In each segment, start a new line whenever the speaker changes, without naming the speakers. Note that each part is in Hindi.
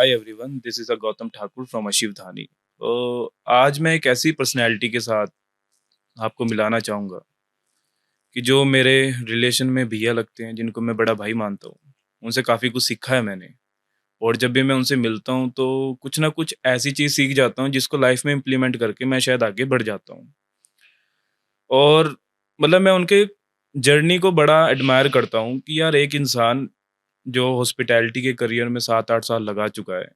Hi everyone, this is a Gautam Thakur from अशिवधानी। तो आज मैं एक ऐसी पर्सनैलिटी के साथ आपको मिलाना चाहूँगा कि जो मेरे रिलेशन में भैया लगते हैं, जिनको मैं बड़ा भाई मानता हूँ। उनसे काफ़ी कुछ सीखा है मैंने, और जब भी मैं उनसे मिलता हूँ तो कुछ ना कुछ ऐसी चीज़ सीख जाता हूँ जिसको लाइफ में इम्प्लीमेंट करके मैं शायद आगे बढ़ जाता हूँ। और मतलब मैं उनके जर्नी को बड़ा एडमायर करता हूँ कि यार एक इंसान जो हॉस्पिटैलिटी के करियर में 7-8 साल लगा चुका है,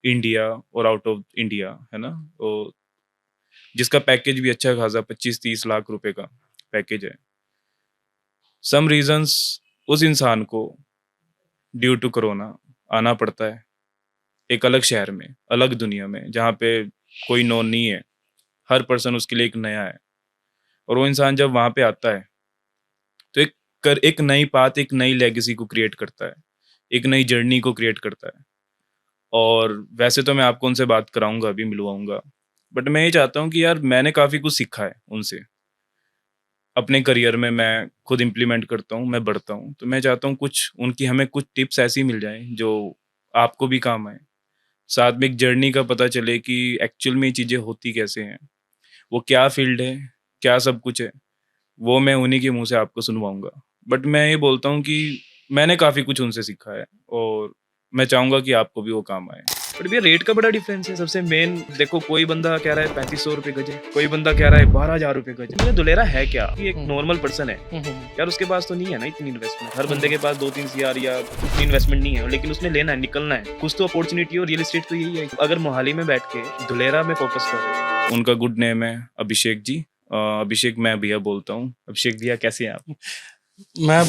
इंडिया और आउट ऑफ इंडिया, है ना? तो जिसका पैकेज भी अच्छा खासा 25-30 लाख रुपए का पैकेज है। सम रीजंस उस इंसान को ड्यू टू कोरोना आना पड़ता है एक अलग शहर में, अलग दुनिया में, जहाँ पे कोई नोन नहीं है। हर पर्सन उसके लिए एक नया है। और वो इंसान जब वहाँ पे आता है तो एक नई पाथ, एक नई लेगेसी को क्रिएट करता है, एक नई जर्नी को क्रिएट करता है। और वैसे तो मैं आपको उनसे बात कराऊंगा, अभी मिलवाऊंगा, बट मैं ये चाहता हूँ कि यार मैंने काफ़ी कुछ सीखा है उनसे। अपने करियर में मैं खुद इम्प्लीमेंट करता हूँ, मैं बढ़ता हूँ, तो मैं चाहता हूँ कुछ उनकी हमें कुछ टिप्स ऐसी मिल जाएँ जो आपको भी काम आए। साथ में एक जर्नी का पता चले कि एक्चुअल में ये चीज़ें होती कैसे हैं, वो क्या फ़ील्ड है, क्या सब कुछ है, वो मैं उन्हीं के मुँह से आपको सुनवाऊँगा। बट मैं ये बोलता हूँ कि मैंने काफ़ी कुछ उनसे सीखा है, और मैं चाहूँगा कि आपको भी वो काम आए। बट भैया रेट का बड़ा डिफरेंस है। सबसे मेन देखो, कोई बंदा कह रहा है 3500 रुपए गज है, कोई बंदा कह रहा है 12,000 रुपए गज है। दुलेरा है क्या कि एक नॉर्मल पर्सन है यार, उसके पास तो नहीं है ना इतनी इन्वेस्टमेंट। हर बंदे के पास 2-3 CR या उतनी इन्वेस्टमेंट नहीं है, लेकिन उसने लेना है, निकलना है, कुछ तो अपॉर्चुनिटी हो। रियल एस्टेट तो यही है। अगर मोहाली में बैठ के दुलेरा में फोकस कर रहे हो। उनका गुड नेम है अभिषेक जी। अभिषेक मैं भैया बोलता हूँ। अभिषेक भैया कैसे हैं आप?
मैं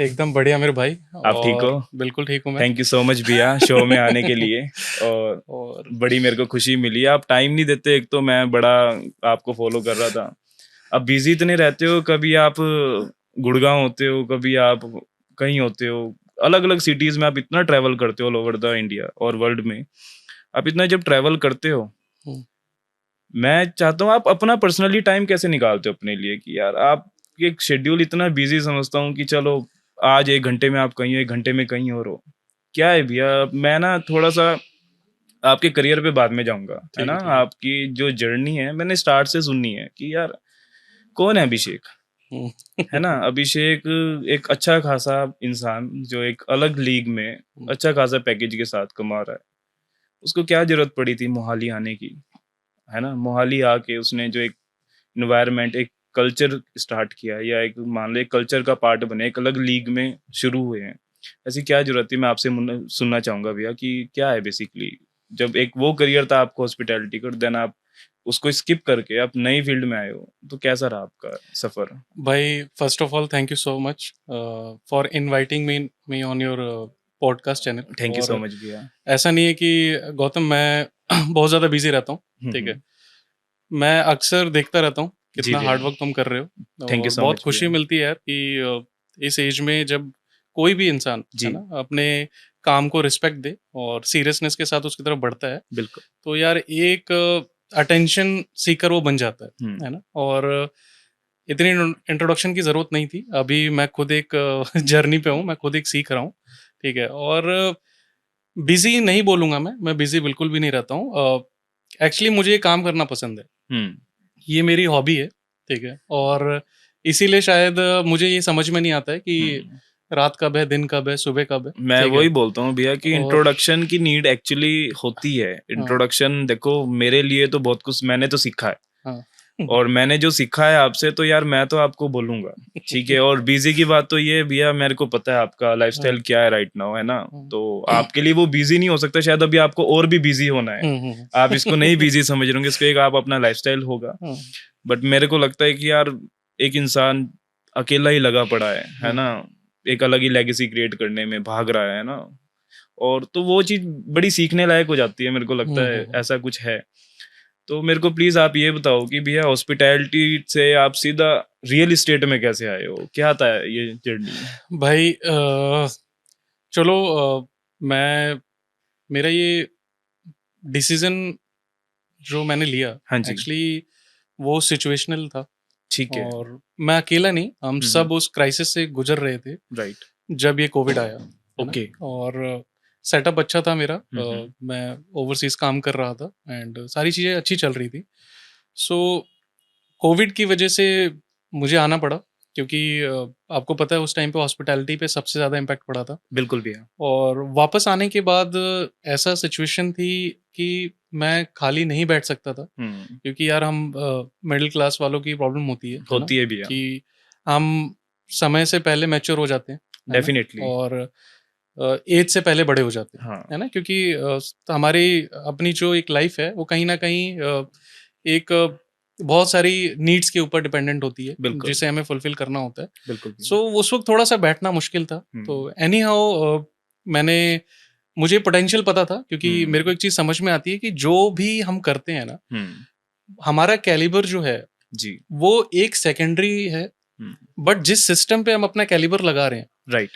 एकदम बढ़िया मेरे भाई।
आप ठीक
और
हो?
बिल्कुल ठीक हूँ मैं।
थैंक यू सो मच भैया शो में आने के लिए। और
और
बड़ी मेरे को खुशी मिली। आप टाइम नहीं देते, एक तो मैं बड़ा आपको फॉलो कर रहा था। अब बिजी इतने रहते हो, कभी आप गुड़गांव होते हो, कभी आप कहीं होते हो, अलग अलग सिटीज में आप इतना ट्रैवल करते हो ऑल ओवर द इंडिया और वर्ल्ड में। आप इतना जब ट्रैवल करते हो,
हम्म,
मैं चाहता हूँ आप अपना पर्सनली टाइम कैसे निकालते हो अपने लिए कि यार आप एक शेड्यूल इतना बिजी समझता हूँ कि चलो आज 1 घंटे में आप कहीं हो, 1 घंटे में कहीं और हो। क्या है भैया, मैं ना थोड़ा सा आपके करियर पे बाद में जाऊंगा, है
ठीक
ना?
है ठीक है।
आपकी जो जर्नी है मैंने स्टार्ट से सुननी है कि यार कौन है अभिषेक,
हम्म,
है ना? अभिषेक एक अच्छा खासा इंसान जो एक अलग लीग में
हम्म,
अच्छा खासा पैकेज के साथ कमा रहा है। उसको क्या जरूरत पड़ी थी मोहाली आने की, है ना? मोहाली आके उसने जो एक इन्वायरमेंट, एक कल्चर स्टार्ट किया, या एक मान लो एक कल्चर का पार्ट बने, एक अलग लीग में शुरू हुए हैं। ऐसी क्या जरूरत थी? मैं आपसे सुनना चाहूंगा भैया कि क्या है बेसिकली, जब एक वो करियर था आपको हॉस्पिटैलिटी का, देन आप उसको स्किप करके आप नई फील्ड में आए हो, तो कैसा रहा आपका सफर?
भाई first of all thank you so much for inviting me on your podcast channel.
Thank you सो
और
मच भैया।
ऐसा नहीं है कि गौतम मैं बहुत ज़्यादा बिजी रहता हूँ। ठीक है।
हम्म।
मैं अक्सर देखता रहता हूँ
जी
कितना
भैया।
हार्ड वर्क तुम कर रहे हो,
थैंक यू
और
सो
बहुत
मच
खुशी
भैया।
मिलती है यार कि इस एज में जब कोई भी इंसान है
जी।
ना अपने काम को रिस्पेक्ट दे और सीरियसनेस के साथ उसकी तरफ बढ़ता है,
बिल्कुल।
तो यार एक अटेंशन सीकर वो बन जाता है
हम्म।
ना। और इतनी इंट्रोडक्शन की ज़रूरत नहीं थी। अभी मैं खुद एक जर्नी पे हूँ, मैं खुद एक सीख रहा हूँ। ठीक है। और बिजी नहीं बोलूँगा मैं बिजी बिल्कुल भी नहीं रहता हूँ। एक्चुअली मुझे ये काम करना पसंद है,
हम्म।
ये मेरी हॉबी है। ठीक है। और इसीलिए शायद मुझे ये समझ में नहीं आता है कि
हम्म।
रात कब है, दिन कब है, सुबह कब है।
मैं
ठीक है।
वही बोलता हूँ भैया कि
और
इंट्रोडक्शन की नीड एक्चुअली होती है।
हाँ
इंट्रोडक्शन देखो, मेरे लिए तो बहुत कुछ मैंने तो सीखा है,
हाँ
और मैंने जो सीखा है आपसे, तो यार मैं तो आपको बोलूंगा। ठीक है। और बिजी की बात तो ये है भैया, मेरे को पता है आपका लाइफस्टाइल
हाँ,
क्या है राइट नाउ, है ना?
हाँ,
तो आपके लिए वो बिजी नहीं हो सकता, शायद अभी आपको और भी बिजी होना है। आप इसको नहीं बिजी समझ रहे होंगे, इसको एक आप अपना लाइफस्टाइल होगा।
हाँ,
बट मेरे को लगता है कि यार एक इंसान अकेला ही लगा पड़ा है
हाँ,
ना? एक अलग ही लेगेसी क्रिएट करने में भाग रहा है ना? और तो वो चीज बड़ी सीखने लायक हो जाती है, मेरे को लगता है
हाँ।
ऐसा कुछ है। तो मेरे को प्लीज आप ये बताओ कि भैया हॉस्पिटैलिटी से आप सीधा रियल इस्टेट में कैसे आए हो? क्या था ये जर्नी?
भाई चलो, मैं मेरा ये डिसीजन जो मैंने लिया
हाँ जी।
एक्चुअली वो सिचुएशनल था।
ठीक है।
और मैं अकेला नहीं, हम सब
हम्म।
उस क्राइसिस से गुजर रहे थे
राइट।
जब ये कोविड आया, है ना।
ओके।
और सेटअप अच्छा था मेरा,
हम्म।
मैं ओवरसीज काम कर रहा था एंड सारी चीज़ें अच्छी चल रही थी। सो कोविड की वजह से मुझे आना पड़ा, क्योंकि आपको पता है उस टाइम पे हॉस्पिटैलिटी पे सबसे ज़्यादा इम्पैक्ट पड़ा था।
बिल्कुल भैया।
और वापस आने के बाद ऐसा सिचुएशन थी कि मैं खाली नहीं बैठ सकता था, क्योंकि यार हम मिडिल क्लास वालों की प्रॉब्लम होती है ना,
होती है भैया।
कि हम समय से पहले मैच्योर हो जाते हैं, है ना,
डेफिनेटली।
और एज से पहले बड़े हो जाते हैं,
हाँ।
है ना, क्योंकि हमारी अपनी जो एक लाइफ है वो कहीं ना कहीं एक बहुत सारी नीड्स के ऊपर डिपेंडेंट होती है,
बिल्कुल
जिसे हमें फुलफिल करना होता है।
बिल्कुल भैया।
सो उस वक्त थोड़ा सा बैठना मुश्किल था। तो
हम्म।
एनी हाउ मैंने मुझे पोटेंशियल पता था, क्योंकि मेरे को
हम्म।
एक चीज समझ में आती है कि जो भी हम करते हैं ना,
हम्म।
हमारा कैलिबर जो है
जी।
वो एक सेकेंडरी है,
हम्म।
बट जिस सिस्टम पे हम अपना कैलिबर लगा रहे हैं
राइट।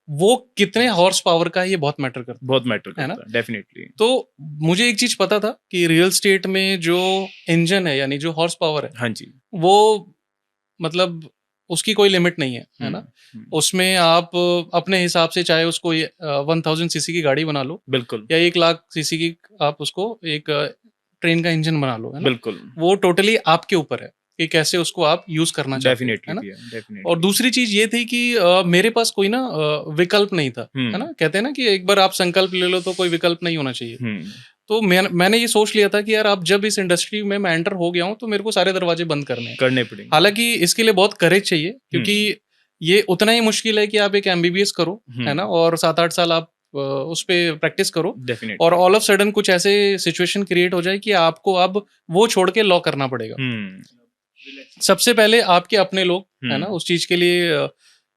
वो कितने हॉर्स पावर का है, ये बहुत मैटर करता
बहुत मैटर
है ना।
करता है डेफिनेटली।
तो मुझे एक चीज पता था कि रियल स्टेट में जो इंजन है, यानी जो हॉर्स पावर है,
हाँ जी।
वो मतलब उसकी कोई लिमिट नहीं है ना।
हम्म।
उसमें आप अपने हिसाब से चाहे उसको 1000 सीसी की गाड़ी बना लो,
बिल्कुल
या 1 लाख सीसी की आप उसको एक ट्रेन का इंजन बना लो, है ना।
बिल्कुल।
वो टोटली आपके ऊपर है कि कैसे उसको आप यूज करना चाहते हो,
डेफिनेटली
है ना।
भैया
और
डेफिनेटली।
दूसरी चीज ये थी कि मेरे पास कोई ना विकल्प नहीं था, है
हम्म।
ना। कहते हैं ना कि एक बार आप संकल्प ले लो तो कोई विकल्प नहीं होना चाहिए।
हम्म।
तो मैंने ये सोच लिया था कि यार अब जब इस इंडस्ट्री में मैं एंटर हो गया हूँ तो मेरे को सारे दरवाजे बंद करने हैं।
करने पड़ेंगे।
हालांकि इसके लिए बहुत करेज चाहिए, क्योंकि
हम्म।
ये उतना ही मुश्किल है कि आप एक एमबीबीएस करो, है ना,
हम्म।
और 7-8 साल आप उस पे प्रैक्टिस करो, और
डेफिनेटली।
ऑल ऑफ सडन कुछ ऐसे सिचुएशन क्रिएट हो जाए कि आपको अब वो छोड़ के लॉ करना पड़ेगा।
हम्म।
सबसे पहले आपके अपने लोग, है ना,
हम्म।
उस चीज के लिए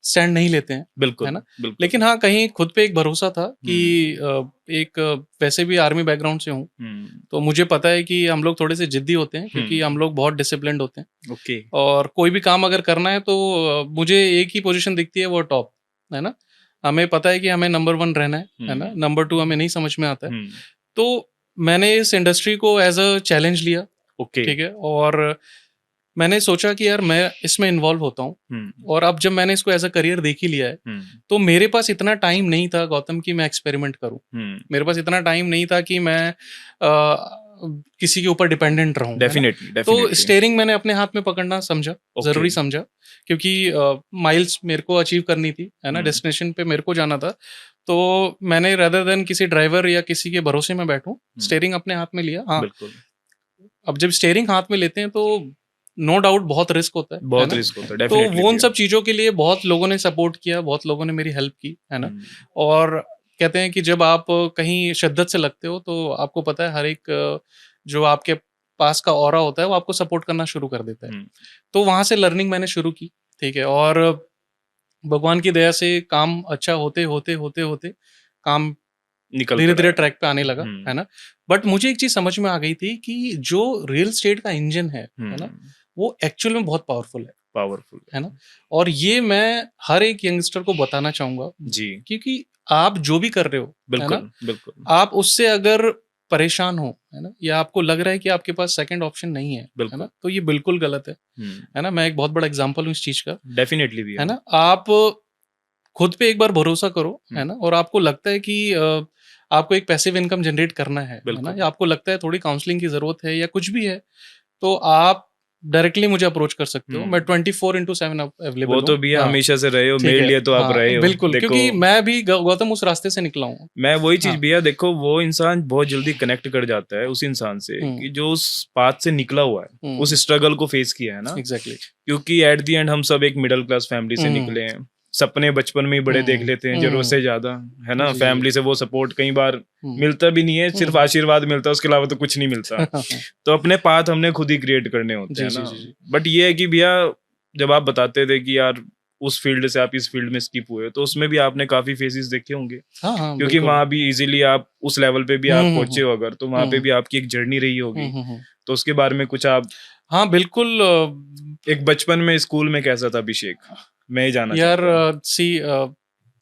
स्टैंड नहीं लेते हैं, है
बिल्कुल
ना।
बिल्कुल।
लेकिन हाँ, कहीं खुद पे एक भरोसा था कि
हम्म।
वैसे भी आर्मी बैकग्राउंड से हूँ,
हम्म।
तो मुझे पता है कि हम लोग थोड़े से जिद्दी होते हैं, क्योंकि हम
हम्म।
लोग बहुत डिसिप्लिन्ड होते हैं।
ओके।
और कोई भी काम अगर करना है तो मुझे एक ही पोजीशन दिखती है, वो टॉप, है ना। हमें पता है कि हमें नंबर 1 रहना है ना।
हम्म।
नंबर 2 हमें नहीं समझ में आता है।
हम्म।
तो मैंने इस इंडस्ट्री को एज अ चैलेंज लिया,
ओके।
ठीक है, और मैंने सोचा कि यार मैं इसमें इन्वॉल्व होता हूँ।
हम्म।
और अब जब मैंने इसको एज अ करियर देख ही लिया है,
हम्म।
तो मेरे पास इतना टाइम नहीं था गौतम कि मैं एक्सपेरिमेंट करूं।
हम्म।
मेरे पास इतना टाइम नहीं था कि मैं किसी के ऊपर डिपेंडेंट रहूं, है ना।
डेफिनेटली
तो
डेफिनेटली।
स्टेयरिंग मैंने अपने हाथ में पकड़ना समझा,
ओके।
जरूरी समझा, क्योंकि माइल्स मेरे को अचीव करनी थी, है ना,
हम्म।
डेस्टिनेशन पे मेरे को जाना था। तो मैंने रेदर देन किसी ड्राइवर या किसी के भरोसे में बैठूं, स्टेयरिंग अपने हाथ में लिया। हाँ,
बिल्कुल।
अब जब स्टेयरिंग हाथ में लेते हैं तो नो डाउट बहुत रिस्क होता है
बहुत
ना।
रिस्क होता है
तो
डेफिनेटली
वो उन
भैया।
सब चीज़ों के लिए बहुत लोगों ने सपोर्ट किया, बहुत लोगों ने मेरी हेल्प की, है ना।
हम्म।
और कहते हैं कि जब आप कहीं शिद्दत से लगते हो तो आपको पता है हर एक जो आपके पास का ऑरा होता है वो आपको सपोर्ट करना शुरू कर देता है।
हम्म।
तो वहाँ से लर्निंग मैंने शुरू की, ठीक है। और भगवान की दया से काम अच्छा होते होते होते होते काम
निकल
धीरे
पड़ा
धीरे
है।
ट्रैक पे आने लगा, है ना। बट मुझे एक चीज समझ में आ गई थी कि जो रियल स्टेट का इंजन है ना,
हम्म।
वो एक्चुअल में बहुत पावरफुल
पावरफुल
है
है।
ना। और ये मैं हर एक यंगस्टर को बताना चाहूंगा,
जी।
क्योंकि आप जो भी कर रहे हो, है ना,
बिल्कुल बिल्कुल।
आप उससे अगर परेशान हो, है ना, या आपको लग रहा है कि आपके पास सेकंड ऑप्शन नहीं है ना,
बिल्कुल।
तो ये बिल्कुल गलत
हम्म।
है ना। मैं एक बहुत बड़ा एग्जाम्पल हूँ इस चीज का,
डेफिनेटली
है
भैया।
ना। आप खुद पे एक बार भरोसा करो, है
हम्म।
ना, और आपको लगता है कि आपको एक पैसिव इनकम जनरेट करना है ना,
बिल्कुल।
या आपको लगता है थोड़ी काउंसलिंग की जरूरत है या कुछ भी है, तो आप डायरेक्टली मुझे अप्रोच कर सकते हो। मैं
हम्म।
24/7
वो
अवेलेबल हूँ।
तो भैया
हाँ,
हमेशा से रहे हो,
ठीक
मेरे
है।
लिए तो आप
हाँ,
रहे हो
बिल्कुल,
देखो।
क्योंकि मैं भी गौतम उस रास्ते से निकला हूँ।
मैं वही चीज
हाँ।
भैया देखो, वो इंसान बहुत जल्दी कनेक्ट कर जाता है उस इंसान से
हम्म।
कि जो उस पाथ से निकला हुआ है, उस स्ट्रगल को फेस किया है ना।
एग्जैक्टली।
क्योंकि एट द एंड हम सब एक मिडिल क्लास फैमिली से
हम्म।
निकले हैं। सपने बचपन में ही बड़े देख लेते हैं जरूरत
हम्म।
से ज्यादा, है ना।
जी जी जी।
फैमिली से वो सपोर्ट कई बार
हम्म।
मिलता भी नहीं है, सिर्फ
हम्म।
आशीर्वाद मिलता है, उसके अलावा तो कुछ नहीं मिलता। तो अपने पाथ हमने खुद ही क्रिएट करने होते
जी
हैं
जी
ना।
जी जी।
बट ये है कि भैया जब आप बताते थे कि यार उस फील्ड से आप इस फील्ड में स्किप हुए, तो उसमें भी आपने काफी फेसेस देखे होंगे,
हाँ हाँ,
क्योंकि
बिल्कुल।
वहां भी इजीली आप उस लेवल पे भी आप पहुंचे हो, अगर तो वहां पे
हम्म।
भी आपकी एक जर्नी रही होगी।
हम्म।
तो उसके बारे में कुछ आप,
हाँ, बिल्कुल।
एक बचपन में स्कूल में कैसा था अभिषेक, मैं ही जानना
यार,
चाहता हूँ।
सी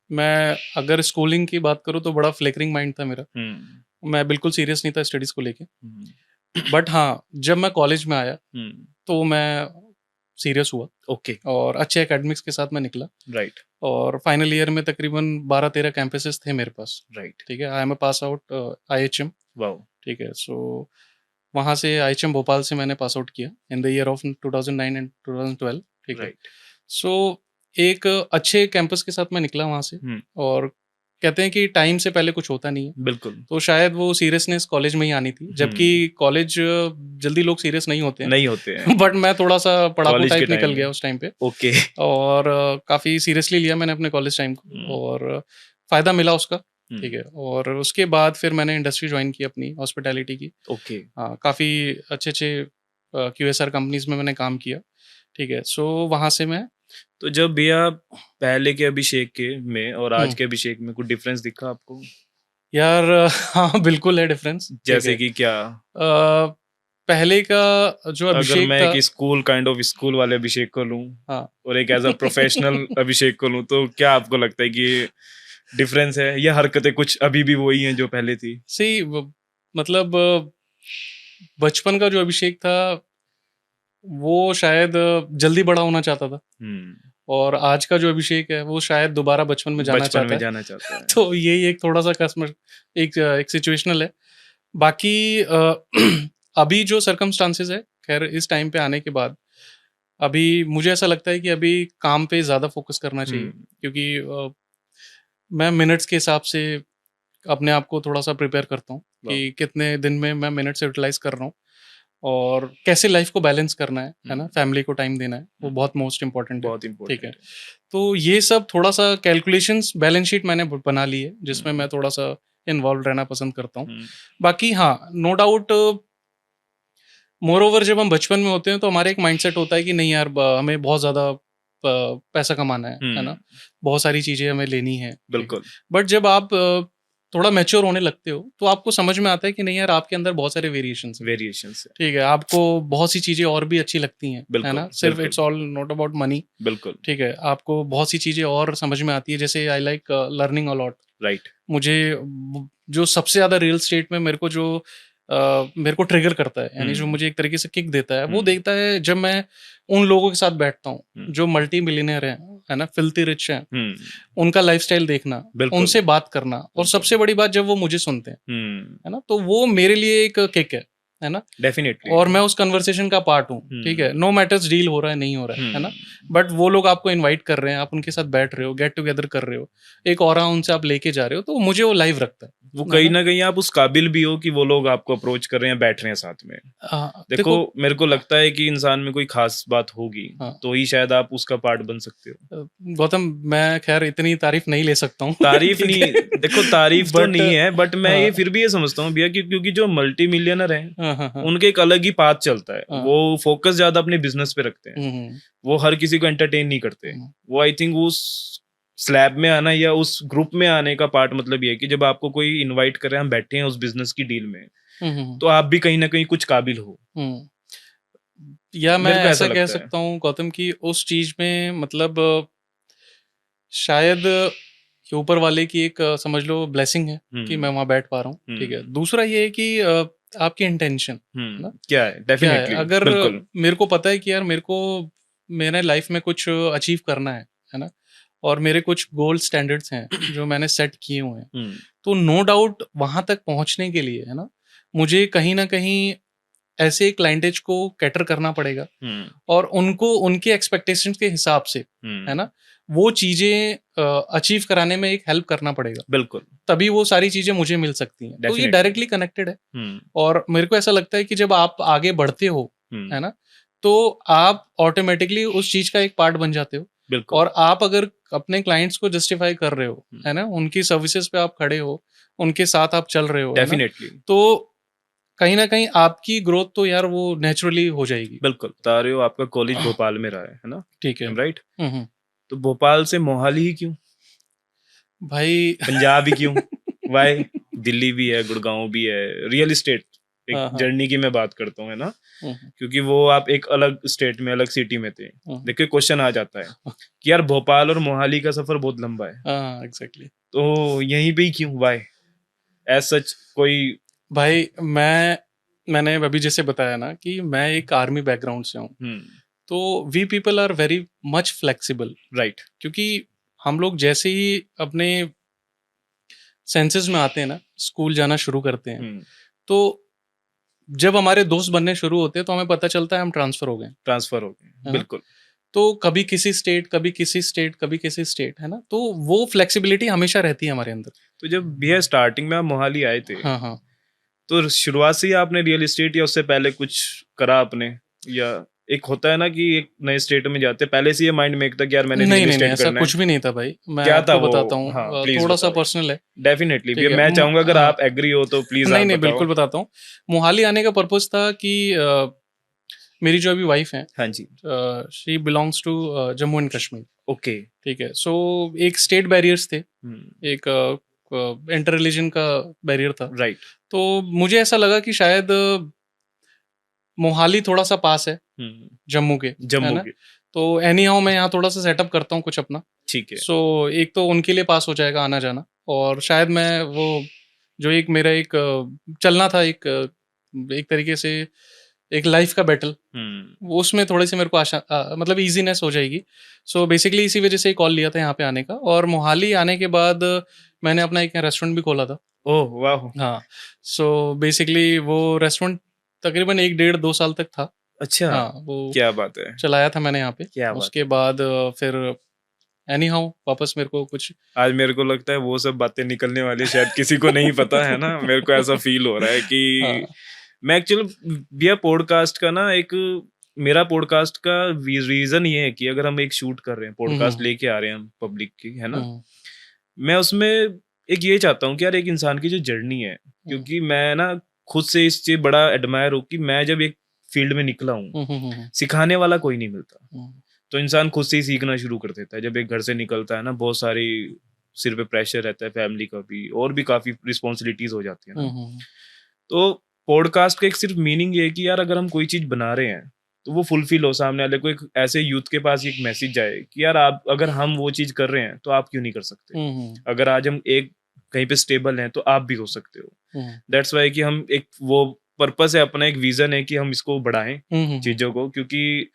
मैं अगर स्कूलिंग की बात करूँ तो बड़ा फ्लिकरिंग माइंड था मेरा।
हम्म।
मैं बिल्कुल सीरियस नहीं था स्टडीज को लेके।
हम्म।
बट हाँ, जब मैं कॉलेज में आया
हम्म।
तो मैं सीरियस हुआ
ओके,
और अच्छे एकेडमिक्स के साथ मैं निकला
राइट,
और फाइनल ईयर में तकरीबन 12-13 कैंपसेस थे मेरे पास।
राइट,
ठीक है, I am a pass out IHM।
Wow,
ठीक है, सो वहाँ से IHM भोपाल से मैंने पास आउट किया in the year of 2009 and 2012। ठीक है,
राइट,
सो एक अच्छे कैंपस के साथ मैं निकला वहाँ से
हुँ,
और कहते हैं कि टाइम से पहले कुछ होता नहीं है,
बिल्कुल,
तो शायद वो सीरियसनेस कॉलेज में ही आनी थी, जबकि कॉलेज जल्दी लोग सीरियस नहीं होते हैं।
नहीं होते हैं,
बट मैं थोड़ा-सा पढ़ाकू
कॉलेज के
टाइप
टाइम
निकल
में,
गया उस टाइम पे
ओके,
और काफ़ी सीरियसली लिया मैंने अपने कॉलेज टाइम को
हुँ,
और फ़ायदा मिला उसका।
हुँ,
ठीक है, और उसके बाद फिर मैंने इंडस्ट्री जॉइन की अपनी हॉस्पिटैलिटी की।
ओके,
हाँ, काफ़ी अच्छे-अच्छे QSR कंपनीज़ में मैंने काम किया। ठीक है, सो वहाँ से मैं
तो जब भैया पहले के अभिषेक के में और आज
हुँ,
के अभिषेक में कुछ डिफरेंस दिखा आपको?
यार हाँ, बिल्कुल है डिफ़रेंस। ठीक
जैसे
है।
कि क्या?
पहले का जो
अगर
अभिषेक
मैं
था
एक स्कूल काइंड ऑफ स्कूल वाले अभिषेक को लूँ
हाँ।
और एक एज़ अ प्रोफेशनल अभिषेक को लूँ, तो क्या आपको लगता है कि डिफरेंस है या हरकतें कुछ अभी भी वही हैं जो पहले थी?
सही मतलब बचपन का जो अभिषेक था वो शायद जल्दी बड़ा होना चाहता था
हुँ,
और आज का जो अभिषेक है वो शायद दोबारा बचपन में जाना
बचपन
चाहता
में
है।
जाना चाहता है।
तो यही एक थोड़ा-सा कस्टमर एक सिचुएशनल है। बाकी अभी जो सर्कमस्टांसेस है, ख़ैर इस टाइम पे आने के बाद, अभी मुझे ऐसा लगता है कि अभी काम पे ज़्यादा फ़ोकस करना चाहिए
हुँ,
क्योंकि मैं मिनट्स के हिसाब से अपने आप को थोड़ा-सा प्रिपेयर करता हूँ
वाह!
कि कितने दिन में मैं मिनट्स यूटिलाइज़ कर रहा हूँ और कैसे लाइफ़ को बैलेंस करना है
हुँ,
ना? फैमिली को टाइम देना है, वो
हुँ,
बहुत मोस्ट इम्पोर्टेंट है।
बहुत
ठीक है।
इम्पोर्टेंट है।
तो ये सब थोड़ा-सा कैलकुलेशंस बैलेंस शीट मैंने ब बना ली है, जिसमें
हुँ,
मैं थोड़ा-सा इन्वॉल्व रहना पसंद करता हूँ।
हुँ,
बाकी हाँ, नो डाउट मोरओवर जब हम बचपन में होते हैं, तो हमारा एक माइंडसेट होता है कि नहीं यार हमें बहुत ज़्यादा पैसा कमाना है ना?
हुँ,
बहुत सारी चीज़ें हमें लेनी है, ठीक है।
बिल्कुल,
बट जब आप थोड़ा मैच्योर होने लगते हो, तो आपको समझ में आता है कि नहीं यार आपके अंदर बहुत सारे वेरिएशंस हैं।
वेरिएशंस है।
ठीक है, आपको बहुत सी चीज़ें और भी अच्छी लगती हैं, है
बिल्कुल,
ना? सिर्फ
बिल्कुल,
it's all not about money.
बिल्कुल,
ठीक है, आपको बहुत सी चीज़ें और समझ में आती है, जैसे I like learning a lot.
Right.
मुझे जो सबसे ज़्यादा रियल स्टेट में मेरे को ट्रिगर करता है, यानी जो
हुँ,
मुझे एक तरीके से किक देता है, वो
हुँ,
देता है जब मैं उन लोगों के साथ बैठता हूँ,
हुँ,
जो मल्टी मिलियनेयर हैं, है ना? फिल्थी रिच हैं,
हुँ,
उनका लाइफ़स्टाइल देखना,
बिल्कुल,
उनसे बात करना और
बिल्कुल।
सबसे बड़ी बात जब वो मुझे सुनते हैं,
हुँ,
है ना? तो वो मेरे लिए एक किक है ना?
डेफ़िनिटली।
और मैं उस कन्वर्सेशन का पार्ट हूँ, ठीक है?
हुँ,
नो मैटर्स डील हो रहा है ना?
हुँ,
बट वो लोग आपको इनवाइट कर रहे हैं, आप उनके साथ बैठ रहे हो, गेट टुगेदर कर रहे हो, एक ऑरा उनसे आप लेके जा रहे हो, तो मुझे वो लाइव रखता
वो
है
कहीं
ना?
न कहीं आप उस काबिल भी हो कि वो लोग आपको अप्रोच कर रहे हैं, बैठ रहे हैं साथ में। देखो,
देखो
मेरे को लगता है कि इंसान में कोई ख़ास बात होगी,
हाँ।
तो ही शायद आप उसका पार्ट बन सकते हो।
अ, गौतम मैं ख़ैर इतनी तारीफ़ नहीं ले सकता हूँ
तारीफ़
ठीक
नहीं
है?
देखो तारीफ़ तो
बट
नहीं है, बट मैं ये
हाँ,
फिर भी ये समझता हूँ भैया कि क्योंकि जो मल्टी मिलियनेयर हैं,
हाँ, हाँ, हाँ,
उनके एक अलग ही पाथ चलता है।
हाँ।
वो फ़ोकस ज़्यादा अपने बिज़नेस पे रखते हैं।
हुँ, हुँ,
वो हर किसी को एंटरटेन नहीं करते।
हुँ,
वो आई थिंक उस स्लैब में आना या उस ग्रुप में आने का पार्ट मतलब ये है कि जब आपको कोई इनवाइट कर रहा है, हम बैठे हैं उस बिज़नेस की डील में,
हुँ, हुँ,
तो आप भी कहीं न कहीं कुछ काबिल हो।
हुँ। या मैं
मेरे को ऐसा
ऐसा कह
लगता है।
सकता हूँ गौतम कि उस चीज़ में मतलब शायद ये ऊपर वाले की एक समझ लो ब्लेसिंग है कि मैं
हुँ,
वहाँ बैठ पा रहा हूँ, ठीक है।
हुँ,
दूसरा ये है कि आपकी इंटेंशन, है ना?
क्या है?
क्या है?
डेफ़िनिटली,
अगर
बिल्कुल।
मेरे को पता है कि यार मेरे को मेरे लाइफ़ में कुछ अचीव करना है ना? और मेरे कुछ गोल स्टैंडर्ड्स हैं, जो मैंने सेट किए हुए हैं।
हुँ,
तो नो डाउट वहाँ तक पहुँचने के लिए, है ना? मुझे कहीं न कहीं ऐसे क्लाइंटेज को कैटर करना पड़ेगा
हुँ,
और उनको उनके एक्सपेक्टेशंस के हिसाब से, है
हुँ,
ना? वो चीज़ें अचीव कराने में एक हेल्प करना पड़ेगा।
बिल्कुल,
तभी वो सारी चीज़ें मुझे मिल सकती हैं। तो ये
डेफ़िनिटली।
डायरेक्टली कनेक्टेड है
हुँ,
और मेरे को ऐसा लगता है कि जब आप आगे बढ़ते हो,
हुँ,
है ना? तो आप ऑटोमैटिकली उस चीज़ का एक पार्ट बन जाते हो
बिल्कुल।
और आप अगर अपने क्लाइंट्स को जस्टिफाई कर रहे हो,
हुँ,
है ना? उनकी सर्विसेज़ पे आप खड़े हो, उनके साथ आप चल रहे हो, है ना?
डेफ़िनिटली,
तो कहीं न कहीं आपकी ग्रोथ तो यार वो नेचुरली हो जाएगी।
बिल्कुल। बता रहे हो आपका कॉलेज भोपाल में रहा है ना?
ठीक है।
I am right?
हुँ, हुँ।
तो भोपाल से मोहाली ही क्यों?
भाई
पंजाब ही क्यों? व्हाई? दिल्ली भी है, गुड़गाँव भी है, रियल एस्टेट एक
हाँ, हाँ।
जर्नी की मैं बात करता हूँ, है ना?
हुँ, हुँ,
क्योंकि वो आप एक अलग स्टेट में, अलग सिटी में थे।
हुँ।
देखिए क्वेश्चन आ जाता है कि यार भोपाल और मोहाली का सफ़र बहुत लंबा है,
हाँ, एग्ज़ैक्टली।
तो यहीं पे ही क्यों? व्हाई? एज़ सच कोई
भाई मैंने अभी जैसे बताया ना कि मैं एक आर्मी बैकग्राउंड से हूँ।
हुँ,
तो we people are very much flexible,
right.
क्योंकि हम लोग जैसे ही अपने सेंसेस में आते हैं ना, स्कूल जाना शुरू करते हैं, तो जब हमारे दोस्त बनने शुरू होते हैं तो हमें पता चलता है हम ट्रांसफर हो गए,
ट्रांसफर हो गए,
है ना?
बिल्कुल।
तो कभी किसी स्टेट, कभी किसी स्टेट, कभी किसी स्टेट, है ना? तो वो फ्लेक्सिबिलिटी हमेशा रहती है हमारे अंदर।
तो जब भैया स्टार्टिंग में आप मोहाली आए थे,
हाँ, हाँ।
तो शुरुआत से ही आपने रियल एस्टेट या उससे पहले कुछ करा आपने? या एक होता है ना कि एक नए स्टेट में जाते हैं, पहले से ये माइंड में एक था कि यार मैंने
नहीं,
रियल
नहीं, नहीं,
एस्टेट
ऐसा
करना
कुछ
है?
भी नहीं था भाई। मैं
क्या था
आपको
वो?
बताता
हाँ,
हूँ,
प्लीज़
थोड़ा-सा
बताओ।
पर्सनल है,
डेफ़िनेटली
ठीक
भैया,
है?
मैं चाहूँगा अगर
हाँ।
आप एग्री हो तो प्लीज़
नहीं,
आप
नहीं,
बताओ।
बिल्कुल बताता हूँ। मोहाली आने का पर्पज़ था कि मेरी जो अभी वाइफ़ हैं,
हाँ जी।
She belongs to Jammu and Kashmir,
okay.
ठीक है? सो एक स्टेट बैरियर्स थे,
हुँ,
एक इंटर रिलीजन का बैरियर था।
राइट।
तो मुझे ऐसा लगा कि शायद मोहाली थोड़ा-सा पास है
हुँ,
जम्मू के, है
जम्मू
ना?
के,
तो एनी हाउ मैं यहाँ थोड़ा-सा सेटअप करता हूँ कुछ अपना।
ठीक है।
सो एक तो उनके लिए पास हो जाएगा आना-जाना, और शायद मैं वो जो एक मेरा एक चलना था, एक तरीके से एक लाइफ़ का बैटल,
हुँ,
वो उसमें थोड़ी-सी मेरे को मतलब ईज़ीनेस हो जाएगी। सो बेसिकली इसी वज़ह से ही कॉल लिया था यहाँ पे आने का, और मोहाली आने के बाद मैंने अपना एक रेस्टोरेंट भी खोला था।
ओह वाह!
हाँ, सो बेसिकली वो रेस्टोरेंट तकरीबन 1 डेढ़ 2 साल तक था।
अच्छा,
हाँ, वो
क्या बात है,
चलाया था मैंने यहाँ पे।
क्या बात
उसके
है।
बाद फिर एनी हाउ वापस मेरे को कुछ
आज मेरे को लगता है वो सब बातें निकलने वाली शायद किसी को नहीं पता है ना, मेरे को ऐसा फ़ील हो रहा है कि
हाँ।
मैं एक्चुअली भैया पॉडकास्ट का ना एक मेरा पॉडकास्ट का रीज़न ये है कि अगर हम एक शूट कर रहे हैं,
हुँ,
पॉडकास्ट
हुँ,
लेके आ रहे हैं हम पब्लिक की, है ना?
हुँ,
मैं उसमें एक ये चाहता हूँ कि यार एक इंसान की जो जर्नी है,
हुँ,
क्योंकि मैं ना खुद से इससे बड़ा एडमायर हूँ कि मैं जब एक फील्ड में निकला हूँ,
हुँ, हुँ, हुँ,
सिखाने वाला कोई नहीं मिलता।
हुँ,
तो इंसान खुद से ही सीखना शुरू कर देता है। जब एक घर से निकलता है ना, बहुत सारी सिर पे प्रेशर रहता है फैमिली का भी, और भी काफ़ी रिस्पॉन्सिबिलिटीज़ हो जाती है
हुँ,
ना।
हुँ,
तो पॉडकास्ट का एक सिर्फ मीनिंग ये है कि यार अगर हम कोई चीज़ बना रहे हैं, तो वो फुलफिल हो, सामने वाले को एक ऐसे यूथ के पास एक मैसेज जाए कि यार आप अगर हम वो चीज़ कर रहे हैं, तो आप क्यों नहीं कर सकते?
हुँ, हुँ,
अगर आज हम एक कहीं पे स्टेबल हैं, तो आप भी हो सकते हो।
हुँ,
दैट्स व्हाई कि हम एक वो पर्पस है अपना, एक विज़न है कि हम इसको बढ़ाएँ
हुँ, हुँ, हुँ,
चीज़ों को, क्योंकि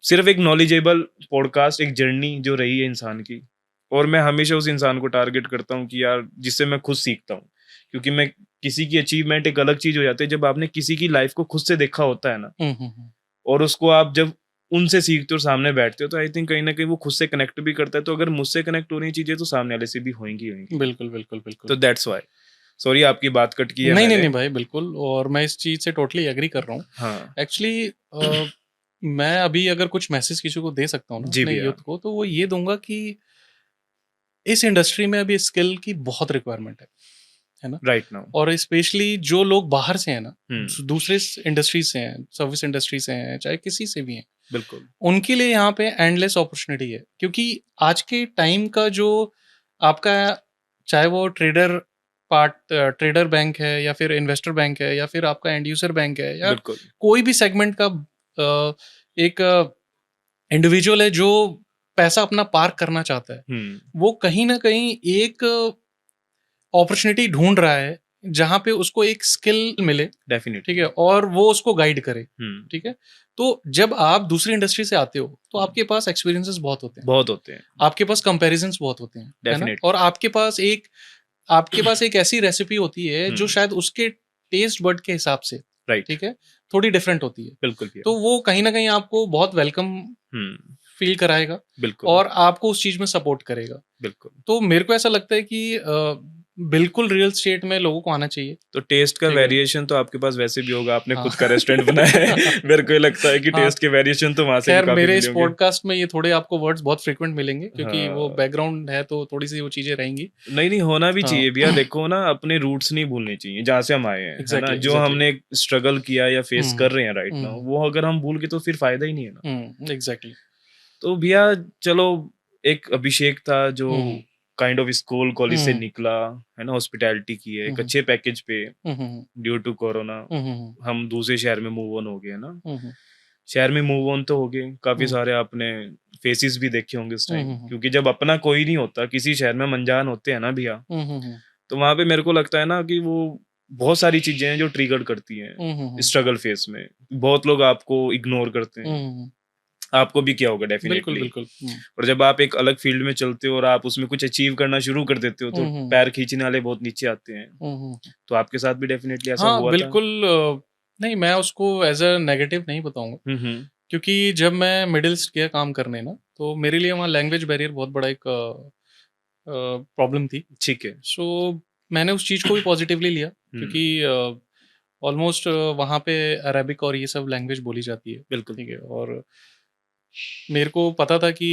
सिर्फ एक नॉलेजेबल पॉडकास्ट एक जर्नी जो रही है इंसान की, और मैं हमेशा उस इंसान को टारगेट करता हूँ कि यार जिससे मैं खुद सीखता हूँ, क्योंकि मैं किसी की अचीवमेंट एक अलग चीज हो जाती है जब आपने किसी की लाइफ को खुद से देखा होता है ना,
हुँ, हुँ, हुँ,
और उसको आप जब उनसे सीखते हो, सामने बैठते हो, तो आई थिंक कहीं ना कहीं वो खुद से कनेक्ट भी करता है। तो अगर मुझसे कनेक्ट हो रही चीजें तो सामने वाले से भी होंगी होंगी।
बिल्कुल, बिल्कुल, बिल्कुल।
तो दैट्स वाई, सॉरी आपकी बात कट की है
नहीं, नहीं,
मैंने।
नहीं भाई, बिल्कुल, और मैं इस चीज़ से टोटली एग्री कर रहा हूँ।
हाँ
एक्चुअली मैं अभी अगर कुछ मैसेज किसी को दे सकता हूँ ना
जी
अपने
भैया।
यूथ को, तो वो ये दूँगा कि इस इंडस्ट्री में अभी स्किल की बहुत रिक्वायरमेंट है ना?
Right now.
और स्पेशली जो लोग बाहर से हैं ना,
हम्म,
दूसरे इंडस्ट्रीज से हैं, सर्विस इंडस्ट्री से हैं, चाहे किसी से भी हैं,
बिल्कुल।
उनके लिए यहाँ पे एंडलेस अपॉर्चुनिटी है, क्योंकि आज के टाइम का जो आपका, चाहे वो ट्रेडर बैंक है, या फिर इन्वेस्टर बैंक है, या फिर आपका एंड यूजर बैंक है, या
बिल्कुल।
कोई भी सेगमेंट का एक इंडिविजुअल है जो पैसा अपना पार्क करना चाहता है,
हम्म,
वो कहीं ना कहीं एक अपॉर्चुनिटी ढूंढ रहा है जहाँ पे उसको एक स्किल मिले, ठीक
डेफिनेटली।
है, और वो उसको गाइड करे,
हम्म,
ठीक है। तो जब आप दूसरी इंडस्ट्री से आते हो तो आपके पास एक्सपीरियंसेस बहुत होते हैं,
बहुत होते हैं।
आपके पास कंपैरिजन्स बहुत होते हैं, है ना,
डेफिनेटली।
और आपके पास एक ऐसी रेसिपी होती है जो शायद उसके टेस्ट बड के हिसाब से,
राइट।
ठीक है, थोड़ी डिफरेंट होती है।
बिल्कुल भैया।
तो वो कहीं ना कहीं आपको बहुत वेलकम
हुँ,
फील कराएगा,
बिल्कुल,
और आपको उस चीज में सपोर्ट करेगा।
बिल्कुल।
तो मेरे को ऐसा लगता है कि बिल्कुल रियल स्टेट में लोगों को आना चाहिए,
तो टेस्ट का
ठीक है।
वेरिएशन तो आपके पास वैसे भी होगा, आपने
हाँ।
खुद का रेस्टोरेंट बनाया है। मेरे को ये लगता है कि
हाँ,
टेस्ट के वेरिएशन तो वहाँ से भी
खैर
काफ़ी
मेरे
मिले
इस
होंगे।
पॉडकास्ट में ये थोड़े आपको वर्ड्स बहुत फ्रीक्वेंट मिलेंगे, क्योंकि वो
हाँ,
बैकग्राउंड है तो थोड़ी-सी वो चीज़ें रहेंगी।
नहीं, नहीं होना भी
हाँ।
चाहिए भैया, देखो ना अपने रूट्स नहीं भूलने चाहिए, जहाँ से हम आए हैं, है ना?
एग्ज़ैक्टली,
जो
एग्ज़ैक्टली।
हमने स्ट्रगल किया या फेस
हुँ,
कर रहे हैं राइट नाउ,
हुँ,
वो अगर हम भूल गए तो फिर फ़ायदा ही नहीं है ना।
हुँ, एग्ज़ैक्टली।
तो भैया चलो, एक अभिषेक था जो
हुँ,
काइंड ऑफ स्कूल कॉलेज से
हुँ,
निकला, है ना? हॉस्पिटैलिटी की है,
हुँ,
एक
हुँ,
अच्छे पैकेज पे,
हुँ, हुँ,
ड्यू टू कोरोना
हुँ, हुँ,
हम दूसरे शहर में मूव ऑन हो गए, है ना?
हुँ, हुँ,
शहर में मूव ऑन तो हो गए, काफ़ी
हुँ,
सारे आपने फेसेस भी देखे होंगे उस
हुँ,
टाइम,
हुँ, हुँ,
क्योंकि जब अपना कोई नहीं होता, किसी शहर में हम अनजान होते हैं ना भैया,
हुँ, हुँ, हुँ,
तो वहाँ पे मेरे को लगता है ना कि वो बहुत सारी चीज़ें हैं जो ट्रिगर करती हैं
हुँ, हुँ,
स्ट्रगल फेस में। बहुत लोग आपको इग्नोर करते हैं,
हुँ,
आपको भी किया होगा
बिल्कुल,
डेफिनेटली।
बिल्कुल।
और जब आप एक अलग फील्ड में चलते हो और आप उसमें कुछ अचीव करना शुरू कर देते हो, तो
हुँ, हुँ।
पैर खींचने वाले बहुत नीचे आते हैं।
हुँ, हुँ।
तो आपके साथ भी डेफिनेटली ऐसा
हाँ,
हुआ था?
बिल्कुल नहीं मैं उसको एज़ अ नेगेटिव नहीं बताऊँगा
हुँ, हुँ।
क्योंकि जब मैं मिडल ईस्ट गया काम करने ना, तो मेरे लिए वहाँ लैंग्वेज बैरियर बहुत बड़ा एक प्रॉब्लम थी।
ठीक है।
सो मैंने उस चीज़ को भी पॉज़िटिवली लिया
हुँ,
क्योंकि ऑलमोस्ट वहाँ पे अरेबिक और ये सब लैंग्वेज बोली जाती है,
बिल्कुल।
ठीक है? और मेरे को पता था कि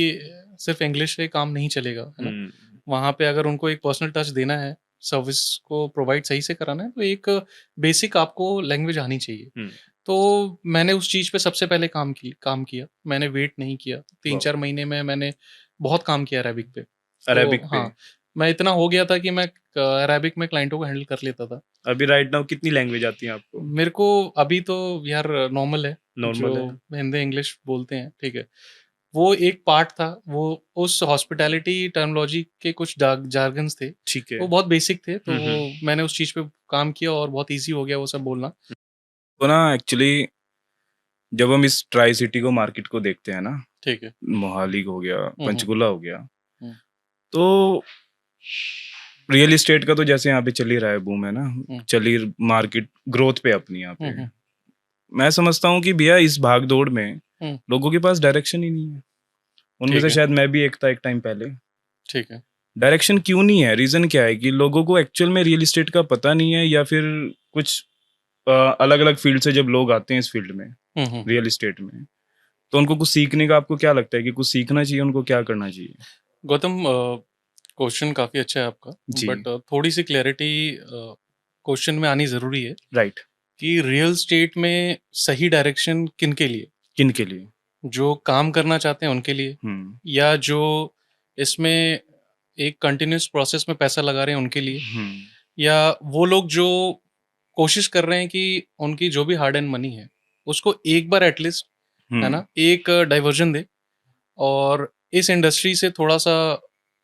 सिर्फ़ इंग्लिश से काम नहीं चलेगा, है ना?
हुँ,
वहाँ पे अगर उनको एक पर्सनल टच देना है, सर्विस को प्रोवाइड सही से कराना है, तो एक बेसिक आपको लैंग्वेज आनी चाहिए।
हुँ।
तो मैंने उस चीज़ पे सबसे पहले काम किया। मैंने वेट नहीं किया।
वाओ!
3-4 महीने में मैंने बहुत काम किया अरेबिक पे। तो
अरेबिक पे।
हाँ, मैं इतना हो गया था कि मैं अरेबिक में क्लाइंटों को हैंडल कर लेता था।
अभी राइट नाउ कितनी लैंग्वेज आती हैं आपको?
मेरे को अभी तो यार नॉर्मल है,
नॉर्मल
जो
है?
हिंदी इंग्लिश बोलते हैं, ठीक है। वो एक पार्ट था, वो उस हॉस्पिटैलिटी टर्मिनोलॉजी के कुछ जार्गन्स थे,
ठीक है।
वो बहुत बेसिक थे, तो
हुँ, हुँ।
वो मैंने उस चीज़ पे काम किया और बहुत ईज़ी हो गया वो सब बोलना।
तो ना एक्चुअली जब हम इस ट्राई सिटी को मार्केट को देखते हैं ना,
ठीक है।
मोहाली हो गया,
हुँ, हुँ,
पंचकुला हो गया,
हुँ,
तो रियल एस्टेट का तो जैसे यहाँ पे चल ही रहा है, बूम है ना,
हुँ,
चल ही मार्केट ग्रोथ पे अपनी यहाँ
हुँ,
पे।
हुँ,
मैं समझता हूँ कि भैया इस भाग-दौड़ में
हुँ,
लोगों के पास डायरेक्शन ही नहीं है। उनमें
ठीक
से
है,
शायद मैं भी एक था एक टाइम पहले।
ठीक है।
डायरेक्शन क्यों नहीं है? रीज़न क्या है कि लोगों को एक्चुअल में रियल एस्टेट का पता नहीं है, या फिर कुछ अलग-अलग फील्ड से जब लोग आते हैं इस फील्ड में,
हुँ, हुँ, हुँ।
रियल एस्टेट में, तो उनको कुछ सीखने का आपको क्या लगता है कि कुछ सीखना चाहिए, उनको क्या करना चाहिए?
गौतम क्वेश्चन काफ़ी अच्छा है आपका,
जी,
बट थोड़ी-सी क्लैरिटी क्वेश्चन में आनी ज़रूरी है
राइट।
कि रियल एस्टेट में सही डायरेक्शन किनके लिए?
किनके लिए?
जो काम करना चाहते हैं उनके लिए
हुँ,
या जो इसमें एक कंटिन्यूअस प्रोसेस में पैसा लगा रहे हैं उनके लिए
हुँ,
या वो लोग जो कोशिश कर रहे हैं कि उनकी जो भी हार्ड एंड मनी है उसको एक बार एटलीस्ट है
हुँ,
ना एक डाइवर्जन दे और इस इंडस्ट्री से थोड़ा सा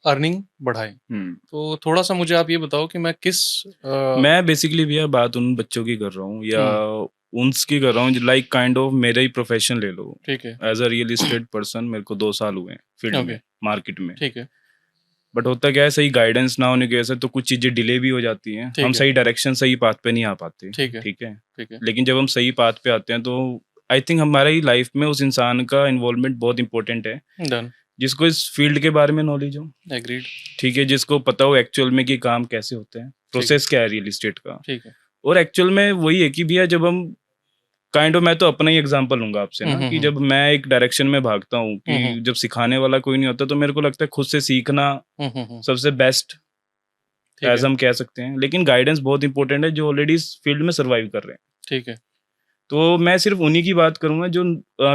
अर्निंग बढ़ाए।
हुँ।
तो थोड़ा सा मुझे आप ये बताओ कि मैं किस
मैं बेसिकली भैया बात उन बच्चों की कर रहा हूँ, या
हुँ,
उनकी कर रहा हूँ, लाइक काइंड ऑफ मेरा ही प्रोफेशन ले लो।
ठीक है।
As a real estate person मेरे को 2 साल हुए हैं फील्ड
ओके,
में, मार्केट में।
ठीक है,
बट होता क्या है, सही गाइडेंस ना होने की वजह से तो कुछ चीज़ें डिले भी हो जाती हैं। हम
ठीक है,
सही डायरेक्शन, सही पाथ पे नहीं आ पाते,
ठीक है,
ठीक है?
ठीक है।
लेकिन जब हम सही पाथ पे आते हैं तो आई थिंक हमारा ही लाइफ में उस इंसान का इन्वॉल्वमेंट बहुत इंपॉर्टेंट है,
डन,
जिसको इस फील्ड के बारे में नॉलेज हो,
एग्रीड,
ठीक है? जिसको पता हो एक्चुअल में कि काम कैसे होते हैं,
ठीक है,
प्रोसेस क्या है रियल एस्टेट का।
ठीक है।
और एक्चुअल में वही है कि भैया जब हम काइंड ऑफ, मैं तो अपना ही एग्जांपल लूँगा आपसे
हुँ,
ना,
हुँ,
कि
हुँ,
जब मैं एक डायरेक्शन में भागता हूँ
हुँ, हुँ,
कि जब सिखाने वाला कोई नहीं होता, तो मेरे को लगता है खुद से सीखना
हुँ, हुँ, हुँ,
सबसे बेस्ट
ठीक
ऐसा
है,
हम कह सकते हैं। लेकिन गाइडेंस बहुत इंपॉर्टेंट है, जो ऑलरेडी इस फील्ड में सर्वाइव कर रहे हैं।
ठीक है।
तो मैं सिर्फ उन्हीं की बात करूँगा जो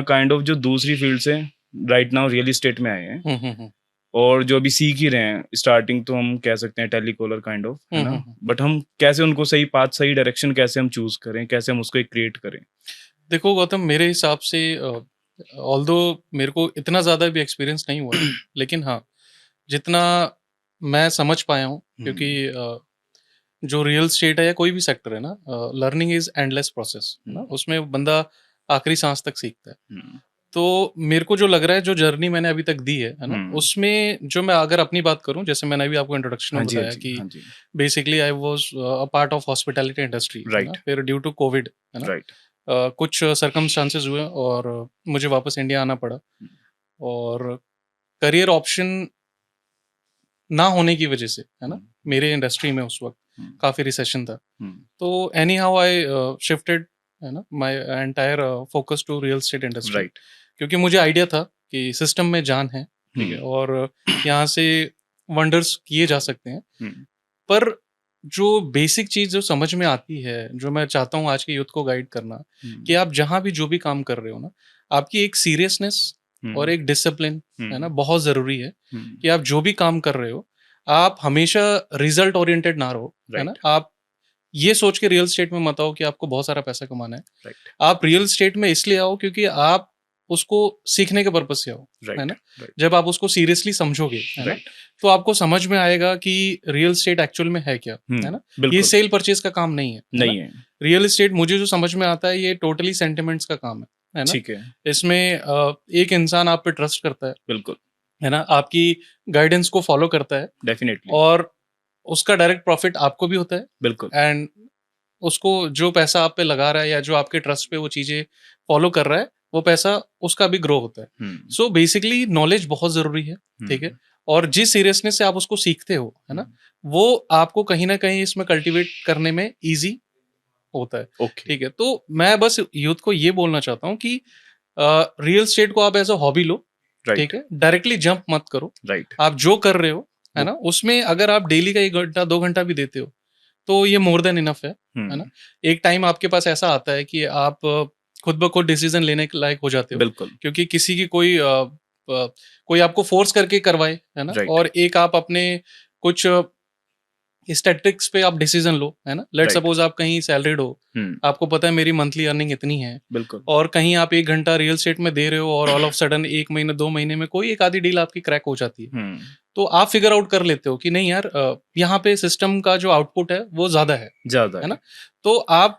काइंड ऑफ जो दूसरी फील्ड से राइट नाउ रियल एस्टेट में आए हैं,
हुँ, हुँ, हुँ,
और जो अभी सीख ही रहे हैं। स्टार्टिंग तो हम कह सकते हैं टेलीकॉलर काइंड ऑफ, है
हुँ,
ना?
हुँ, हुँ।
बट हम कैसे उनको सही पाथ, सही डायरेक्शन कैसे हम चूज़ करें, कैसे हम उसको एक क्रिएट करें?
देखो गौतम मेरे हिसाब से ऑल्दो मेरे को इतना ज़्यादा भी एक्सपीरियंस नहीं हुआ है, लेकिन हाँ, जितना मैं समझ पाया हूँ क्योंकि
हुँ,
जो रियल एस्टेट है या कोई भी सेक्टर है ना, लर्निंग इज़ एंडलेस प्रोसेस, है
हुँ,
ना? उसमें बंदा आखिरी साँस तक सीखता है।
हुँ,
तो मेरे को जो लग रहा है जो जर्नी मैंने अभी तक दी है ना?
हुँ।
उसमें जो मैं अगर अपनी बात करूँ जैसे मैंने अभी आपको इंट्रोडक्शन
हाँ
में
जी, हाँ
बताया
जी,
कि
हाँ जी।
Basically I was a part of hospitality industry, है ना?
राइट,
फिर ड्यू टू कोविड, है ना?
राइट।
कुछ सर्कमस्टांसेस हुए और मुझे वापस इंडिया आना पड़ा
हुँ,
और करियर ऑप्शन ना होने की वजह से, है
हुँ,
ना? मेरे इंडस्ट्री में उस वक़्त
हुँ,
काफ़ी रिसेशन था।
हुँ,
तो एनी हाउ आई शिफ्टेड, है ना? My entire focus to real estate industry
right.
क्योंकि मुझे आइडिया था कि सिस्टम में जान है,
हुँ,
ठीक है? और यहाँ से वंडर्स किए जा सकते हैं।
हुँ,
पर जो बेसिक चीज़ जो समझ में आती है, जो मैं चाहता हूँ आज के यूथ को गाइड करना, कि
हुँ,
आप जहाँ भी जो भी काम कर रहे हो ना, आपकी एक सीरियसनेस और
हुँ,
एक डिसिप्लिन, है ना?
हुँ,
बहुत ज़रूरी है
हुँ,
कि आप जो भी काम कर रहे हो, आप हमेशा रिज़ल्ट ओरिएंटेड ना रहो, है ना?
राइट,
आप ये सोच के रियल एस्टेट में मत आओ कि आपको बहुत सारा पैसा कमाना है।
राइट,
आप रियल एस्टेट में इसलिए आओ क्योंकि आप उसको सीखने के पर्पज़ से आओ, है
राइट,
ना?
राइट,
जब आप उसको सीरियसली समझोगे, है ना?
राइट।
तो आपको समझ में आएगा कि रियल एस्टेट एक्चुअल में है क्या,
हुँ,
है ना? ये
बिल्कुल,
सेल परचेज़ का काम नहीं है, है ना?
नहीं है।
रियल एस्टेट मुझे जो समझ में आता है ये टोटली सेंटिमेंट्स का काम है है ना?
ठीक है,
इसमें एक इंसान आप पे ट्रस्ट करता
बिल्कुल,
है ना? आपकी गाइडेंस को फॉलो करता है
डेफ़िनेटली,
और उसका डायरेक्ट प्रॉफिट आपको भी होता है
बिल्कुल,
एंड उसको जो पैसा आप पे लगा रहा है या जो आपके ट्रस्ट पे वो चीज़ें फॉलो कर रहा है, वो पैसा उसका भी ग्रो होता है।
हुँ,
सो बेसिकली नॉलेज बहुत ज़रूरी है, ठीक है?
हुँ,
और जिस सीरियसनेस से आप उसको सीखते हो, है ना? वो आपको कहीं न कहीं इसमें कल्टीवेट करने में ईज़ी होता है,
ओके,
ठीक है? तो मैं बस यूथ को ये बोलना चाहता हूँ कि रियल एस्टेट को आप as a hobby low,
right,
ठीक है? डायरेक्टली जंप मत करो।
राइट,
आप जो कर रहे हो, है
वो
ना? उसमें अगर आप डेली का 1 घंटा, 2 घंटा भी देते हो, तो ये मोर देन इनफ है ना?
हुँ,
एक टाइम आपके पास ऐसा आता है कि आप खुद ब खुद डिसीज़न लेने के लायक हो जाते हो,
बिल्कुल,
क्योंकि किसी की कोई आपको फ़ोर्स करके करवाए, है ना?
राइट,
और एक आप अपने कुछ स्टैटिस्टिक्स पे आप डिसीजन लो, है ना? लेट्स
राइट,
सपोज़ आप कहीं सैलरीड हो,
हुँ,
आपको पता है मेरी मंथली अर्निंग इतनी है
बिल्कुल,
और कहीं आप 1 घंटा रियल एस्टेट में दे रहे हो और ऑल ऑफ सडन 1 महीने, 2 महीने में कोई एक आधी डील आपकी क्रैक हो जाती है।
हुँ,
तो आप फिगर आउट कर लेते हो कि नहीं यार, यहाँ पे सिस्टम का जो आउटपुट है वो ज़्यादा
ज़्यादा
है
है,
ना? तो आप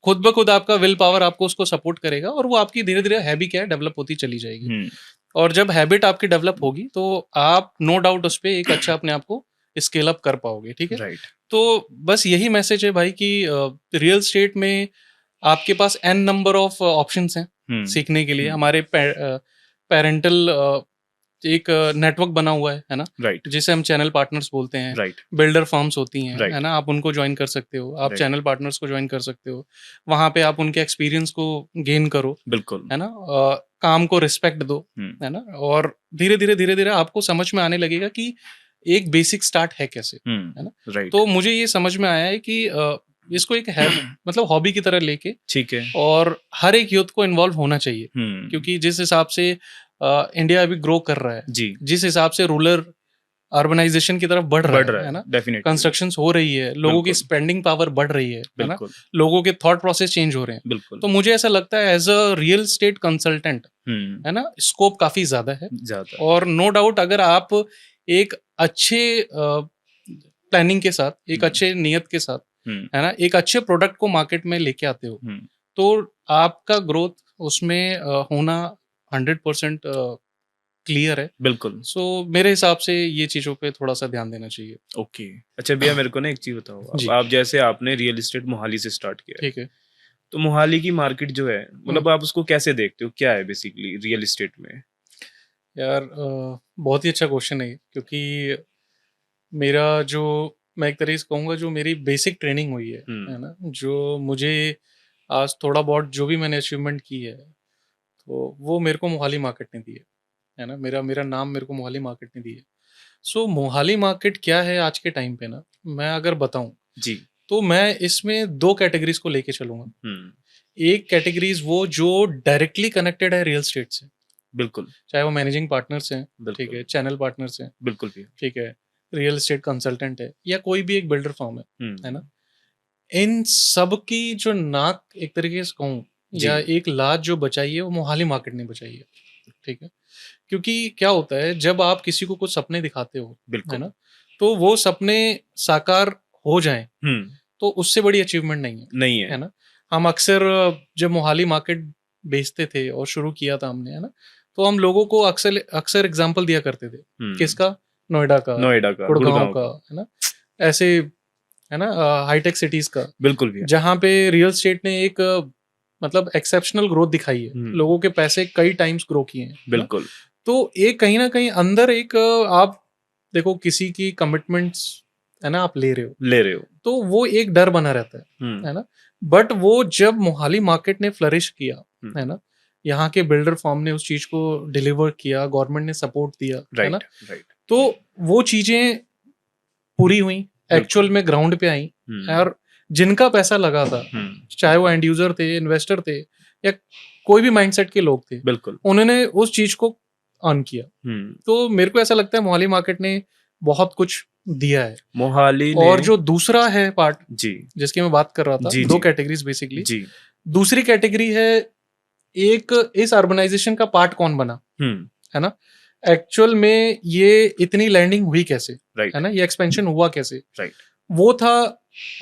खुद ब खुद आपका विल पावर आपको उसको सपोर्ट करेगा और वो आपकी धीरे-धीरे हैबिट क्या है डेवलप होती चली जाएगी।
हुँ,
और जब हैबिट आपकी डेवलप होगी तो आप नो डाउट उस पे एक अच्छा अपने आप को स्केल अप कर पाओगे, ठीक है?
राइट,
तो बस यही मैसेज है भाई कि रियल एस्टेट में आपके पास एन नंबर ऑफ ऑप्शंस हैं
हुँ,
सीखने के लिए।
हुँ,
हमारे पेरेंटल एक नेटवर्क बना हुआ है ना?
राइट,
जिसे हम चैनल पार्टनर्स बोलते हैं।
राइट,
बिल्डर फर्म्स होती हैं, है
राइट,
ना? आप उनको जॉइन कर सकते हो, आप
राइट,
चैनल पार्टनर्स को जॉइन कर सकते हो। वहाँ पे आप उनके एक्सपीरियंस को गेन करो,
बिल्कुल,
है ना? काम को रिस्पेक्ट दो,
हुँ,
है ना? और धीरे-धीरे आपको समझ में आने लगेगा कि एक बेसिक स्टार्ट है कैसे, है
हुँ,
ना?
राइट,
तो मुझे ये समझ में आया है कि इसको एक है मतलब हॉबी की तरह लेके
ठीक है,
और हर एक यूथ को इन्वॉल्व होना चाहिए,
हुँ,
क्योंकि जिस हिसाब से इंडिया अभी ग्रो कर रहा है,
जी,
जिस हिसाब से रूरल अर्बनाइजेशन की तरफ बढ़ रहा
बढ़ रहा
है
है,
ना?
डेफ़िनेटली,
कंस्ट्रक्शंस हो रही है, लोगों की
बिल्कुल,
स्पेंडिंग पावर बढ़ रही है ना?
बिल्कुल,
लोगों के थॉट प्रोसेस चेंज हो रहे हैं।
बिल्कुल,
तो मुझे ऐसा लगता है as a real estate consultant,
हुँ,
है ना? स्कोप काफ़ी ज़्यादा है
ज़्यादा है,
और नो डाउट अगर आप एक अच्छे प्लानिंग के साथ, एक
हुँ,
अच्छे नियत के साथ,
हुँ,
है ना? एक अच्छे प्रोडक्ट को मार्केट में लेके आते हो,
हुँ,
तो आपका ग्रोथ उसमें होना 100% क्लियर है।
बिल्कुल,
सो मेरे हिसाब से ये चीज़ों पे थोड़ा-सा ध्यान देना चाहिए।
ओके। अच्छा भैया मेरे को ना एक चीज़ बताओ, अब
जी,
आप जैसे आपने रियल एस्टेट मोहाली से स्टार्ट किया है,
ठीक है।
तो मोहाली की मार्केट जो है,
हुँ,
मतलब आप उसको कैसे देखते हो? क्या है बेसिकली रियल एस्टेट में?
यार बहुत ही अच्छा क्वेश्चन है ये, क्योंकि मेरा जो मैं एक तरीके से कहूँगा जो मेरी बेसिक ट्रेनिंग हुई
हुँ,
है ना? जो मुझे आज थोड़ा बहुत जो भी मैंने अचीवमेंट की है, तो वो मेरे को मोहाली मार्केट ने दी है ना? मेरा मेरा नाम मेरे को मोहाली मार्केट ने दी है। सो मोहाली मार्केट क्या है आज के टाइम पे ना, मैं अगर बताऊँ,
जी,
तो मैं इसमें 2 कैटेगरीज़ को लेके चलूँगा।
हुँ,
एक कैटेगरीज़ वो जो डायरेक्टली कनेक्टेड है रियल एस्टेट से,
बिल्कुल,
चाहे वो मैनेजिंग पार्टनर्स हैं, ठीक
बिल्कुल,
है, चैनल पार्टनर्स हैं,
बिल्कुल भैया,
ठीक है, रियल एस्टेट कंसल्टेंट है या कोई भी एक बिल्डर फर्म है
हुँ,
ना? इन सब की जो नाक एक तरीके से कहूँ
जी,
या एक लाज जो बचाई है वो मोहाली मार्केट ने बचाई है, ठीक है? क्योंकि क्या होता है जब आप किसी को कुछ सपने दिखाते हो, है
बिल्कुल,
ना? तो वो सपने साकार हो जाएँ,
हुँ,
तो उससे बड़ी अचीवमेंट नहीं
नहीं
है
है,
ना? हम अक्सर जब मोहाली मार्केट बेचते थे और शुरू किया था हमने, है ना? तो हम लोगों को अक्सर अक्सर एग्ज़ाम्पल दिया करते थे।
हुँ,
किसका? नोएडा का,
नोएडा का,
गुड़गाँव
गुड़गाँव
का,
का,
है ना? ऐसे है ना हाईटेक सिटीज़ का,
बिल्कुल भैया,
जहाँ पे रियल एस्टेट ने एक मतलब एक्सेप्शनल ग्रोथ दिखाई है।
हुँ,
लोगों के पैसे कई टाइम्स ग्रो किए हैं, है ना?
बिल्कुल,
तो एक कहीं न कहीं अंदर एक आप देखो किसी की कमिटमेंट्स है ना आप ले रहे हो,
ले रहे हो,
तो वो एक डर बना रहता
हुँ,
है ना? बट वो जब मोहाली मार्केट ने फ्लरिश किया,
हुँ,
है ना? यहाँ के बिल्डर फर्म ने उस चीज़ को डिलीवर किया, गवर्नमेंट ने सपोर्ट दिया, है ना?
राइट, राइट,
तो वो चीज़ें पूरी हुई, एक्चुअल
बिल्कुल,
में ग्राउंड पे आई
हुँ,
और जिनका पैसा लगा था,
हुँ,
चाहे वो एंड यूज़र थे, इन्वेस्टर थे या कोई भी माइंडसेट के लोग थे,
बिल्कुल,
उन्होंने उस चीज़ को अर्न किया।
हुँ,
तो मेरे को ऐसा लगता है मोहाली मार्केट ने बहुत कुछ दिया है।
मोहाली ने
और जो दूसरा है पार्ट
जी,
जिसकी मैं बात कर रहा था,
जी,
2
जी,
कैटेगरीज़ बेसिकली।
जी,
दूसरी कैटेगरी है एक इस अर्बनाइज़ेशन का पार्ट कौन बना,
हुँ,
है ना? एक्चुअल में ये इतनी लैंडिंग हुई कैसे, है
राइट,
ना? ये एक्सपेंशन हुआ कैसे?
राइट,
वो था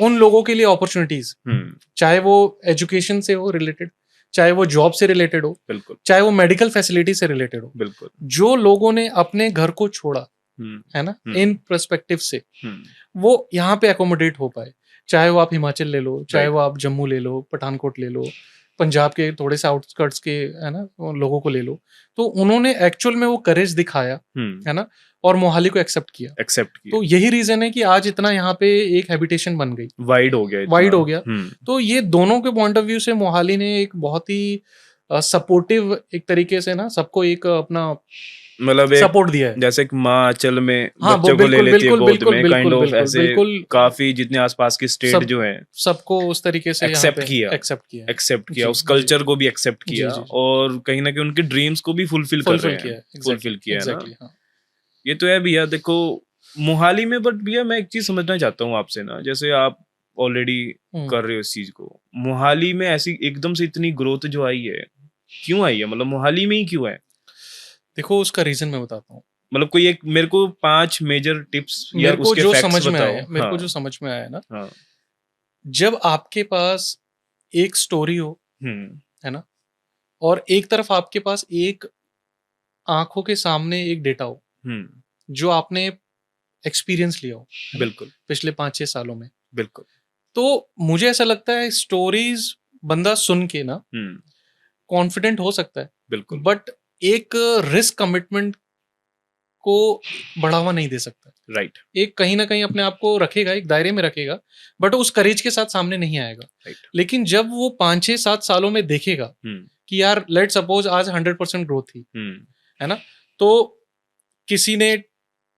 उन लोगों के लिए अपॉर्च्युनिटीज़,
हुँ,
चाहे वो एजुकेशन से हो रिलेटेड, चाहे वो जॉब से रिलेटेड हो,
बिल्कुल
चाहे वो मेडिकल फैसिलिटी से रिलेटेड हो,
बिल्कुल।
जो लोगों ने अपने घर को छोड़ा
हम्म
है ना
हम्म,
इन पर्सपेक्टिव से,
हम्म,
वो यहाँ पे एकोमोडेट हो पाए। चाहे वो आप हिमाचल ले लो, चाहे
Right.
वो आप जम्मू ले लो, पठानकोट ले लो, पंजाब के थोड़े से आउटस्कर्ट्स के है ना उन लोगों को ले लो, तो उन्होंने एक्चुअल में वो करेज दिखाया है ना, और मोहाली को एक्सेप्ट किया।
एक्सेप्ट किया,
तो यही रीजन है कि आज इतना यहाँ पे एक हैबिटेशन बन गई,
वाइड हो गया,
वाइड
इतना।
हो गया। तो ये दोनों के पॉइंट ऑफ व्यू से मोहाली ने एक बहुत ही सपोर्टिव एक तरीके से ना सबको एक अपना
मतलब एक
सपोर्ट दिया है।
जैसे एक माँ अचल में
हाँ, वो
बच्चों को ले
बिल्कुल
लेती है
बिल्कुल
गोद
बिल्कुल
में, काइंड
बिल्कुल
ऑफ
बिल्कुल
ऐसे
बिल्कुल
काफी जितने आसपास की स्टेट
सब
जो है
सबको उस तरीके से यहाँ
एक्सेप्ट
पे
किया,
एक्सेप्ट किया,
उस
जी,
कल्चर को भी एक्सेप्ट
जी,
किया,
जी, जी।
और कहीं ना कहीं उनके ड्रीम्स को भी फुलफिल कर रहे
किया
हैं,
है,
फुलफिल किया है ना।
एग्जैक्टली, हाँ।
ये तो है भैया, देखो मोहाली में, बट भैया मैं एक चीज समझना चाहता हूँ आपसे ना, जैसे आप ऑलरेडी
हम्म।
कर रहे हो इस चीज को, मोहाली में ऐसी एकदम से इतनी ग्रोथ जो आई है, क्यों आई है? मतलब मोहाली में ही क्यों है?
देखो उसका रीजन मैं बताता हूँ।
मतलब कोई एक मेरे को 5 मेजर टिप्स या
मेरे को
उसके
जो
फैक्ट्स
समझ में
बताओ।
आया, मेरे को
हाँ
जो समझ में आया ना,
हाँ।
जब आपके पास एक स्टोरी हो
हम्म
है ना, और एक तरफ आपके पास एक आंखों के सामने एक डेटा हो
हम्म
जो आपने एक्सपीरियंस लिया हो है ना,
बिल्कुल
पिछले 5-6 सालों में,
बिल्कुल।
तो मुझे ऐसा लगता है स्टोरीज बंदा सुन के ना
हम्म
कॉन्फिडेंट हो सकता है,
बिल्कुल
बट एक रिस्क कमिटमेंट को बढ़ावा नहीं दे सकता।
राइट
एक कहीं ना कहीं अपने आप को रखेगा, एक दायरे में रखेगा, बट उस करेज के साथ सामने नहीं आएगा।
राइट।
लेकिन जब वो 5-6-7 सालों में देखेगा कि यार लेट सपोज आज 100% ग्रोथ थी है ना, तो किसी ने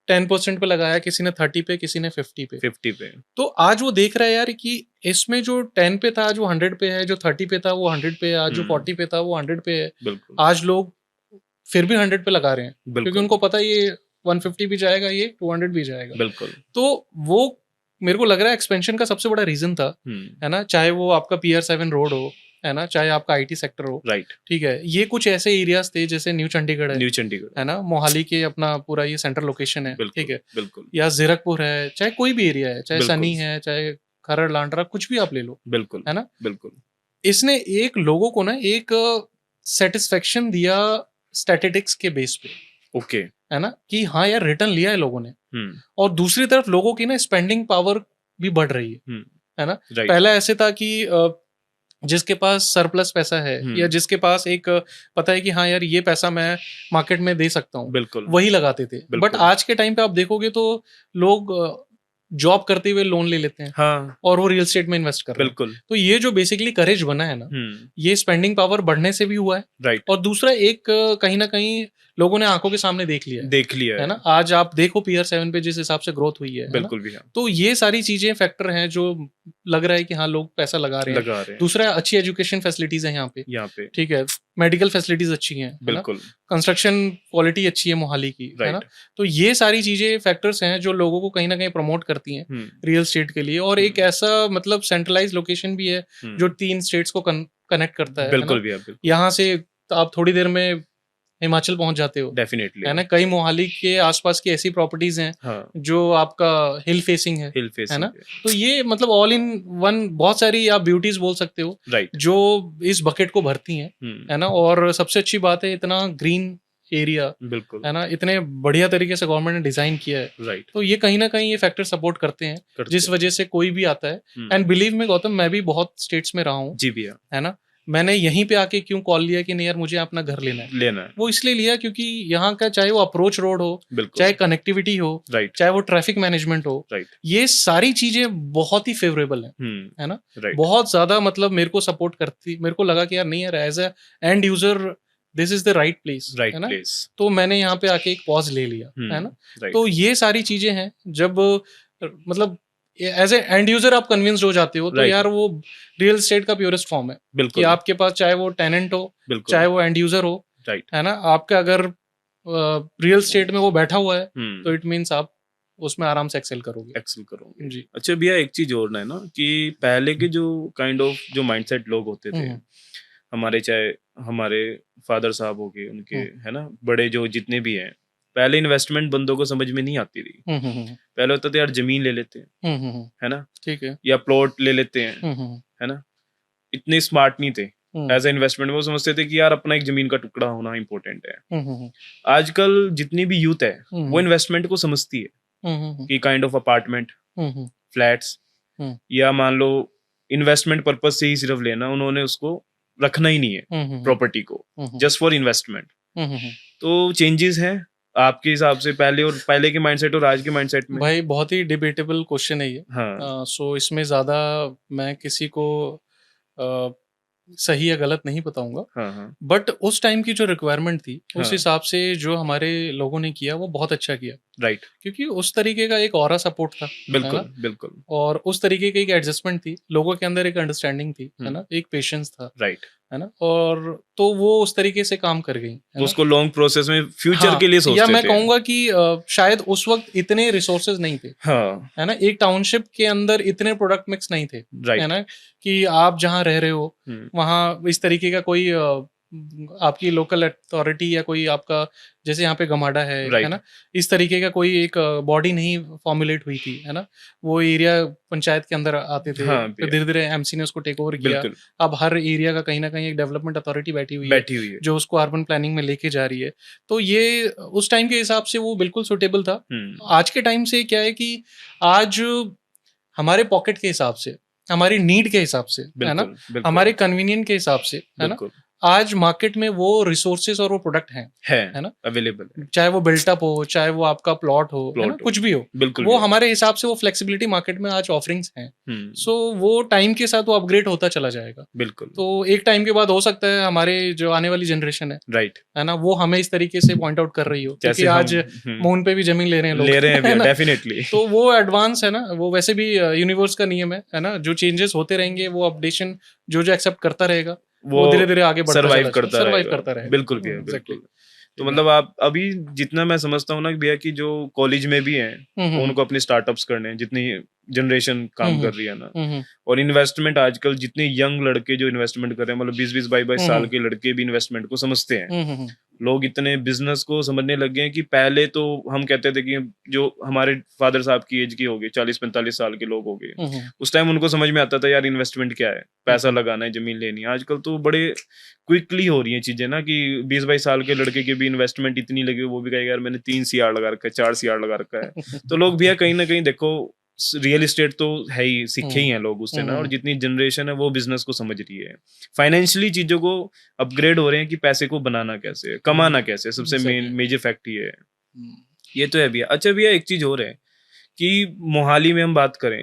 10% पे लगाया, किसी ने 30 पे, किसी ने 50 पे,
50 पे।
तो आज वो देख रहा है यार कि इसमें जो 10 पे था आज वो 100 पे है, जो 30 पे था वो 100 पे है, आज जो 40 पे था वो 100 पे है।
बिल्कुल
आज लोग फिर भी 100 पे लगा रहे हैं क्योंकि
बिल्कुल
उनको पता है ये 150 भी जाएगा, ये 200 भी जाएगा।
बिल्कुल।
तो वो मेरे को लग रहा है एक्सपेंशन का सबसे बड़ा रीजन था है ना, चाहे वो आपका PR7 रोड हो है ना, चाहे आपका IT सेक्टर हो,
राइट।
ठीक है, ये कुछ ऐसे एरियाज थे जैसे न्यू चंडीगढ़
न्यू चंडीगढ़
है ना, मोहाली के अपना पूरा ये सेंट्रल लोकेशन है,
बिल्कुल
ठीक है,
बिल्कुल
या जीरकपुर है, चाहे कोई भी एरिया है, चाहे
बिल्कुल।
सनी है, चाहे खरड़ लांडरा, कुछ भी आप ले लो
बिल्कुल
है ना।
बिल्कुल।
इसने एक लोगों को ना एक सेटिस्फेक्शन दिया स्टैटिस्टिक्स के बेस पे,
ओके।
है ना, कि हाँ यार रिटर्न लिया है लोगों ने, और दूसरी तरफ लोगों की ना स्पेंडिंग पावर भी बढ़ रही है ना।
राइट।
पहला ऐसे था कि जिसके पास सरप्लस पैसा है या जिसके पास एक पता है कि हाँ यार ये पैसा मैं मार्केट में दे सकता हूँ,
बिल्कुल
वही लगाते थे। बट
बिल्कुल।
आज के टाइम पे आप देखोगे तो लोग जॉब करते हुए लोन ले लेते हैं
हाँ
और वो रियल एस्टेट में इन्वेस्ट कर रहे हैं।
बिल्कुल।
तो ये जो बेसिकली करेज बना है ना, ये स्पेंडिंग पावर बढ़ने से भी हुआ है,
राइट।
और दूसरा एक कहीं ना कहीं लोगों ने आंखों के सामने देख लिया है ना। आज आप देखो PR7 पे जिस हिसाब से ग्रोथ हुई है
बिल्कुल भी। हाँ
तो ये सारी चीजें फैक्टर हैं जो लग रहा है कि हाँ लोग पैसा लगा रहे हैं। दूसरा अच्छी एजुकेशन फैसिलिटीज है यहाँ पे, ठीक है, मेडिकल फैसिलिटीज अच्छी हैं,
बिल्कुल,
कंस्ट्रक्शन क्वालिटी अच्छी है मोहाली की, है ना। तो ये सारी चीजें फैक्टर्स हैं जो लोगों को कहीं ना कहीं प्रमोट करती हैं रियल स्टेट के लिए, और एक ऐसा मतलब सेंट्रलाइज लोकेशन भी है जो 3 स्टेट्स को कनेक्ट करता है।
बिल्कुल भी।
यहाँ से आप थोड़ी देर में हिमाचल पहुंच जाते हो,
डेफिनेटली,
है ना। कई मोहाली के आसपास की ऐसी प्रॉपर्टीज हैं
हाँ,
जो आपका हिल फेसिंग है ना। तो ये मतलब ऑल इन वन बहुत सारी आप ब्यूटीज बोल सकते हो,
राइट,
जो इस बकेट को भरती हैं, है ना। और सबसे अच्छी बात है इतना ग्रीन एरिया,
बिल्कुल,
है ना, इतने बढ़िया तरीके से गवर्नमेंट ने डिजाइन किया है,
राइट।
तो ये कहीं ना कहीं ये फैक्टर सपोर्ट करते हैं जिस वजह से कोई भी आता है। एंड बिलीव में गौतम, मैं भी बहुत स्टेट्स में रहा हूँ
जी भैया,
है ना। मैंने यहीं पे आके क्यों कॉल लिया कि नहीं यार मुझे अपना घर लेना है, वो इसलिए लिया क्योंकि यहाँ का चाहे वो अप्रोच रोड हो, चाहे कनेक्टिविटी हो,
राइट,
चाहे वो ट्रैफिक मैनेजमेंट हो,
राइट,
ये सारी चीजें बहुत ही फेवरेबल है ना, बहुत ज्यादा मतलब मेरे को सपोर्ट करती। मेरे को लगा कि यार नहीं यार as a end user this is the right place, है ना। तो मैंने यहाँ पे आके एक पॉज ले लिया, है ना। तो ये सारी चीजें हैं, जब मतलब एज ए एंड यूजर आप कन्विंस्ड हो जाते हो, तो यार वो रियल एस्टेट का प्योरेस्ट फॉर्म है कि आपके पास चाहे वो टेनेंट हो, चाहे वो एंड यूजर हो, है ना, आपका अगर रियल एस्टेट में वो बैठा हुआ है तो इट मीन्स आप उसमें आराम से एक्सेल करोगे जी।
अच्छा भैया, एक चीज और ना है ना कि पहले के जो काइंड ऑफ जो माइंडसेट लोग होते थे हमारे, चाहे हमारे फादर साहब हो गए उनके, है ना, बड़े जो जितने भी हैं, पहले इन्वेस्टमेंट बंदों को समझ में नहीं आती थी। पहले होता था यार जमीन ले लेते हैं, है ना,
ठीक है,
या प्लॉट ले लेते हैं, है ना, इतने स्मार्ट नहीं थे, एज ए इन्वेस्टमेंट में वो समझते थे कि यार अपना एक जमीन का टुकड़ा होना इंपॉर्टेंट है।
हम्म,
आजकल जितनी भी यूथ है वो
हम्म,
इन्वेस्टमेंट को समझती है
हम्म,
कि kind of apartment,
hmm,
flats,
hmm,
या मान लो इन्वेस्टमेंट पर्पज से ही सिर्फ लेना, उन्होंने उसको रखना ही नहीं है
हम्म,
प्रॉपर्टी को, जस्ट फॉर इन्वेस्टमेंट।
हम्म।
तो चेंजेस हैं आपके हिसाब से पहले के माइंडसेट और आज के माइंडसेट में?
भाई बहुत ही डिबेटेबल क्वेश्चन है ये।
हाँ
सो इसमें ज़्यादा मैं किसी को अ, सही या गलत नहीं बताऊंगा।
हाँ हाँ
बट उस टाइम की जो रिक्वायरमेंट थी उस
हाँ,
हिसाब से जो हमारे लोगों ने किया वो बहुत अच्छा किया,
राइट,
क्योंकि उस तरीके का एक ऑरा सपोर्ट था, है ना।
बिल्कुल बिल्कुल,
और उस तरीके की एक एडजस्टमेंट थी, लोगों के अंदर एक अंडरस्टैंडिंग थी, है ना, एक पेशेंस था,
राइट।
है ना। और तो वो उस तरीके से काम कर गई, है
वो
ना।
उसको लॉन्ग प्रोसेस में फ्यूचर
हाँ,
के लिए
या
सोचते
मैं
थे।
कहूँगा कि शायद उस वक्त इतने रिसोर्सेज नहीं थे,
हाँ,
है ना। एक टाउनशिप के अंदर इतने प्रोडक्ट मिक्स नहीं थे, है
राइट।
ना, कि आप जहाँ रह रहे हो वहाँ इस तरीके का कोई आपकी लोकल अथॉरिटी या कोई आपका, जैसे यहाँ पे गमाडा है
राइट,
ना, इस तरीके का कोई एक बॉडी नहीं फॉर्मुलेट हुई थी, है ना। वो एरिया पंचायत के अंदर आते थे,
हाँ
फिर धीरे धीरे एमसी ने उसको टेक ओवर किया।
बिल्कुल,
अब हर एरिया का कहीं ना कहीं एक डेवलपमेंट अथॉरिटी बैठी हुई है
बैठी हुई है।
जो उसको अर्बन प्लानिंग में लेके जा रही है। तो ये उस टाइम के हिसाब से वो बिल्कुल सुटेबल था। आज के टाइम से क्या है कि आज हमारे पॉकेट के हिसाब से, हमारी नीड के हिसाब से, है ना,
बिल्कुल बिल्कुल
हमारे कन्वीनियंट के हिसाब से, है ना,
बिल्कुल
आज मार्केट में वो रिसोर्सेज और वो प्रोडक्ट हैं, है ना।
अवेलेबल है।
चाहे वो बिल्टअप हो, चाहे वो आपका प्लॉट हो, है ना,
प्लॉट हो,
कुछ भी हो,
बिल्कुल
वो
भी हो।
हमारे हिसाब से वो फ्लेक्सिबिलिटी मार्केट में आज ऑफरिंग्स हैं। सो वो टाइम के साथ वो अपग्रेड होता चला जाएगा।
बिल्कुल,
तो एक टाइम के बाद हो सकता है हमारे जो आने वाली जनरेशन
राइट।
है ना, वो हमें इस तरीके से पॉइंट आउट कर रही हो, क्योंकि
जैसे हम
आज मून पे भी जमीन ले रहे हैं लोग,
ले रहे हैं
है
भी
ना।
डेफिनेटली।
तो वो एडवांस है ना, वो वैसे भी यूनिवर्स का नियम है ना, जो चेंजेस होते रहेंगे वो अपडेशन जो जो एक्सेप्ट करता रहेगा वो धीरे धीरे आगे बढ़ता
सर्वाइव
चला
करता
सर्वाइव
रहेगा।
करता रहेगा।
बिल्कुल भैया,
एग्जैक्टली।
बिल्कुल। तो मतलब आप अभी जितना मैं समझता हूँ ना कि भैया कि जो कॉलेज में भी हैं
हम्म,
उनको अपने स्टार्टअप्स करने हैं, जितनी जनरेशन काम कर रही है ना,
हम्म,
और इन्वेस्टमेंट आजकल जितने यंग लड़के जो इन्वेस्टमेंट कर रहे हैं, मतलब 20-20 22 साल के लड़के भी इन्वेस्टमेंट को समझते हैं।
हम्म,
लोग इतने बिजनेस को समझने लग गए हैं कि पहले तो हम कहते थे कि जो हमारे फादर साहब की एज के हो गए, 40-45 साल के लोग हो गए, उस टाइम उनको समझ में आता था यार इन्वेस्टमेंट क्या है, पैसा लगाना है, जमीन लेनी है। आजकल तो बड़े क्विकली हो रही हैं चीजें ना, कि 20-22 साल के लड़के की भी इन्वेस्टमेंट इतनी लगी, वो भी कहेगा यार मैंने 3 CR लगा रखा है, 4 CR लगा रखा है। तो लोग भैया कहीं ना कहीं देखो, रियल एस्टेट तो है ही, सीखे ही हैं लोग उससे ना, और जितनी जनरेशन है वो बिजनेस को समझ रही है, फाइनेंशियली चीजों को अपग्रेड हो रहे हैं कि पैसे को बनाना कैसे है, कमाना कैसे है, सबसे मेन मेजर फैक्ट ये है। ये तो है भैया। अच्छा भैया, एक चीज और है कि मोहाली में हम बात करें,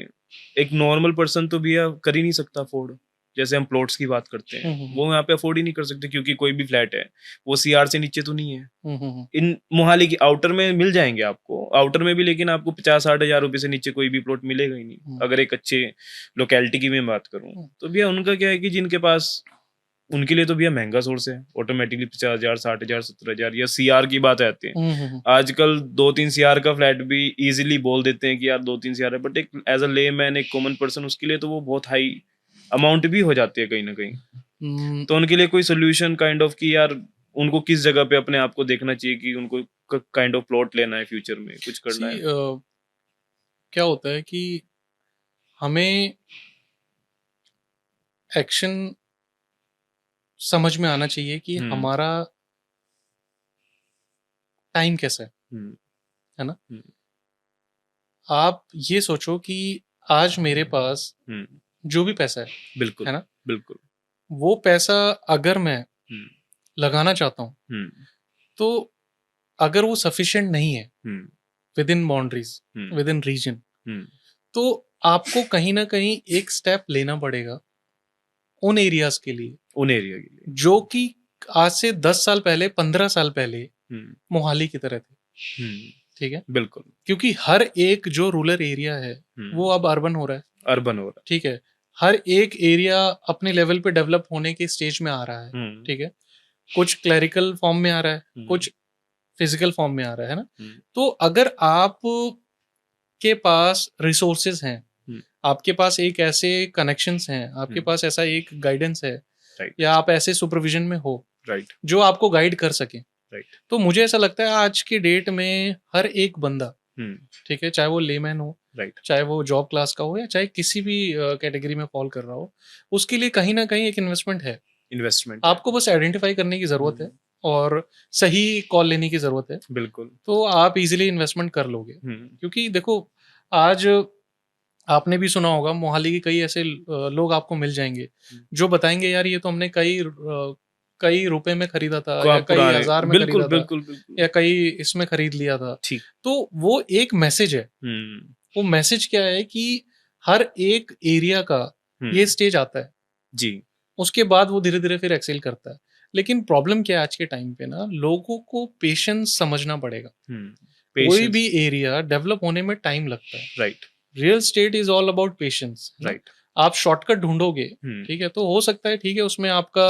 एक नॉर्मल पर्सन तो भैया कर ही नहीं सकता अफोर्ड। जैसे हम प्लॉट्स की बात करते हैं, वो यहाँ पे अफोर्ड ही नहीं कर सकते, क्योंकि कोई भी फ्लैट है वो CR से नीचे तो नहीं है। इन मोहाली की आउटर में मिल जाएंगे आपको, आउटर में भी, लेकिन आपको 50-60 हजार रुपए से नीचे कोई भी प्लॉट मिलेगा ही नहीं, अगर एक अच्छे लोकेलिटी की मैं बात करूँ तो। भैया उनका क्या है कि जिनके पास, उनके लिए तो भैया महंगा सोर्स है ऑटोमेटिकली, 50,000, 60,000, 70,000, या CR की बात आती है। आजकल 2-3 CR का फ्लैट भी इजीली बोल देते हैं कि यार 2-3 CR है, बट एक एज अ ले मैन, एक कॉमन पर्सन, उसके लिए तो वो बहुत हाई अमाउंट भी हो जाती है कहीं ना कहीं। तो उनके लिए कोई सोल्यूशन काइंड ऑफ कि यार उनको किस जगह पे अपने आप को देखना चाहिए कि उनको काइंड ऑफ प्लॉट लेना है, फ्यूचर में कुछ करना है?
क्या होता है कि हमें एक्शन समझ में आना चाहिए कि हमारा टाइम कैसा है ना। आप ये सोचो कि आज मेरे पास जो भी पैसा है,
बिल्कुल
है ना,
बिल्कुल,
वो पैसा अगर मैं लगाना चाहता हूँ तो अगर वो सफिशिएंट नहीं है within boundaries, within region, तो आपको कहीं ना कहीं एक स्टेप लेना पड़ेगा उन एरियाज के लिए,
उन एरिया के लिए
जो कि आज से 10 साल पहले, 15 साल पहले मोहाली की तरह थे। ठीक है,
बिल्कुल,
क्योंकि हर एक जो रूरल एरिया है वो अब अर्बन हो रहा है,
अर्बन हो रहा है।
ठीक है, हर एक एरिया अपने लेवल पे डेवलप होने के स्टेज में आ रहा है। ठीक है, कुछ क्लरिकल फॉर्म में आ रहा है, कुछ फिजिकल फॉर्म में आ रहा है ना। तो अगर आप के पास रिसोर्सेज हैं, आपके पास एक ऐसे कनेक्शंस हैं, आपके पास ऐसा एक गाइडेंस है, या आप ऐसे सुपरविजन में हो जो आपको गाइड कर सके, तो मुझे ऐसा लगता है आज की डेट में हर एक बंदा, ठीक है, चाहे वो लेमैन हो, चाहे वो जॉब क्लास का हो, या चाहे किसी भी कैटेगरी में फॉल कर रहा हो, उसके लिए कहीं ना कहीं एक इन्वेस्टमेंट है।
इन्वेस्टमेंट
आपको बस आइडेंटिफाई करने की ज़रूरत है और सही कॉल लेने की ज़रूरत है,
बिल्कुल।
तो आप इज़िली इन्वेस्टमेंट कर लोगे। क्योंकि देखो, आज आपने भी सुना होगा, मोहाली के कई ऐसे लोग आपको मिल जाएँगे, जो बताएँगे यार ये तो हमने कई रुपए में खरीदा था या कई
पुराने
हज़ार में
बिल्कुल,
खरीदा था
बिल्कुल, बिल्कुल।
या कई इसमें खरीद लिया था।
ठीक।
तो वो एक मैसेज है। वो मैसेज क्या है कि हर एक एरिया का ये स्टेज आता है।
जी।
उसके बाद वो धीरे-धीरे फिर एक्सेल करता है। लेकिन प्रॉब्लम क्या है आज के टाइम पे ना, लोगों को पेशेंस समझना पड़ेगा। कोई भी
पेशेंस।
एरिया डेवलप होने में टाइम लगता है।
Right,
real estate is all about patience, है ना?
राइट।
आप शॉर्टकट ढूँढोगे, ठीक है? तो हो सकता है, ठीक है, उसमें आपका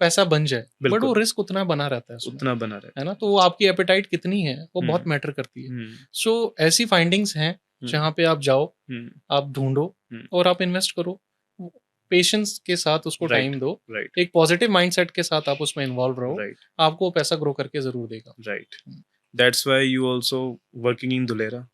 पैसा बन जाए, बट वो
बिल्कुल,
रिस्क उतना बना रहता है उसमें,
उतना बना
है
रहता
ना? तो वो आपकी एपेटाइट कितनी है, वो
है।
बहुत मैटर करती है।
हुँ,
सो ऐसी फाइंडिंग्स हैं,
हुँ,
जहाँ पे आप जाओ,
हुँ,
आप ढूँढो
हुँ।
और आप इन्वेस्ट करो। पेशेंस के साथ उसको
राइट,
टाइम दो,
राइट,
एक पॉजिटिव माइंडसेट के साथ आप उसमें इन्वॉल्व रहो,
राइट,
आपको वो पैसा ग्रो करके ज़रूर देगा।
Right. That's why you also working in Dholera.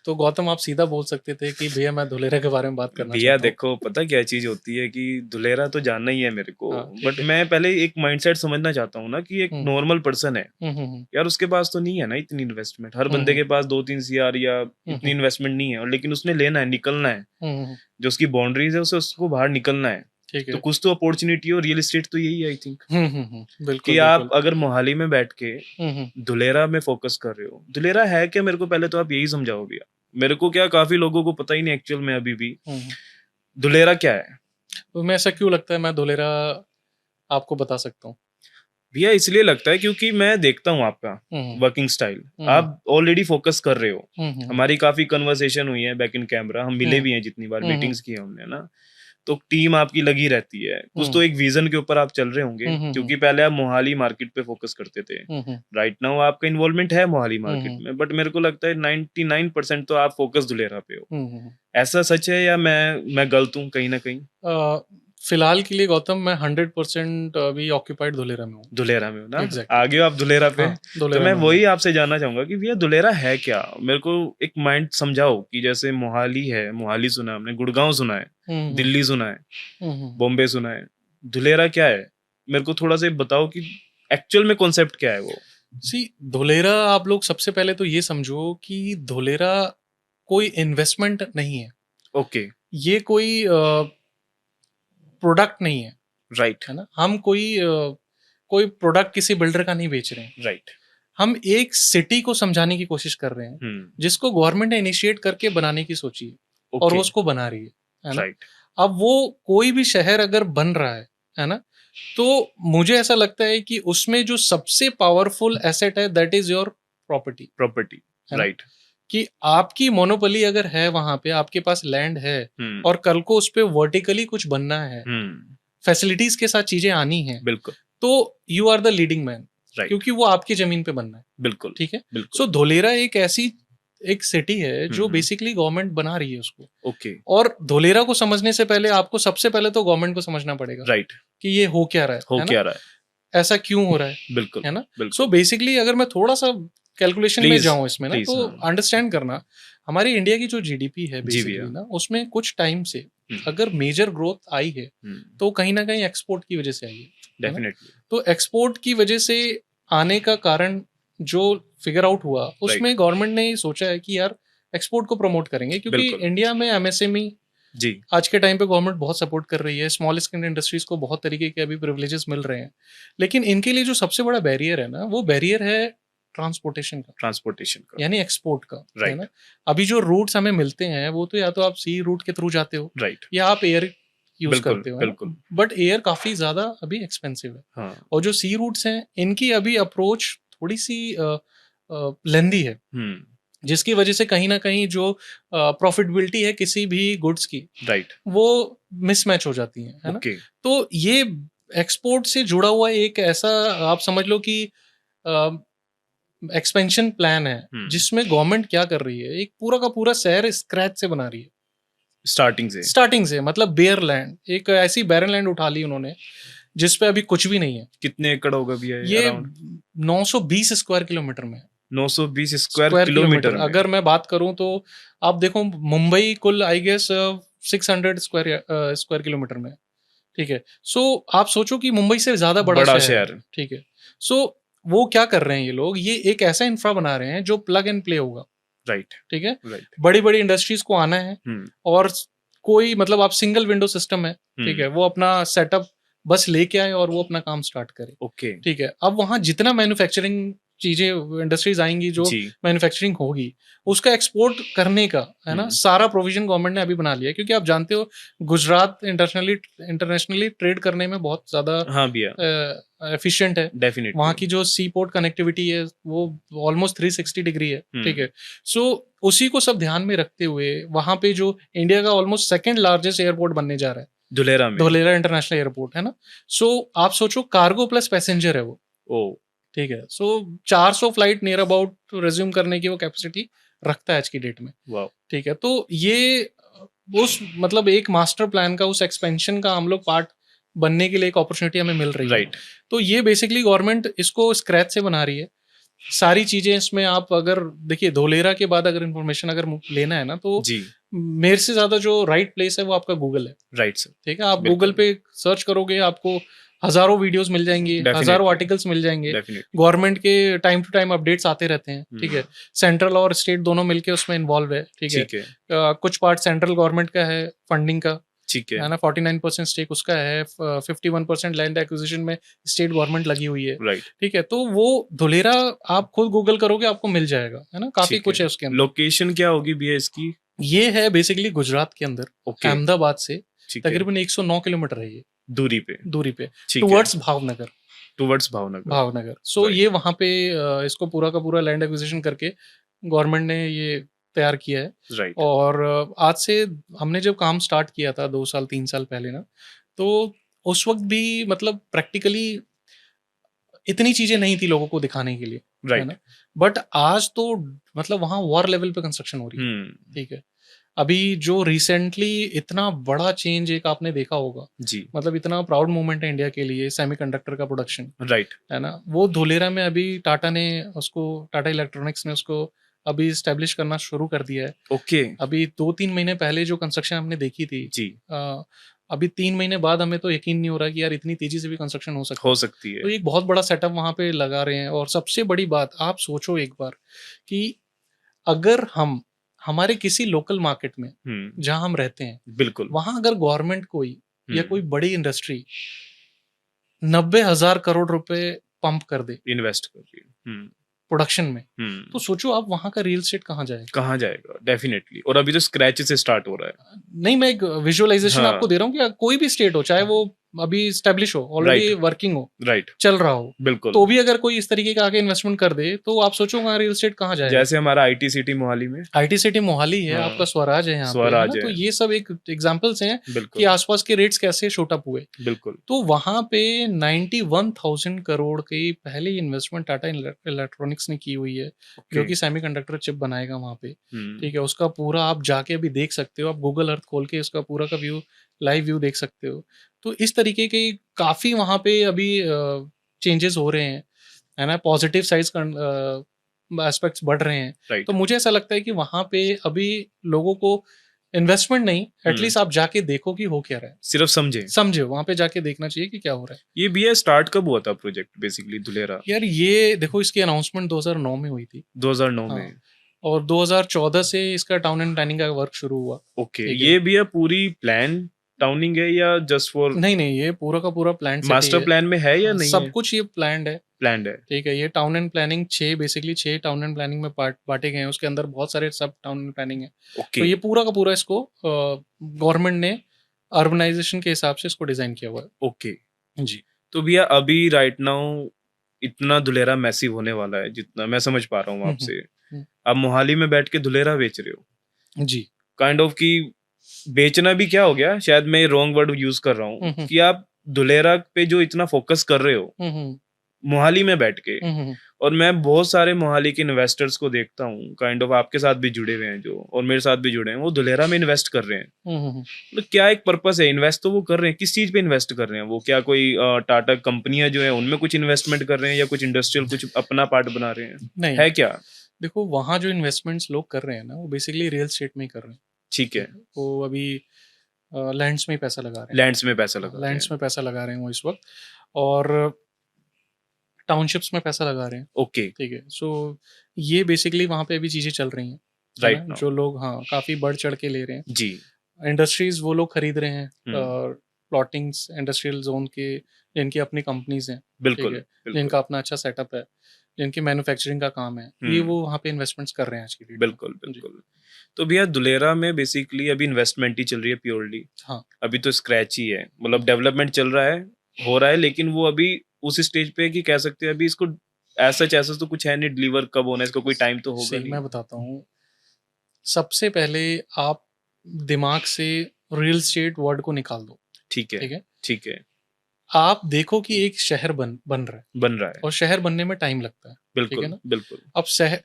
तो गौतम, आप सीधा बोल सकते थे कि भैया मैं धुलेरा के बारे में बात करना
भैया
चाहता हूँ।
देखो, पता क्या चीज़ होती है कि धुलेरा तो जानना ही है मेरे को,
हाँ, ठीक
बट
है।
मैं पहले एक माइंडसेट समझना चाहता हूँ ना कि एक
हुँ।
नॉर्मल पर्सन है,
हुँ, हुँ, हुँ।
यार उसके पास तो नहीं है ना इतनी इन्वेस्टमेंट। हर
हुँ,
बंदे
हुँ।
के पास 2-3 सीआर या
हुँ,
इतनी
हुँ।
इन्वेस्टमेंट नहीं है, और लेकिन उसने लेना है, निकलना है।
हुँ, हुँ, हुँ।
जो उसकी बाउंड्रीज है उसे उसको बाहर निकलना है।
ठीक
तो
है।
कुछ तो अपॉर्चुनिटी और रियल एस्टेट तो यही है आई थिंक,
हुँ, हुँ, हुँ।
कि
बिल्कुल,
आप
बिल्कुल।
अगर मोहाली में बैठ के
हुँ, हुँ।
धुलेरा में फोकस कर रहे हो। धुलेरा है क्या, मेरे को पहले तो आप यही समझाओ भैया। मेरे को क्या, काफी लोगों को पता ही नहीं एक्चुअल में अभी भी
हुँ, हुँ।
धुलेरा क्या है।
तो मैं, ऐसा क्यों लगता है मैं धुलेरा आपको बता सकता हूँ?
भैया इसलिए लगता है क्योंकि मैं देखता हूँ आपका
हुँ, हुँ।
Working style.
हुँ, हुँ।
आप ऑलरेडी फोकस कर रहे हो।
हुँ, हुँ।
हमारी काफी कन्वर्सेशन हुई है बैक इन कैमरा, हम मिले
हुँ।
भी हैं जितनी बार,
हुँ, हुँ।
मीटिंग्स की है हमने ना। तो टीम आपकी लगी रहती है, कुछ
हुँ।
तो एक विजन के ऊपर आप चल रहे होंगे,
हुँ, हुँ, हुँ।
क्योंकि पहले आप मोहाली मार्केट पे फोकस करते थे।
हुँ, हुँ।
राइट नाउ आपका इन्वॉल्वमेंट है मोहाली
हुँ,
मार्केट
हुँ।
में, बट मेरे को लगता है 99% तो आप फोकस धुलेरा पे हो।
हुँ, हुँ।
ऐसा सच है या मैं गलत हूँ कहीं ना कहीं?
अ, फिलहाल के लिए गौतम, मैं 100% अभी ऑक्यूपाइड धुलेरा में हूँ।
धुलेरा में हो ना?
एग्ज़ैक्टली।
आ गए हो आप धुलेरा पे।
हाँ,
तो
धुलेरा
मैं
में हूँ मैं।
वही आपसे जानना चाहूंगा कि भैया धुलेरा है क्या? मेरे को एक माइंड समझाओ कि जैसे मोहाली है, मोहाली सुना है हमने, गुड़गांव सुना है,
हुँ, हुँ।
दिल्ली सुना है,
हुँ, हुँ।
बॉम्बे सुना है। धुलेरा क्या है? मेरे को थोड़ा सा बताओ कि एक्चुअल में कॉन्सेप्ट क्या है वो?
सी, धुलेरा, आप लोग सबसे पहले तो ये समझो कि धुलेरा कोई इन्वेस्टमेंट नहीं है।
ओके।
ये कोई प्रोडक्ट नहीं है,
राइट,
है ना? हम कोई प्रोडक्ट किसी बिल्डर का नहीं बेच रहे हैं।
राइट।
हम एक सिटी को समझाने की कोशिश कर रहे हैं, जिसको गवर्नमेंट ने इनिशिएट करके बनाने की सोची है और वो
ओके।
उसको बना रही है ना?
राइट।
अब वो कोई भी शहर अगर बन रहा है ना? तो मुझे ऐसा लगता है कि उसमें जो सबसे पावरफुल एसेट है, that is your property,
property.
है ना?
राइट।
कि आपकी मोनोपोली अगर है वहाँ पे, आपके पास लैंड है
हम्म,
और कल को उस पे वर्टिकली कुछ बनना है,
हम्म।
फैसिलिटीज़ के साथ चीज़ें आनी हैं,
बिल्कुल।
तो you are the leading man,
right.
क्योंकि वो आपकी ज़मीन पे बनना है,
बिल्कुल,
ठीक है?
बिल्कुल।
सो धोलेरा एक सिटी है जो
हम्म।
बेसिकली गवर्नमेंट बना रही है उसको,
ओके।
और धोलेरा को समझने से पहले आपको सबसे पहले तो गवर्नमेंट को समझना पड़ेगा
राइट।
कि ये हो क्या रहा
हो
है ना?
क्या रहा है?
ऐसा क्यों हो रहा
बिल्कुल,
है ना? सो
बिल्कुल।
बेसिकली अगर मैं थोड़ा-सा कैलकुलेशन में
प्लीज,
जाऊँ इसमें ना,
प्लीज।
तो
हाँ।
अंडरस्टैंड करना, हमारी इंडिया की जो जीडीपी है
जी भैया।
बेसिकली ना, उसमें कुछ टाइम से
हम्म,
अगर मेजर ग्रोथ आई है, तो कहीं न कहीं एक्सपोर्ट की वजह से आई है ना?
डेफिनेटली।
तो एक्सपोर्ट की वजह से आने का कारण जो फिगर आउट हुआ,
राइट।
उसमें गवर्नमेंट ने ये सोचा है कि यार एक्सपोर्ट को प्रमोट करेंगे, क्योंकि
बिल्कुल।
इंडिया में एमएसएमई
जी।
आज के टाइम पे गवर्नमेंट बहुत सपोर्ट कर रही है, स्मॉल स्केल इंडस्ट्रीज को बहुत तरीके के अभी प्रिविलेजेस मिल रहे हैं, लेकिन इनके लिए जो सबसे बड़ा बैरियर है ना, वो बैरियर है ट्रांसपोर्टेशन का,
ट्रांसपोर्टेशन का।
यानी एक्सपोर्ट का, है
राइट।
ना? अभी जो रूट्स हमें मिलते हैं, वो तो या तो आप सी रूट के थ्रू जाते हो
राइट।
या आप एयर यूज
बिल्कुल,
करते हो, है ना?
बिल्कुल।
बट एयर काफी ज्यादा अभी एक्सपेंसिव है,
हाँ।
और जो सी रूट्स हैं, इनकी अभी अप्रोच थोड़ी सी लेंदी है,
हम्म।
जिसकी वजह से कहीं ना कहीं जो प्रॉफिटेबिलिटी है किसी भी गुड्स की,
राइट।
वो मिसमैच हो जाती है ना?
ओके।
तो ये एक्सपोर्ट से जुड़ा हुआ एक ऐसा, आप समझ लो कि एक्सपेंशन प्लान है, जिसमें गवर्नमेंट क्या कर रही है, एक पूरा का पूरा शहर स्क्रैच से बना रही है,
स्टार्टिंग से।
स्टार्टिंग से। मतलब बेयर लैंड, एक ऐसी बैरन लैंड उठा ली उन्होंने जिस पे अभी कुछ भी नहीं है।
कितने एकड़ होगा भैया
ये
अराउंड?
920 स्क्वायर किलोमीटर में,
920 स्क्वायर
स्क्वायर
किलोमीटर
किलोमीटर
में?
अगर मैं बात करूं तो आप देखो, मुंबई कुल आई गेस 600 स्क्वायर किलोमीटर में, ठीक है। सो आप सोचो कि मुंबई से ज़्यादा बड़ा
बड़ा
शहर है,
शहर।
ठीक है। सो वो क्या कर रहे हैं ये लोग, ये एक ऐसा इंफ्रा बना रहे हैं जो प्लग एंड प्ले होगा,
राइट,
ठीक है।
राइट।
बड़ी-बड़ी इंडस्ट्रीज़ को आना है
हुँ,
और कोई मतलब आप सिंगल विंडो सिस्टम है, ठीक
हुँ,
है। वो अपना सेटअप बस लेके आए और वो अपना काम स्टार्ट करे,
ओके,
ठीक है। अब वहाँ जितना मैन्युफैक्चरिंग चीज़ें इंडस्ट्रीज़ आएँगी, जो
जी,
मैन्युफैक्चरिंग होगी, उसका एक्सपोर्ट करने का, है ना,
हुँ,
सारा प्रोविज़न गवर्नमेंट ने अभी बना लिया है। क्योंकि आप जानते हो गुजरात इंटरनेशनली ट्रेड करने में बहुत ज़्यादा
हाँ भैया,
एफिशिएंट है। वहाँ
डेफ़िनिटली।
की जो सी पोर्ट कनेक्टिविटी है वो ऑलमोस्ट 360 डिग्री है, ठीक
हुँ,
है। सो उसी को सब ध्यान में रखते हुए वहाँ पे जो इंडिया का ऑलमोस्ट सेकंड लार्जेस्ट एयरपोर्ट बनने जा रहा है,
धुलेरा में,
धोलेरा इंटरनेशनल एयरपोर्ट, है ना। सो आप सोचो कार्गो प्लस पैसेंजर है वो,
ओह!
ठीक है। सो 400 फ्लाइट नियर अबाउट रेज्यूम करने की वो कैपेसिटी रखता है आज की डेट में,
वाओ!
ठीक है। तो ये उस मतलब एक मास्टर प्लान का, उस एक्सपेंशन का हम लोग पार्ट बनने के लिए एक अपॉर्चुनिटी हमें मिल रही है।
राइट,
तो ये बेसिकली गवर्नमेंट इसको स्क्रैच से बना रही है। सारी चीजें इसमें आप अगर देखिए, धोलेरा के बाद अगर इन्फॉर्मेशन अगर लेना है ना, तो
जी,
मेरे से ज्यादा जो राइट प्लेस है वो आपका गूगल है,
राइट सर,
ठीक है। आप गूगल
बिल्कुल,
पे सर्च करोगे, आपको हजारों वीडियोस मिल जाएंगी, हजारों
डेफ़िनिटली,
आर्टिकल्स मिल जाएंगे।
डेफ़िनिटली,
गवर्नमेंट के टाइम टू टाइम अपडेट्स आते रहते हैं, ठीक
हुँ,
है। सेंट्रल और स्टेट दोनों मिलके उसमें इन्वॉल्व है, ठीक है।
ठीक है,
कुछ पार्ट सेंट्रल गवर्नमेंट का है फंडिंग का,
ठीक है,
है ना। 49% स्टेक उसका है, 51% लैंड एक्विजिशन में स्टेट गवर्नमेंट लगी हुई है,
राइट,
ठीक है। तो वो धुलेरा आप खुद गूगल करोगे आपको मिल जाएगा, है ना। काफी
ठीक है।
कुछ है उसके अंदर।
लोकेशन क्या होगी भैया इसकी?
ये है बेसिकली गुजरात के अंदर,
ओके,
अहमदाबाद से
ठीक है,
तकरीबन 109 किलोमीटर है ये
दूरी पे,
दूरी पे,
ठीक है,
टुवर्ड्स भावनगर।
टुवर्ड्स भावनगर,
भावनगर। सो
राइट,
ये वहाँ पे इसको पूरा का पूरा लैंड एक्विजिशन करके गवर्नमेंट ने ये तैयार किया है।
राइट,
और आज से हमने जब काम स्टार्ट किया था 2 साल 3 साल पहले ना, तो उस वक़्त भी मतलब प्रैक्टिकली इतनी चीज़ें नहीं थी लोगों को दिखाने के लिए, है
राइट,
ना? बट आज तो मतलब वहाँ वॉर लेवल पे कंस्ट्रक्शन हो रही है,
हुँ,
ठीक है? अभी जो रिसेंटली इतना बड़ा चेंज एक आपने देखा होगा,
जी,
मतलब इतना प्राउड मोमेंट है इंडिया के लिए सेमीकंडक्टर का प्रोडक्शन,
राइट,
है ना? वो धुलेरा में अभी टाटा ने उसको, टाटा इलेक्ट्रॉनिक्स ने उसको अभी एस्टेब्लिश करना शुरू कर दिया है।
ओके,
अभी 2-3 महीने पहले जो कंस्ट्रक्शन हमने देखी थी,
जी,
अ, अभी 3 महीने बाद हमें तो यकीन नहीं हो रहा कि यार इतनी तेज़ी से भी कंस्ट्रक्शन हो सकता
हो
है।
सकती है,
तो एक बहुत बड़ा सेटअप वहाँ पे लगा रहे हैं। और सबसे बड़ी बात आप सोचो एक बार कि अगर हम हमारे किसी लोकल मार्केट में
हुँ,
जहाँ हम रहते हैं,
बिल्कुल,
वहाँ अगर गवर्नमेंट कोई या
हुँ,
कोई बड़ी इंडस्ट्री 90,000 करोड़ रुपए पंप कर दे
इन्वेस्ट कर रही है,
प्रोडक्शन में, तो
हुँ,
सोचो आप वहाँ का रियल एस्टेट कहाँ जाएगा?
कहाँ जाएगा? डेफ़िनिटली और अभी तो स्क्रैच से स्टार्ट हो रहा है।
नहीं, मैं एक विजुअलाइज़ेशन
हाँ,
आपको दे रहा हूँ कि कोई भी स्टेट हो, चाहे वो अभी एस्टेब्लिश हो,
राइट,
ऑलरेडी वर्किंग हो,
राइट,
चल रहा हो,
बिल्कुल।
तो भी अगर कोई इस तरीके का आके इन्वेस्टमेंट कर दे, तो आप सोचो वहाँ रियल एस्टेट कहाँ जाएगा?
जैसे हमारा आईटी सिटी मोहाली में,
आईटी सिटी मोहाली है,
हाँ,
आपका स्वराज है यहाँ पे, है ना?
स्वराज
तो
है,
ये सब एक एग्ज़ाम्पल्स हैं कि
बिल्कुल,
आस-पास के रेट्स कैसे शूट अप हुए।
बिल्कुल,
तो वहाँ पे 91,000 करोड़ की पहले इन्वेस्टमेंट टाटा इलेक्ट्रॉनिक्स ने की हुई है,
ओके,
जो कि सेमीकंडक्टर चिप बनाएगा वहाँ पे,
हुँ,
ठीक है? उसका पूरा आप जाके अभी देख सकते हो, आप गूगल अर्थ खोल के उसका पूरा का व्यू, लाइव व्यू देख सकते हो। तो इस तरीके के काफ़ी वहाँ पे अभी चेंजेज़ हो रहे हैं, है ना? पॉजिटिव साइड्स एस्पेक्ट्स बढ़ रहे हैं। तो
राइट,
मुझे ऐसा लगता है कि वहाँ पे अभी लोगों को इन्वेस्टमेंट नहीं,
हुँ,
एटलीस्ट आप जाके देखो कि हो क्या रहा है।
सिर्फ समझे।
समझे, वहाँ पे जाके देखना चाहिए कि क्या हो रहा है।
ये भैया स्टार्ट कब हुआ था प्रोजेक्ट बेसिकली धुलेरा?
यार ये देखो, इसकी अनाउंसमेंट 2009 में हुई थी।
2009
हाँ,
में,
और 2014 से इसका टाउन एंड प्लानिंग का वर्क शुरू हुआ,
ओके,
ठीक है।
ये भैया पूरी प्लान टाउनिंग है या जस्ट फॉर
नहीं, नहीं, ये पूरा का पूरा प्लान्ड सेट ही
मास्टर
है।
प्लान में है या नहीं
सब
है?
कुछ ये प्लान्ड है,
प्लान्ड है,
ठीक है। ये town and planning 6 basically 6 town and planning में बाँटे गए हैं, उसके अंदर बहुत सारे सब टाउन एंड प्लानिंग है। तो
ओके,
ये पूरा का पूरा इसको गवर्नमेंट ने अर्बनाइज़ेशन के हिसाब से इसको डिज़ाइन किया हुआ
ओके।
है। जी।
तो भैया अभी राइट नाउ इतना धुलेरा मैसिव होने वाला है जितना मैं समझ पा रहा हूँ
हुँ, हुँ,
आपसे।
हुँ।
आप मोहाली में बैठ के धुलेरा बेच रहे हो।
जी।
काइंड ऑफ कि बेचना भी क्या हो गया? शायद मैं रॉन्ग वर्ड यूज़ कर रहा
हुँ,
हूँ
हुँ।
कि आप धुलेरा पे जो इतना फ़ोकस कर रहे हो,
हुँ, हुँ।
मोहाली में बैठ के
हुँ, हुँ, हुँ।
और मैं बहुत सारे मोहाली के इन्वेस्टर्स को देखता हूँ, काइंड ऑफ आपके साथ भी जुड़े हुए हैं जो और मेरे साथ भी जुड़े हैं, वो धुलेरा में इन्वेस्ट कर रहे हैं।
हुँ, हुँ, हुँ।
मतलब क्या एक पर्पस है? इन्वेस्ट तो वो कर रहे हैं, किस चीज़ पे इन्वेस्ट कर रहे हैं वो? क्या कोई टाटा कंपनियाँ जो हैं उनमें कुछ इन्वेस्टमेंट कर रहे हैं या कुछ इंडस्ट्रियल कुछ अपना पार्ट बना रहे हैं?
नहीं,
है क्या?
देखो वहाँ जो इन्वेस्टमेंट्स लोग कर रहे हैं ना, वो बेसिकली रियल एस्टेट में ही कर रहे हैं,
ठीक
ठीक
है।
है। वो अभी लैंड्स में ही पैसा लगा रहे हैं,
लैंड्स में पैसा लगा रहे
लैंड्स
हैं।
में पैसा लगा रहे हैं वो इस वक्त, और टाउनशिप्स में पैसा लगा रहे हैं।
ओके,
ठीक है, सो ये बेसिकली वहाँ पे अभी चीज़ें चल रही हैं, है
राइट
ना?
नाउ।
जो लोग हाँ काफ़ी बढ़ चढ़ के ले रहे हैं,
जी।
इंडस्ट्रीज वो लोग खरीद रहे हैं,
हुँ।
प्लॉटिंग्स इंडस्ट्रियल जोन के, जिनकी अपनी कंपनीज हैं, ठीक
बिल्कुल,
है,
बिल्कुल।
जिनका अपना अच्छा सेटअप है, जिनकी मैन्युफैक्चरिंग का काम है, ये
हुँ।
वो वहाँ पे इन्वेस्टमेंट्स कर रहे हैं आज की डेट में।
बिल्कुल,
जी,
बिल्कुल। तो भैया धुलेरा में बेसिकली अभी इन्वेस्टमेंट ही चल रही है प्योरली।
हाँ
अभी तो स्क्रैच ही है, मतलब डेवलपमेंट चल रहा है, हो रहा है, लेकिन वो अभी उस स्टेज पे है कि कह सकते हैं अभी इसको ऐसा तो कुछ है नहीं, डिलीवर कब होना है, इसका कोई टाइम तो होगा
सी
नहीं।
मैं बताता हूँ, सबसे पहले आप दिमाग से रियल स्टेट वर्ड को निकाल दो,
ठीक है,
ठीक है?
ठीक है,
आप देखो कि एक शहर बन रहा है,
बन रहा है।
और शहर बनने में टाइम लगता है, ठीक है
बिल्कुल,
ना?
बिल्कुल।
अब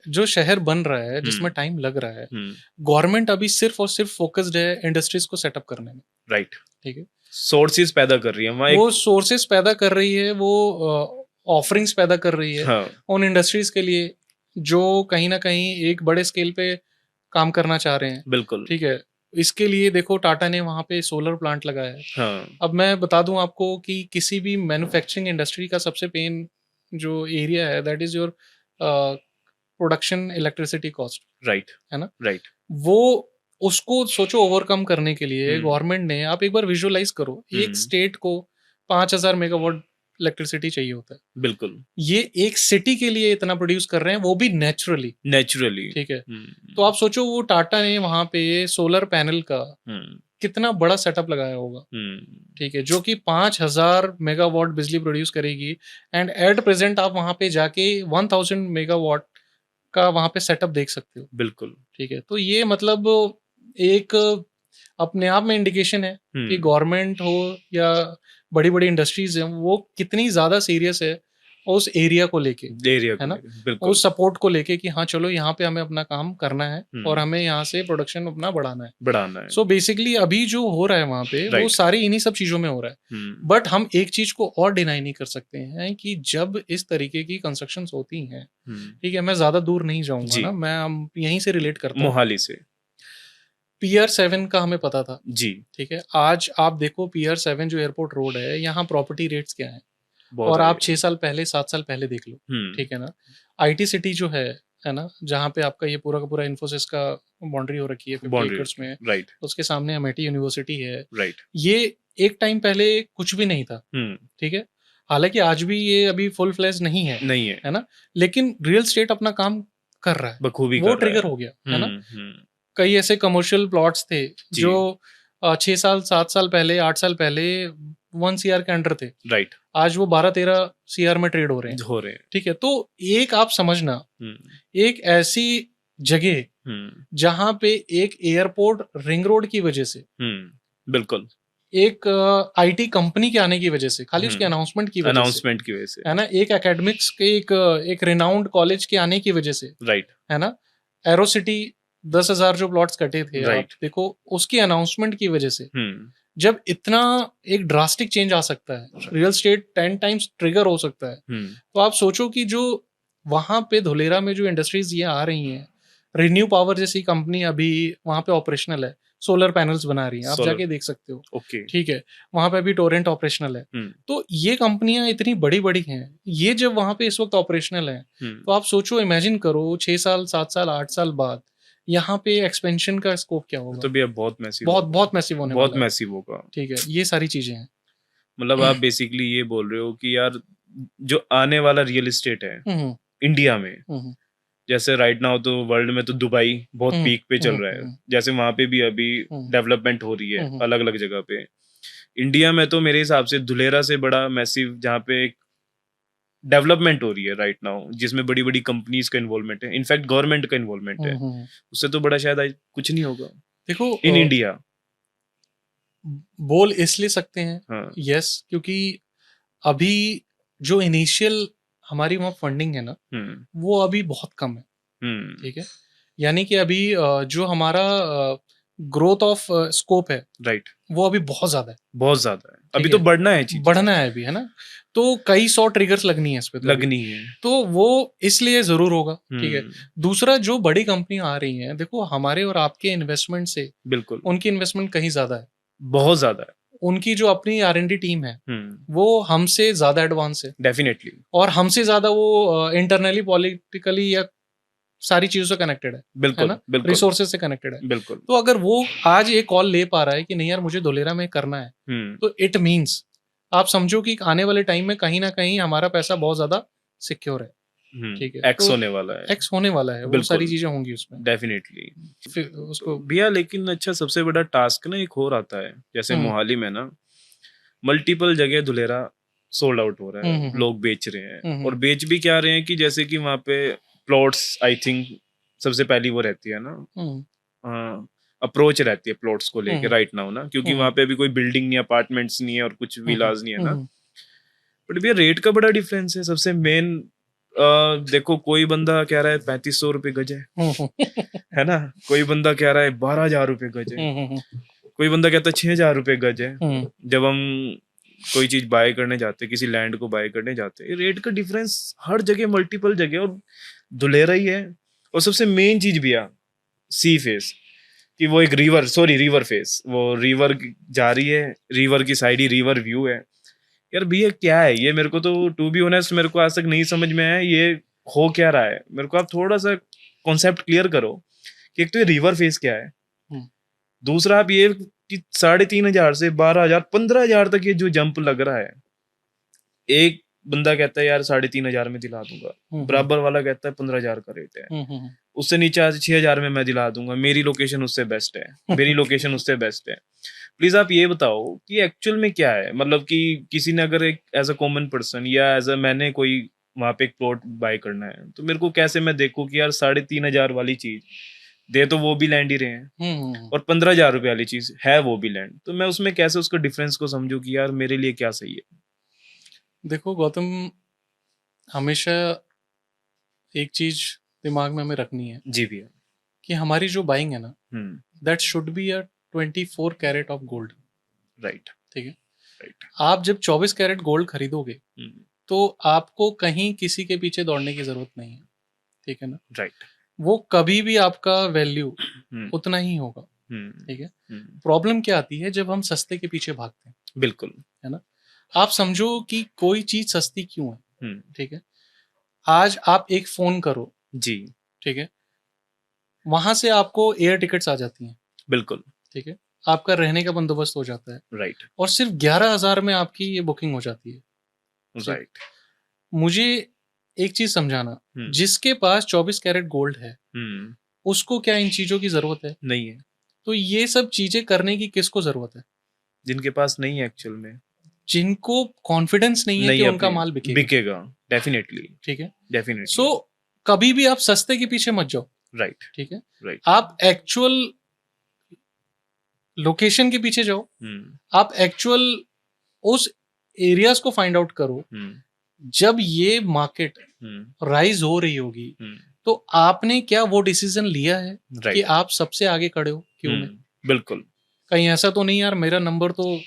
जो शहर बन रहा है, जिसमें
हुँ,
टाइम लग रहा है,
हुँ,
गवर्नमेंट अभी सिर्फ और सिर्फ फोकस्ड है इंडस्ट्रीज को सेटअप करने में,
राइट।
ठीक है?
सोर्सेज़ पैदा कर रही है वहाँ
वो
एक।
सोर्सेस पैदा कर रही है, वो ऑफरिंग्स पैदा कर रही है
हाँ,
उन इंडस्ट्रीज के लिए जो कहीं ना कहीं एक बड़े स्केल पे काम करना चाह रहे हैं,
बिल्कुल।
ठीक है? इसके लिए देखो टाटा ने वहाँ पे सोलर प्लांट लगाया है।
हाँ,
अब मैं बता दूं आपको कि किसी भी मैन्युफैक्चरिंग इंडस्ट्री का सबसे पेन जो एरिया है, that is your production electricity cost,
right,
है ना?
राइट।
वो उसको सोचो ओवरकम करने के लिए
हुँ,
गवर्नमेंट ने, आप एक बार विजुअलाइज करो, एक
हुँ,
स्टेट को 5,000 मेगावाट इलेक्ट्रिसिटी चाहिए होता है,
बिल्कुल,
ये एक सिटी के लिए इतना प्रोड्यूस कर रहे हैं, वो भी नेचुरली,
नेचुरली।
ठीक है?
हुँ,
तो आप सोचो वो टाटा ने वहां पे सोलर पैनल का
हुँ,
कितना बड़ा सेटअप लगाया होगा,
हुँ,
ठीक है, जो कि 5,000 मेगावाट बिजली प्रोड्यूस करेगी, एंड एट प्रेजेंट आप वहां पे जाके 1,000 मेगावाट का वहां पे सेटअप देख सकते हो,
बिल्कुल।
ठीक है? तो ये मतलब एक अपने आप में इंडिकेशन है कि
हुँ,
गवर्नमेंट हो या बड़ी बड़ी इंडस्ट्रीज हैं, वो कितनी ज्यादा सीरियस है उस एरिया को लेके,
एरिया
है
को
ना?
लेके, बिल्कुल।
उस सपोर्ट को लेके कि हाँ चलो यहाँ पे हमें अपना काम करना है और
हुँ,
हमें यहाँ से प्रोडक्शन अपना बढ़ाना है।
बढ़ाना है।
सो बेसिकली अभी जो हो रहा है वहाँ पे, वो
राइट।
सारी इन्हीं सब चीजों में हो रहा है।
हुँ,
बट हम एक चीज को और डिनाई नहीं कर सकते हैं कि जब इस तरीके की कंस्ट्रक्शन होती हैं,
हुँ,
ठीक है, मैं ज्यादा दूर नहीं जाऊंगा
जी,
ना, मैं हम यहीं से रिलेट करता हूँ।
मोहाली से।
PR7 का हमें पता था,
जी,
ठीक है? आज आप देखो PR7 जो एयरपोर्ट रोड है, यहाँ प्रॉपर्टी रेट्स क्या हैं,
बहुत
और
हाई
आप
है।
6 साल पहले 7 साल पहले देख लो,
हुँ,
ठीक है ना? IT सिटी जो है ना? जहाँ पे आपका ये पूरा का पूरा इन्फोसिस का बाउंड्री हो रखी है 50
बाउंड्री
एकर्स में,
राइट,
उसके सामने अमेठी यूनिवर्सिटी है।
राइट।
ये एक टाइम पहले कुछ भी नहीं था,
हुँ,
ठीक है? हालाँकि आज भी ये अभी फुल फ्लेज नहीं
नहीं है,
है ना? लेकिन रियल एस्टेट अपना काम कर रहा है,
बखूबी
वो
कर रहा
ट्रिगर
है।
हो गया, है ना?
हुँ, हुँ,
कई ऐसे कमर्शियल प्लॉट्स थे
जी,
जो 6 साल, 7 साल पहले, 8 साल पहले 1 सीआर के अंडर थे।
राइट,
आज वो 12-13 सीआर में ट्रेड हो रहे हैं,
हो रहे हैं।
ठीक है? तो एक आप समझना,
हुँ,
एक ऐसी जगह
हुँ,
जहाँ पे एक एयरपोर्ट रिंग रोड की वजह से,
हुँ, बिल्कुल।
एक आईटी कंपनी के आने की वजह से, खाली उसके
हुँ,
अनाउंसमेंट की वजह से,
अनाउंसमेंट की वजह से।
है ना? एक एकेडमिक्स के एक रिनाउंड कॉलेज के आने की वजह से,
राइट,
है ना? एरो सिटी 10,000 जो प्लॉट्स कटे थे, आप
राइट।
देखो उसकी अनाउंसमेंट की वजह से,
हुँ,
जब इतना एक ड्रास्टिक चेंज आ सकता है, रियल एस्टेट 10 टाइम्स ट्रिगर हो सकता है,
हुँ,
तो आप सोचो कि जो वहां पे धुलेरा में जो इंडस्ट्रीज ये आ रही हैं, रिन्यू पावर जैसी कंपनी अभी वहां पे ऑपरेशनल है, सोलर पैनल्स बना रही हैं, आप
सोलर
जाके देख सकते हो,
ओके।
ठीक है? वहां पे अभी टोरेंट ऑपरेशनल है।
हुँ,
तो ये कंपनियां इतनी बड़ी बड़ी हैं, ये जब वहां पे इस वक्त ऑपरेशनल है,
हुँ,
तो आप सोचो, इमेजिन करो 6 साल, 7 साल, 8 साल बाद यहाँ पे एक्सपेंशन का स्कोप क्या होगा?
तो भैया बहुत मैसिव
बहुत
होगा,
बहुत मैसिव होने
बहुत
वाला है,
मैसिव होगा।
ठीक है? ये सारी चीजें हैं।
मतलब आप बेसिकली ये बोल रहे हो कि यार जो आने वाला रियल एस्टेट है
हम्म
इंडिया में,
हम्म
जैसे राइट नाउ तो वर्ल्ड में तो दुबई बहुत
हम्म
पीक पे चल
हम्म
रहा है,
हम्म
जैसे वहां पे भी अभी
हम्म
डेवलपमेंट हो रही है
हम्म
अलग अलग जगह पे। इंडिया में तो मेरे हिसाब से धुलेरा से बड़ा मैसिव जहाँ पे डेवलपमेंट हो रही है राइट नाउ, जिसमें बड़ी बड़ी कंपनीज का इन्वॉल्वमेंट है, इनफैक्ट गवर्नमेंट का इन्वॉल्वमेंट है,
हम्म।
उससे तो बड़ा शायद आज कुछ नहीं होगा
देखो
इन इंडिया।
बोल इसलिए सकते हैं,
हाँ।
यस, क्योंकि अभी जो इनिशियल हमारी वहाँ फंडिंग है ना,
हम्म,
वो अभी बहुत कम है,
हम्म,
ठीक है? यानी कि अभी जो हमारा ग्रोथ ऑफ स्कोप है,
राइट,
वो अभी बहुत ज्यादा है,
बहुत ज्यादा है, अभी
ठीक
तो
है?
बढ़ना है चीज,
बढ़ना है अभी, है ना? तो कई 100 ट्रिगर्स लगनी है इस पे तो अभी।
लगनी है।
तो वो इसलिए जरूर होगा, ठीक है?
हम्म,
दूसरा, जो बड़ी कंपनी आ रही हैं, देखो हमारे और आपके इन्वेस्टमेंट से
बिल्कुल,
उनकी इन्वेस्टमेंट कहीं ज्यादा है,
बहुत ज़्यादा है।
उनकी जो अपनी R&D टीम है
हुँ,
वो हमसे ज़्यादा एडवांस है,
डेफ़िनेटली।
और हमसे ज़्यादा वो इंटरनली पॉलिटिकली या सारी चीज़ों से कनेक्टेड है
बिल्कुल,
ना?
बिल्कुल,
रिसोर्सेज से कनेक्टेड है।
बिल्कुल।
तो अगर वो आज ये कॉल ले पा रहा है कि नहीं यार मुझे धुलेरा में करना है,
हुँ,
तो इट मीन्स आप समझो कि आने वाले टाइम में कहीं न कहीं हमारा पैसा बहुत ज़्यादा सिक्योर है,
हुँ,
ठीक है?
एक्स
तो
होने वाला है।
एक्स होने वाला है, वो सारी
बिल्कुल,
चीज़ें होंगी उसमें।
डेफ़िनेटली।
फिर
तो
उसको
भैया लेकिन अच्छा सबसे बड़ा टास्क ना एक और आता है, जैसे
हुँ,
मोहाली में ना मल्टीपल जगह धुलेरा सोल्ड आउट हो रहा
हुँ,
है,
हुँ, हुँ,
लोग बेच रहे हैं
हुँ,
और
हुँ,
बेच भी क्या रहे हैं कि जैसे कि वहाँ पे प्लॉट्स आई थिंक सबसे पहली वो रहती है ना
हुँ,
अप्रोच रहती है प्लॉट्स को
हुँ,
लेके
हुँ,
राइट नाउ ना क्योंकि
हुँ,
वहाँ
हुँ,
पे अभी कोई बिल्डिंग नहीं अपार्टमेंट्स नहीं है और कुछ
हुँ, हुँ,
विलाज नहीं है
हुँ,
ना
हुँ,
बट भैया रेट का बड़ा डिफरेंस है सबसे मेन देखो कोई बंदा कह रहा है 3500 रुपये गज
हुँ, हुँ,
है ना कोई बंदा कह रहा है 12,000 रुपये गज है
हुँ, हुँ, हुँ,
कोई बंदा कहता है 6,000 रुपये गज है
हुँ,
जब हम कोई चीज बाय करने जाते हैं किसी लैंड को बाय करने जाते हैं रेट का डिफरेंस हर जगह मल्टीपल जगह और धुलेरा ही है और सबसे मेन चीज भी है सी फेस कि वो एक रिवर फेस वो रिवर जा रही है रिवर की साइड ही रिवर व्यू है यार भैया क्या है ये मेरे को तो टू बी ऑनेस्ट मेरे को आज तक नहीं समझ में आया ये हो क्या रहा है मेरे को आप थोड़ा सा कॉन्सेप्ट क्लियर करो कि एक तो ये रिवर फेस क्या है
हुँ,
दूसरा आप ये कि 3,500 से 12,000 15,000 तक ये जो जंप लग रहा है एक बंदा कहता है यार 3,500 में दिला दूंगा
हुँ, हुँ,
बराबर वाला कहता है 15,000 का रेट है
हुँ, हुँ,
उससे नीचे आज 6,000 में मैं दिला दूंगा मेरी लोकेशन उससे बेस्ट है मेरी लोकेशन उससे बेस्ट है प्लीज आप ये बताओ कि एक्चुअल में क्या है मतलब कि किसी ने अगर एक एज अ कॉमन पर्सन या एज अ मैंने कोई वहां पे एक प्लॉट बाय करना है तो मेरे को कैसे मैं देखूं कि यार 3,500 वाली चीज दे तो वो भी लैंड ही रहे हैं
हुँ, हुँ।
और 15,000 रुपए वाली चीज है वो भी लैंड तो मैं उसमें कैसे उसका डिफरेंस को समझूं कि यार मेरे लिए क्या सही है
देखो गौतम, हमेशा एक चीज़ दिमाग में हमें रखनी है
जी भैया
कि हमारी जो बाइंग है ना,
hmm
that should be a 24 carat of gold,
right
ठीक है?
राइट
आप जब 24 कैरेट गोल्ड खरीदोगे,
हम्म
तो आपको कहीं किसी के पीछे दौड़ने की ज़रूरत नहीं है, ठीक है ना?
राइट
वो कभी भी आपका वैल्यू
हम्म
उतना ही होगा,
हम्म
ठीक है?
हम्म
प्रॉब्लम क्या आती है जब हम सस्ते के पीछे भागते हैं,
बिल्कुल
है ना? आप समझो कि कोई चीज़ सस्ती क्यों है,
हम्म
ठीक है? आज आप एक फ़ोन करो,
जी
ठीक है? वहाँ से आपको एयर टिकट्स आ जाती हैं,
बिल्कुल
ठीक है? आपका रहने का बंदोबस्त हो जाता है
राइट
और सिर्फ़ 11,000 में आपकी ये बुकिंग हो जाती है, ठीक?
राइट
मुझे एक चीज़ समझाना,
हम्म
जिसके पास 24 कैरेट गोल्ड है,
हम्म
उसको क्या इन चीज़ों की ज़रूरत है?
नहीं है
तो ये सब चीज़ें करने की किसको ज़रूरत है?
जिनके पास नहीं है एक्चुअल में
जिनको कॉन्फिडेंस नहीं है कि
नहीं
उनका
अपनी
माल बिकेगा,
बिकेगा डेफिनेटली
ठीक है? सो
डेफिनेटली
कभी भी आप सस्ते के पीछे मत जाओ,
राइट
ठीक है?
राइट
आप एक्चुअल लोकेशन के पीछे जाओ,
हम्म
आप एक्चुअल उस एरियाज़ को फाइंड आउट करो,
हम्म
जब ये मार्केट
हम्म
राइज़ हो रही होगी,
हम्म
तो आपने क्या वो डिसीज़न लिया है कि
राइट
आप सबसे आगे खड़े हो क्यू में?
बिल्कुल
कहीं ऐसा तो नहीं यार मेरा नंबर तो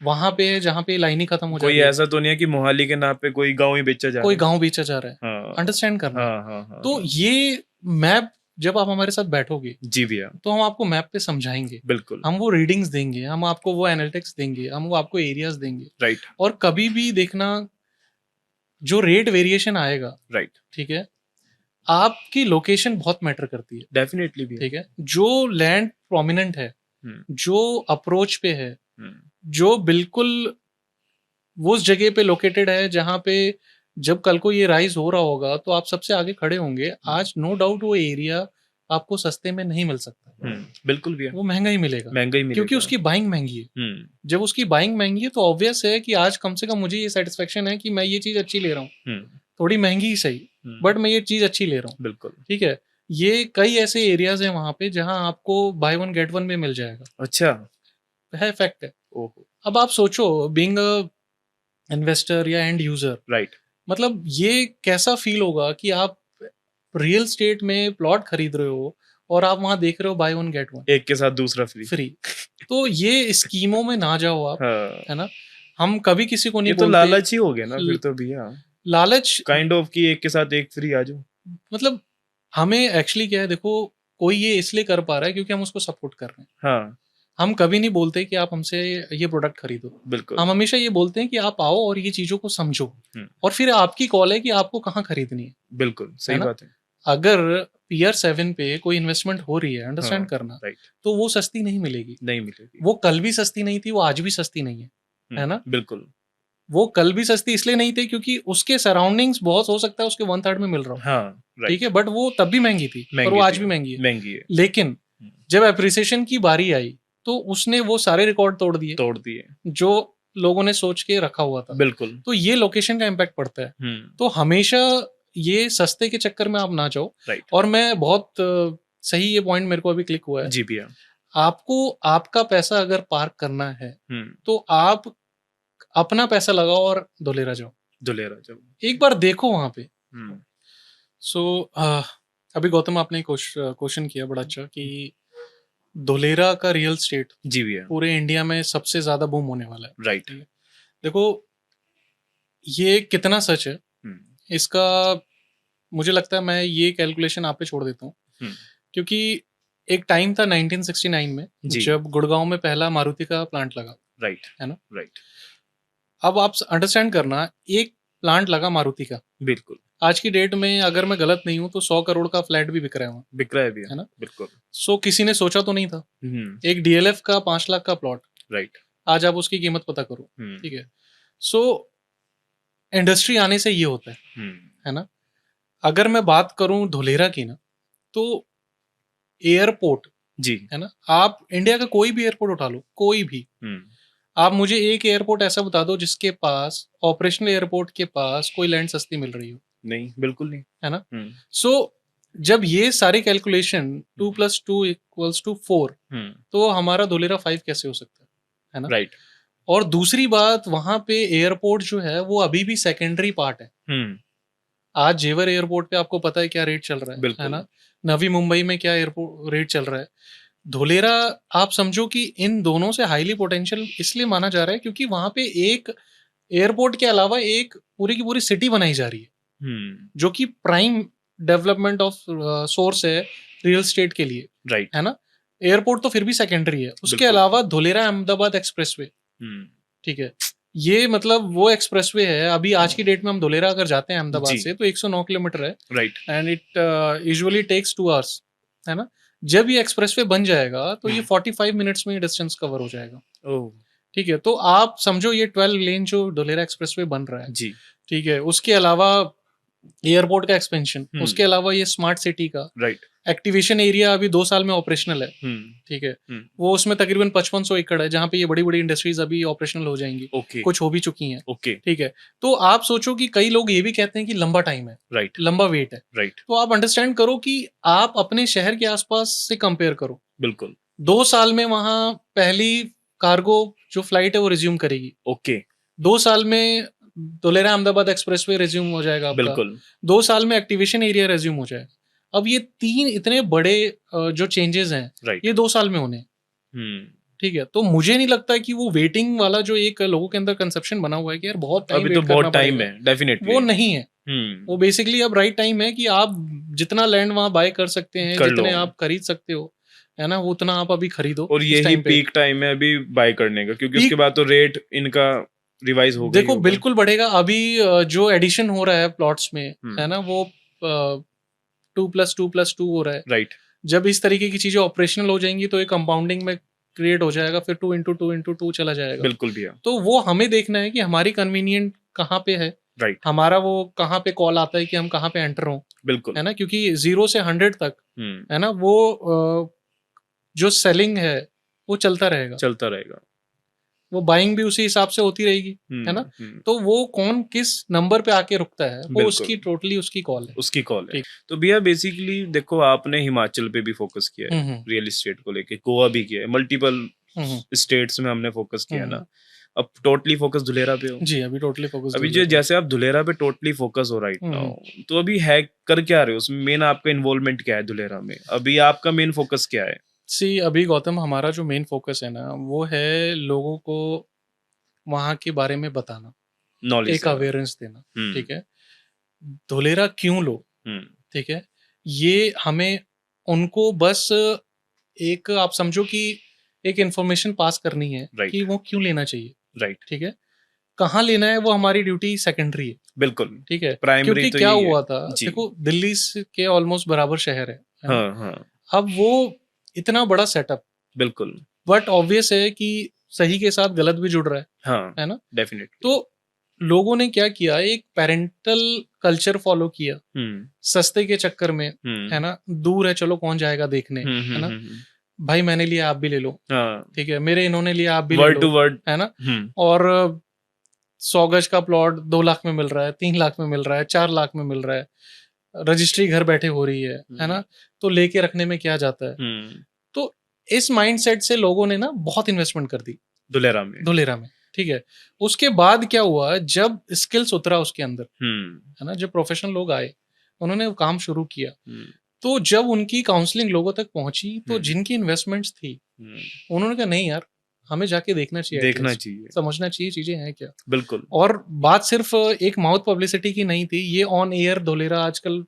वहाँ पे है जहाँ पे लाइन ही खत्म हो जा
कोई
रही है,
ऐसा तो नहीं है कि मोहाली के नाम पे कोई गांव ही बेचा जा
कोई
रहा है
गाँव बेचा जा रहा है।
हाँ
अंडरस्टैंड करना।
हाँ हाँ हाँ
तो
हाँ
ये मैप जब आप हमारे साथ बैठोगे,
जी भैया
तो हम आपको मैप पे समझाएँगे।
बिल्कुल
हम वो रीडिंग्स देंगे, हम आपको वो एनालिटिक्स देंगे, हम वो आपको एरियाज़ देंगे
राइट
और कभी भी देखना जो रेट वेरिएशन आएगा,
राइट
ठीक है? आपकी लोकेशन बहुत मैटर करती है,
डेफिनेटली भैया
ठीक है? जो लैंड प्रोमिनेंट है,
हम्म
जो अप्रोच पे है,
हम्म
जो बिल्कुल वो उस जगह पे लोकेटेड है जहाँ पे जब कल को ये राइज़ हो रहा होगा तो आप सबसे आगे खड़े होंगे। आज नो डाउट वो एरिया आपको सस्ते में नहीं मिल सकता।
बिल्कुल भैया
वो महँगा ही मिलेगा
महंगा ही
क्योंकि
मिलेगा
उसकी बाइंग महँगी है।
हम्म
जब उसकी बाइंग महँगी है तो ऑब्वियस है कि आज कम से कम मुझे ये सैटिस्फैक्शन है कि मैं ये चीज़ अच्छी ले रहा हूँ।
हम्म
थोड़ी महँगी ही सही, बट मैं ये चीज़ अच्छी ले रहा हूँ।
बिल्कुल
ठीक है? ये कई ऐसे एरियाज़ हैं वहाँ पे जहाँ आपको बाय वन गेट वन में मिल जाएगा।
अच्छा
है फैक्ट है।
ओहो
अब आप सोचो बीइंग अ इन्वेस्टर या एंड यूज़र,
राइट
मतलब ये कैसा फ़ील होगा कि आप रियल एस्टेट में प्लॉट खरीद रहे हो और आप वहाँ देख रहे हो बाय वन गेट वन
एक के साथ दूसरा फ्री
फ्री। तो ये स्कीमों में ना जाओ आप,
हाँ
है ना? हम कभी किसी को नहीं
ये तो
बोलते
लालच ही हो गया ना फिर
ल
तो भैया
लालच,
काइंड ऑफ कि एक के साथ एक फ्री आ जाओ
मतलब हमें एक्चुअली क्या है देखो, कोई ये इसलिए कर पा रहा है क्योंकि हम उसको सपोर्ट कर रहे हैं।
हाँ
हम कभी नहीं बोलते कि आप हमसे ये प्रोडक्ट खरीदो,
बिल्कुल।
हम हमेशा ये बोलते हैं कि आप आओ और ये चीज़ों को समझो,
हुँ।
और फिर आपकी कॉल है कि आपको कहाँ खरीदनी है
बिल्कुल, सही
ना?
बात है।
अगर पीयर 7 पे कोई इन्वेस्टमेंट हो रही है,
हाँ,
अंडरस्टैंड करना,
राइट,
तो वो सस्ती नहीं मिलेगी।
नहीं मिलेगी।
वो कल भी सस्ती नहीं थी, वो आज भी सस्ती नहीं है ना?
बिल्कुल।
वो कल भी सस्ती इसलिए नहीं थी क्योंकि उसके सराउंडिंग्स बहुत हो सकता है उसके 1/3 में मिल रहा हो,
हाँ,
ठीक
राइट,
है? बट वो तब भी महँगी थी और वो
महँगी
आज
थी,
भी महँगी है।
महँगी है।
लेकिन
हुँ,
जब एप्रिसिएशन की बारी आई, तो उसने वो सारे रिकॉर्ड तोड़ दिए,
तोड़ दिए।
जो लोगों ने सोच के रखा हुआ था।
बिल्कुल।
तो ये लोकेशन का इम्पैक्ट पड़ता है।
हुँ,
तो हमेशा ये सस्ते के चक्कर में आप ना जाओ।
राइट।
और मैं बहुत सही ये पॉइंट मेरे को अभी क्लिक हुआ है।
जी भैया।
आपको आपका पैसा अगर पार्क करना है,
हुँ,
तो आप अपना पैसा लगाओ और धुलेरा जाओ।
धुलेरा जब
एक बार देखो वहाँ पे।
हुँ,
सो अभी गौतम आपने क्वेश्चन किया बड़ा अच्छा कि धुलेरा का रियल स्टेट
जी भैया,
पूरे इंडिया में सबसे ज़्यादा बूम होने वाला है।
राइट।
ठीक है। देखो, ये कितना सच है,
हुँ,
इसका मुझे लगता है मैं ये कैलकुलेशन आप पे छोड़ देता हूँ।
हुँ,
क्योंकि एक टाइम था 1969 में,
जी,
जब गुड़गांव में पहला मारुति का प्लांट लगा,
राइट,
है ना?
राइट,
अब आप अंडरस्टैंड करना, एक प्लांट लगा मारुति का।
बिल्कुल।
आज की डेट में अगर मैं गलत नहीं हूँ तो 100 करोड़ का फ्लैट भी बिक रहा है वहाँ,
बिक रहा है भैया,
है ना?
बिल्कुल।
सो किसी ने सोचा तो नहीं था।
हुँ,
एक डीएलएफ का 5 लाख का प्लॉट,
राइट।
आज आप उसकी कीमत पता करो,
हुँ,
ठीक है? सो इंडस्ट्री आने से ये होता
हुँ,
है ना? अगर मैं बात करूँ धुलेरा की ना, तो एयरपोर्ट,
जी,
है ना? आप इंडिया का कोई भी एयरपोर्ट उठा लो, कोई भी।
हुँ,
आप मुझे एक एयरपोर्ट ऐसा बता दो जिसके पास, ऑपरेशनल एयरपोर्ट के पास कोई लैंड सस्ती मिल रही हो,
नहीं, बिल्कुल नहीं।
है ना?
हुँ,
सो जब ये सारी कैलकुलेशन
हुँ,
2 + 2 = 4,
हुँ,
तो हमारा धुलेरा 5 कैसे हो सकता है ना?
राइट।
और दूसरी बात, वहाँ पे एयरपोर्ट जो है वो अभी भी सेकेंडरी पार्ट है।
हुँ,
आज जेवर एयरपोर्ट पे आपको पता है क्या रेट चल रहा है
बिल्कुल।
ना? नवी मुंबई में क्या एयरपोर्ट रेट चल रहा है। धुलेरा, आप समझो कि इन दोनों से हाईली पोटेंशियल इसलिए माना जा रहा है क्योंकि वहाँ पे एक एयरपोर्ट के अलावा एक पूरी की पूरी सिटी बनाई जा रही है,
हुँ,
जो कि प्राइम डेवलपमेंट ऑफ सोर्स है रियल एस्टेट के लिए,
राइट,
है ना? एयरपोर्ट तो फिर भी सेकेंडरी है। उसके
बिल्कुल।
अलावा धुलेरा अहमदाबाद एक्सप्रेसवे,
हुँ,
ठीक है? ये मतलब वो एक्सप्रेसवे है। अभी आज की डेट में हम धुलेरा अगर जाते हैं अहमदाबाद
जी,
से, तो 109 किलोमीटर है,
right.
And it usually takes 2 hours, है ना? जब ये एक्सप्रेसवे बन जाएगा तो ये
हुँ,
45 मिनट्स में ये डिस्टेंस कवर हो जाएगा,
ओह!
ठीक है? तो आप समझो ये 12 लेन जो धुलेरा एक्सप्रेसवे बन रहा है,
जी,
ठीक है? उसके अलावा एयरपोर्ट का एक्सपेंशन,
हुँ,
उसके अलावा ये स्मार्ट सिटी का
राइट।
एक्टिवेशन एरिया अभी 2 साल में ऑपरेशनल है,
हुँ,
ठीक है?
हुँ,
वो उसमें तकरीबन 5500 एकड़ है, जहाँ पे ये बड़ी-बड़ी इंडस्ट्रीज़ अभी ऑपरेशनल हो जाएँगी।
ओके,
कुछ हो भी चुकी हैं,
ओके,
ठीक है? तो आप सोचो कि कई लोग ये भी कहते हैं कि लंबा टाइम है,
राइट,
लंबा वेट है।
राइट,
तो आप अंडरस्टैंड करो कि आप अपने शहर के आस-पास से कंपेयर करो।
बिल्कुल,
2 साल में वहाँ पहली कार्गो जो फ्लाइट है वो रिज़्यूम करेगी।
ओके,
2 साल में धुलेरा अहमदाबाद एक्सप्रेसवे रिज़्यूम हो जाएगा आपका।
बिल्कुल,
2 साल में एक्टिवेशन एरिया रिज़्यूम हो जाएगा। अब ये 3 इतने बड़े जो चेंजेज़ हैं,
राइट।
ये 2 साल में होने हैं,
हुँ,
ठीक है? तो मुझे नहीं लगता कि वो वेटिंग वाला जो एक लोगों के अंदर कंसेप्शन बना हुआ है कि यार बहुत टाइम
अभी तो
वेट करना
बहुत टाइम
पड़ेगा,
है, डेफ़िनेटली।
वो नहीं है। वो
हुँ,
बेसिकली अब राइट टाइम है कि आप जितना लैंड वहाँ बाय कर सकते हैं,
कर लो
जितने आप खरीद सकते हो, है ना? वो उतना आप अभी खरीदो
और
इस
यही
टाइम पे।
पीक टाइम है अभी बाय करने का क्योंकि उसके
पीक
बाद तो रेट इनका रिवाइज़ होगा ही
देखो
होगा।
बिल्कुल बढ़ेगा। अभी जो एडिशन हो रहा है प्लॉट्स में,
हुँ,
है ना? वो 2+2+2 हो रहा है।
राइट,
जब इस तरीके की चीज़ें ऑपरेशनल हो जाएँगी तो ये कंपाउंडिंग में क्रिएट हो जाएगा, फिर 2 × 2 × 2 चला जाएगा।
बिल्कुल भैया,
तो वो हमें देखना है कि हमारी कन्वीनिएंट कहाँ पे है,
राइट,
हमारा वो कहाँ पे कॉल आता है कि हम कहाँ पे एंटर हों,
बिल्कुल।
है ना? क्योंकि 0 से 100 तक,
हुँ,
है ना? वो जो सेलिंग है, वो चलता रहेगा।
चलता रहेगा।
वो बाइंग भी उसी हिसाब से होती रहेगी, है ना?
हुँ, हुँ,
तो वो कौन किस नंबर पे आके रुकता है, वो
बिल्कुल,
उसकी टोटली उसकी कॉल है।
उसकी कॉल है।
ठीक।
तो भैया बेसिकली देखो आपने हिमाचल पे भी फ़ोकस किया है,
हुँ, हुँ।
रियल एस्टेट को लेके, गोवा भी किया है, मल्टीपल
हुँ, हुँ।
स्टेट्स में हमने फ़ोकस
हुँ,
किया है
हुँ।
ना। अब टोटली फ़ोकस धुलेरा पे हो।
जी, अभी टोटली फ़ोकस
अभी जो
धुलेरा पे।
जैसे आप धुलेरा पे टोटली फ़ोकस हो राइट
हुँ,
नाउ,
हुँ।
तो अभी है कर क्या रहे हो? उसमें मेन आपका इन्वॉल्वमेंट क्या है धुलेरा में? अभी आपका मेन फ़ोकस क्या है?
सी अभी गौतम हमारा जो मेन फ़ोकस है ना, वो है लोगों को वहाँ के बारे में बताना,
नॉलेज
एक
देना।
अवेयरनेस देना,
हुँ,
ठीक है? धुलेरा क्यों लो,
हुँ,
ठीक है? ये हमें उनको बस एक आप समझो कि एक इन्फॉर्मेशन पास करनी है
Right.
कि वो क्यों लेना चाहिए,
राइट,
ठीक है, कहाँ लेना है वो हमारी ड्यूटी सेकेंडरी है,
बिल्कुल,
ठीक है।
प्राइमरी
क्योंकि
तो
क्या
यही है।
हुआ था,
जी,
देखो दिल्ली के ऑलमोस्ट बराबर शहर है ना?
हाँ, हाँ,
अब वो इतना बड़ा सेटअप,
बिल्कुल,
बट ऑब्वियस है कि सही के साथ गलत भी जुड़ रहा
हाँ,
है ना?
डेफिनेटली।
तो लोगों ने क्या किया, एक पेरेंटल कल्चर फॉलो किया
हुँ,
सस्ते के चक्कर में,
हुँ,
है ना? दूर है, चलो कौन जाएगा देखने,
हुँ,
है
हुँ,
ना?
हुँ,
भाई मैंने लिया आप भी ले लो,
हाँ,
ठीक है, मेरे इन्होंने लिया आप भी ले
वर्ड
लो,
टू वर्ड,
है ना?
हुँ,
और 100 गज का प्लॉट 2 लाख में मिल रहा है, 3 लाख में मिल रहा है, 4 लाख में मिल रहा है, रजिस्ट्री घर बैठे हो रही है
हुँ,
ना? तो लेके रखने में क्या जाता है?
हुँ,
तो इस माइंडसेट से लोगों ने ना बहुत इन्वेस्टमेंट कर दी
दुलेरा में,
धुलेरा में, ठीक है। उसके बाद क्या हुआ, जब स्किल्स उतरा उसके अंदर,
हुँ,
है ना, जब प्रोफेशनल लोग आए, उन्होंने वो काम शुरू किया,
हुँ,
तो जब उनकी काउंसलिंग लोगों तक पहुंची, तो
हुँ,
जिनकी इन्वेस्टमेंट्स थी,
हुँ,
उन्होंने कहा नहीं यार, हमें जाके देखना चाहिए,
देखना
एटलीस्ट
चाहिए,
समझना चाहिए चीजें हैं क्या।
बिल्कुल,
और बात सिर्फ एक माउथ पब्लिसिटी की नहीं थी, ये ऑन एयर धुलेरा आजकल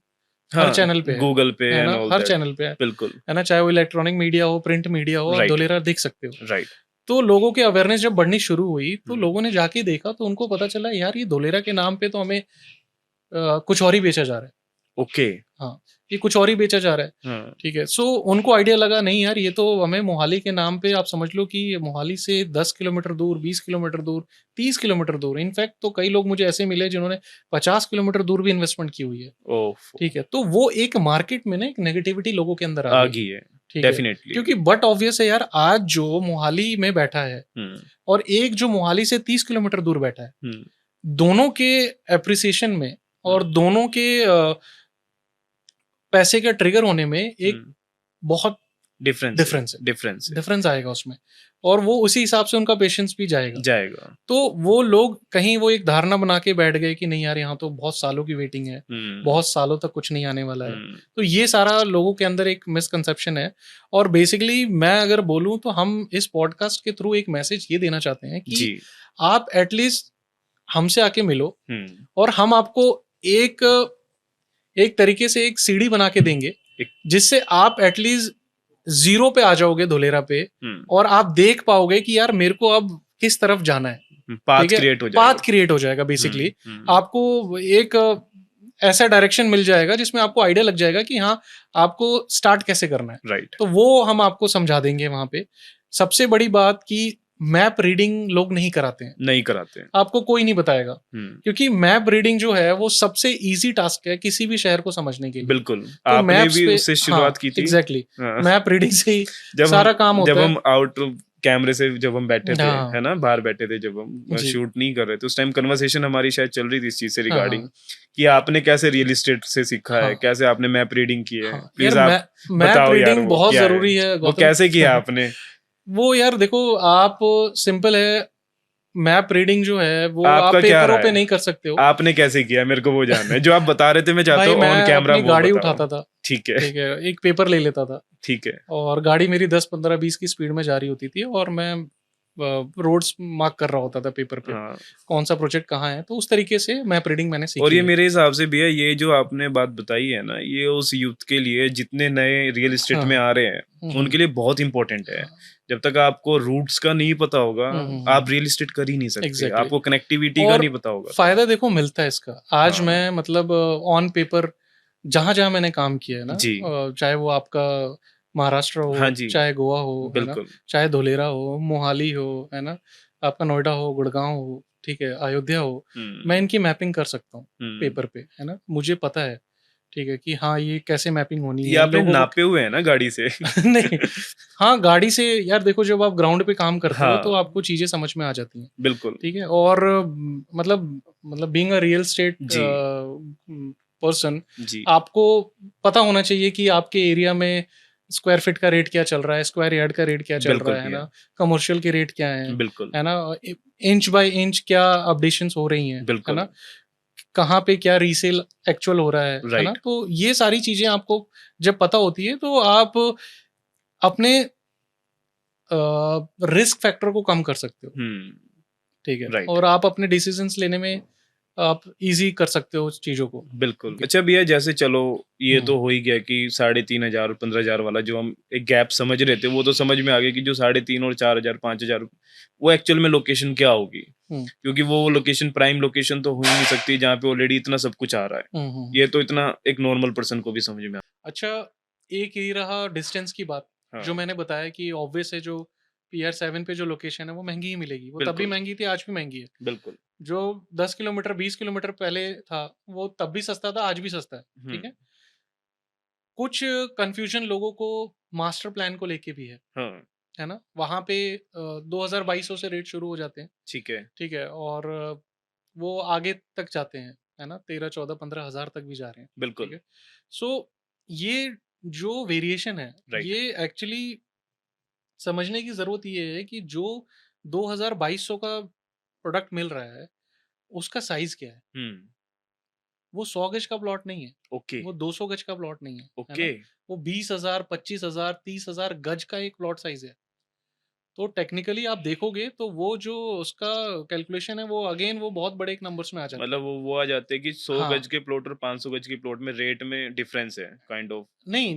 हर
हाँ,
चैनल पे
गूगल पे
है
एंड
ना,
ऑल
हर
दैट,
चैनल पे
बिल्कुल,
है ना, चाहे वो इलेक्ट्रॉनिक मीडिया हो, प्रिंट मीडिया हो, आप
राइट,
धुलेरा देख सकते हो।
राइट,
तो लोगों की अवेयरनेस जब बढ़नी शुरू हुई, तो
हुँ,
लोगों ने जाके देखा, तो उनको पता चला यार ये धुलेरा के नाम पे तो हमें कुछ और ही बेचा जा रहा है।
ओके,
हाँ, ये कुछ और ही बेचा जा रहा है,
हाँ,
ठीक है। सो उनको आइडिया लगा नहीं यार, ये तो हमें मोहाली के नाम पे, आप समझ लो कि मोहाली से 10 किलोमीटर दूर, 20 किलोमीटर दूर, 30 किलोमीटर दूर, इनफैक्ट तो कई लोग मुझे ऐसे मिले जिन्होंने 50 किलोमीटर दूर भी इन्वेस्टमेंट की हुई है,
ओफ!
ठीक है। तो वो एक मार्केट में ना एक नेगेटिविटी लोगों के अंदर आ
आ
गई,
गई है,
ठीक है।
डेफिनेटली,
क्योंकि बट ऑब्वियस है यार, आज जो मोहाली में बैठा है
हुँ,
और एक जो मोहाली से 30 किलोमीटर दूर बैठा है,
हुँ,
दोनों के एप्रिसिएशन में
हुँ,
और दोनों के पैसे के ट्रिगर होने में एक
हुँ,
बहुत
डिफरेंस है,
डिफरेंस है,
डिफरेंस है,
डिफरेंस आएगा उसमें, और वो उसी हिसाब से उनका पेशेंस भी जाएगा।
जाएगा,
तो वो लोग कहीं वो एक धारणा बना के बैठ गए कि नहीं यार, यहाँ तो बहुत सालों की वेटिंग है,
हुँ,
बहुत सालों तक कुछ नहीं आने वाला है।
हुँ,
तो ये सारा लोगों के अंदर एक मिसकंसेप्शन है। और बेसिकली मैं अगर बोलूँ, तो हम इस पॉडकास्ट के थ्रू एक मैसेज ये देना चाहते हैं कि
जी,
आप एटलीस्ट हमसे आके मिलो,
हुँ,
और हम आपको एक एक तरीके से एक सीढ़ी बना के देंगे,
एक
जिससे आप एटलीस्ट ज़ीरो पे आ जाओगे धुलेरा पे,
हुँ,
और आप देख पाओगे कि यार मेरे को अब किस तरफ जाना है,
पाथ
ठीक है?
क्रिएट हो
पाथ
जाएगा,
क्रिएट हो जाएगा
हुँ,
बेसिकली।
हुँ,
आपको एक ऐसा डायरेक्शन मिल जाएगा जिसमें आपको आइडिया लग जाएगा कि हाँ, आपको स्टार्ट कैसे करना है।
राइट,
तो वो हम आपको समझा देंगे वहाँ पे। सबसे बड़ी बात कि मैप रीडिंग लोग नहीं कराते हैं।
नहीं कराते हैं,
आपको कोई नहीं बताएगा,
हुँ,
क्योंकि मैप रीडिंग जो है वो सबसे ईज़ी टास्क है किसी भी शहर को समझने के लिए।
बिल्कुल,
तो
आपने
मैप्स
भी
पे
उससे
हाँ,
शुरुआत की थी,
एग्ज़ैक्टली,
हाँ,
मैप रीडिंग से ही
जब
सारा काम
जब
होता है।
हम आउट कैमरे से जब हम बैठे थे,
हाँ,
है ना? बाहर बैठे थे जब हम
जी।
शूट नहीं कर रहे थे, उस टाइम कन्वर्सेशन हमारी शायद चल रही थी इस चीज़ से
हाँ,
रिगार्डिंग
हाँ,
कि आपने कैसे रियल एस्टेट से सीखा है,
हाँ,
कैसे आपने मैप रीडिंग की है?
हाँ। यार
प्लीज़ आप
मैप
बताओ यार
रीडिंग
वो
बहुत
क्या है?
ज़रूरी है
वो
गौतम।
कैसे किया आपने?
वो यार देखो, आप सिंपल है, मैप रीडिंग जो है वो आप
आपका क्या
पेपरों
रहा
पे
है?
नहीं कर सकते हो।
आपने कैसे किया? मेरे को वो जानना है। जो आप बता रहे थे मैं चाहता
भाई
हूँ ऑन
मैं
कैमरा
अपनी
वो
गाड़ी
बताओ।
उठाता था,
ठीक है,
ठीक है? एक पेपर ले लेता था,
ठीक है।
और गाड़ी मेरी 10, 15, 20 की स्पीड में जा रही होती थी, और मैं रोड्स मार्क कर रहा होता था पेपर पे,
हाँ।
कौन सा प्रोजेक्ट कहाँ है। तो उस तरीके से मैप रीडिंग मैंने
और
सीखी
ये
है।
मेरे हिसाब से भैया ये जो आपने बात बताई है ना, ये उस यूथ के लिए जितने नए रियल एस्टेट
हाँ,
में
हाँ।
आ रहे हैं, उनके लिए बहुत इंपॉर्टेंट है।
हाँ।
जब तक आपको रूट्स का नहीं पता होगा, आप रियल एस्टेट कर ही नहीं सकते।
एग्ज़ैक्टली।
आपको कनेक्टिविटी का
और
नहीं पता होगा तो।
फ़ायदा देखो मिलता है इसका। आज
हाँ,
मैं मतलब ऑन पेपर जहाँ-जहाँ मैंने काम किया है ना,
जी।
चाहे वो आपका महाराष्ट्र
हाँ
हो,
जी,
चाहे गोवा हो, है ना?
बिल्कुल।
चाहे धुलेरा हो, मोहाली हो, है ना? आपका नोएडा हो, गुड़गाँव हो, ठीक है? अयोध्या हो,
हुँ,
मैं इनकी मैपिंग कर सकता हूँ
हुँ।
पेपर पे, है ना? मुझे पता है, ठीक है? कि हाँ, ये कैसे मैपिंग होनी
ये
है,
आपने
लोगों को
नापे हुए हैं ना गाड़ी से?
नहीं, हाँ, गाड़ी से यार देखो, जब आप ग्राउंड पे काम करते हो तो
हाँ,
आपको चीज़ें समझ में आ जाती हैं,
बिल्कुल।
ठीक है? और मतलब बीइंग अ रियल एस्टेट
जी,
पर्सन,
जी,
आपको पता होना चाहिए कि आपके एरिया में स्क्वायर फीट का रेट क्या चल रहा है, स्क्वायर यार्ड का रेट क्या चल
बिल्कुल
रहा है
भैया,
ना? कमर्शियल के रेट क्या हैं,
बिल्कुल,
है ना? इंच बाय इंच क्या अपडेशंस हो रही हैं, है
बिल्कुल,
ना? कहाँ पे क्या रीसेल एक्चुअल हो रहा है ना?
राइट।
तो ये सारी चीज़ें आपको जब पता होती है, तो आप अपने रिस्क फैक्टर को कम कर सकते हो,
हुँ,
ठीक है?
राइट।
और आप अपने डिसीजंस लेने में आप ईज़ी कर सकते हो चीज़ों को।
बिल्कुल।
ठीक है।
अच्छा भैया, जैसे चलो ये तो
हुँ,
हो ही गया कि 3,500 15,000 वाला जो हम एक गैप समझ रहे थे, वो तो समझ में आ गया कि जो 3,500 और 4,000 5,000 वो एक्चुअल में लोकेशन क्या होगी?
हुँ,
क्योंकि वो लोकेशन प्राइम लोकेशन तो हो ही नहीं सकती जहाँ पे ऑलरेडी इतना सब कुछ आ रहा है।
हुँ।
ये तो इतना एक नॉर्मल पर्सन को भी समझ में आ।
अच्छा, एक ये रहा डिस्टेंस की बात, जो
हाँ,
मैंने बताया कि ऑब्वियस है जो पीआर 7 पे जो लोकेशन है वो महँगी ही मिलेगी। वो तब भी
बिल्कुल,
महँगी थी, आज भी महँगी है।
बिल्कुल।
जो 10 किलोमीटर, 20 किलोमीटर पहले था, वो तब भी सस्ता था, आज भी सस्ता है।
हुँ,
ठीक है? कुछ कन्फ्यूज़न लोगों को मास्टर प्लान को लेके भी
हाँ,
है ना? वहाँ पे 2000-2200 से रेट शुरू हो जाते हैं,
ठीक है।
ठीक है? और वो आगे तक जाते हैं, है ना? 13, 14, 15 हज़ार तक भी जा रहे हैं, ठीक
बिल्कुल,
है? सो ये जो वेरिएशन है,
राइट।
ये एक्चुअली समझने की ज़रूरत ये है कि जो 2200 का प्रोडक्ट मिल रहा है, उसका साइज़ क्या है?
हुँ,
वो 100 गज का प्लॉट नहीं है,
ओके,
वो 200 गज का प्लॉट नहीं है
ओके।
ना? वो 20,000, 25,000, 30,000 गज का एक प्लॉट साइज़ है। तो टेक्निकली आप देखोगे तो वो जो उसका कैलकुलेशन है वो अगेन वो बहुत बड़े एक नंबर्स में आ जाता है।
मतलब वो आ जाते हैं कि 100
हाँ,
गज के प्लॉट और 500 गज के प्लॉट में रेट में डिफरेंस है, काइंड ऑफ।
नहीं,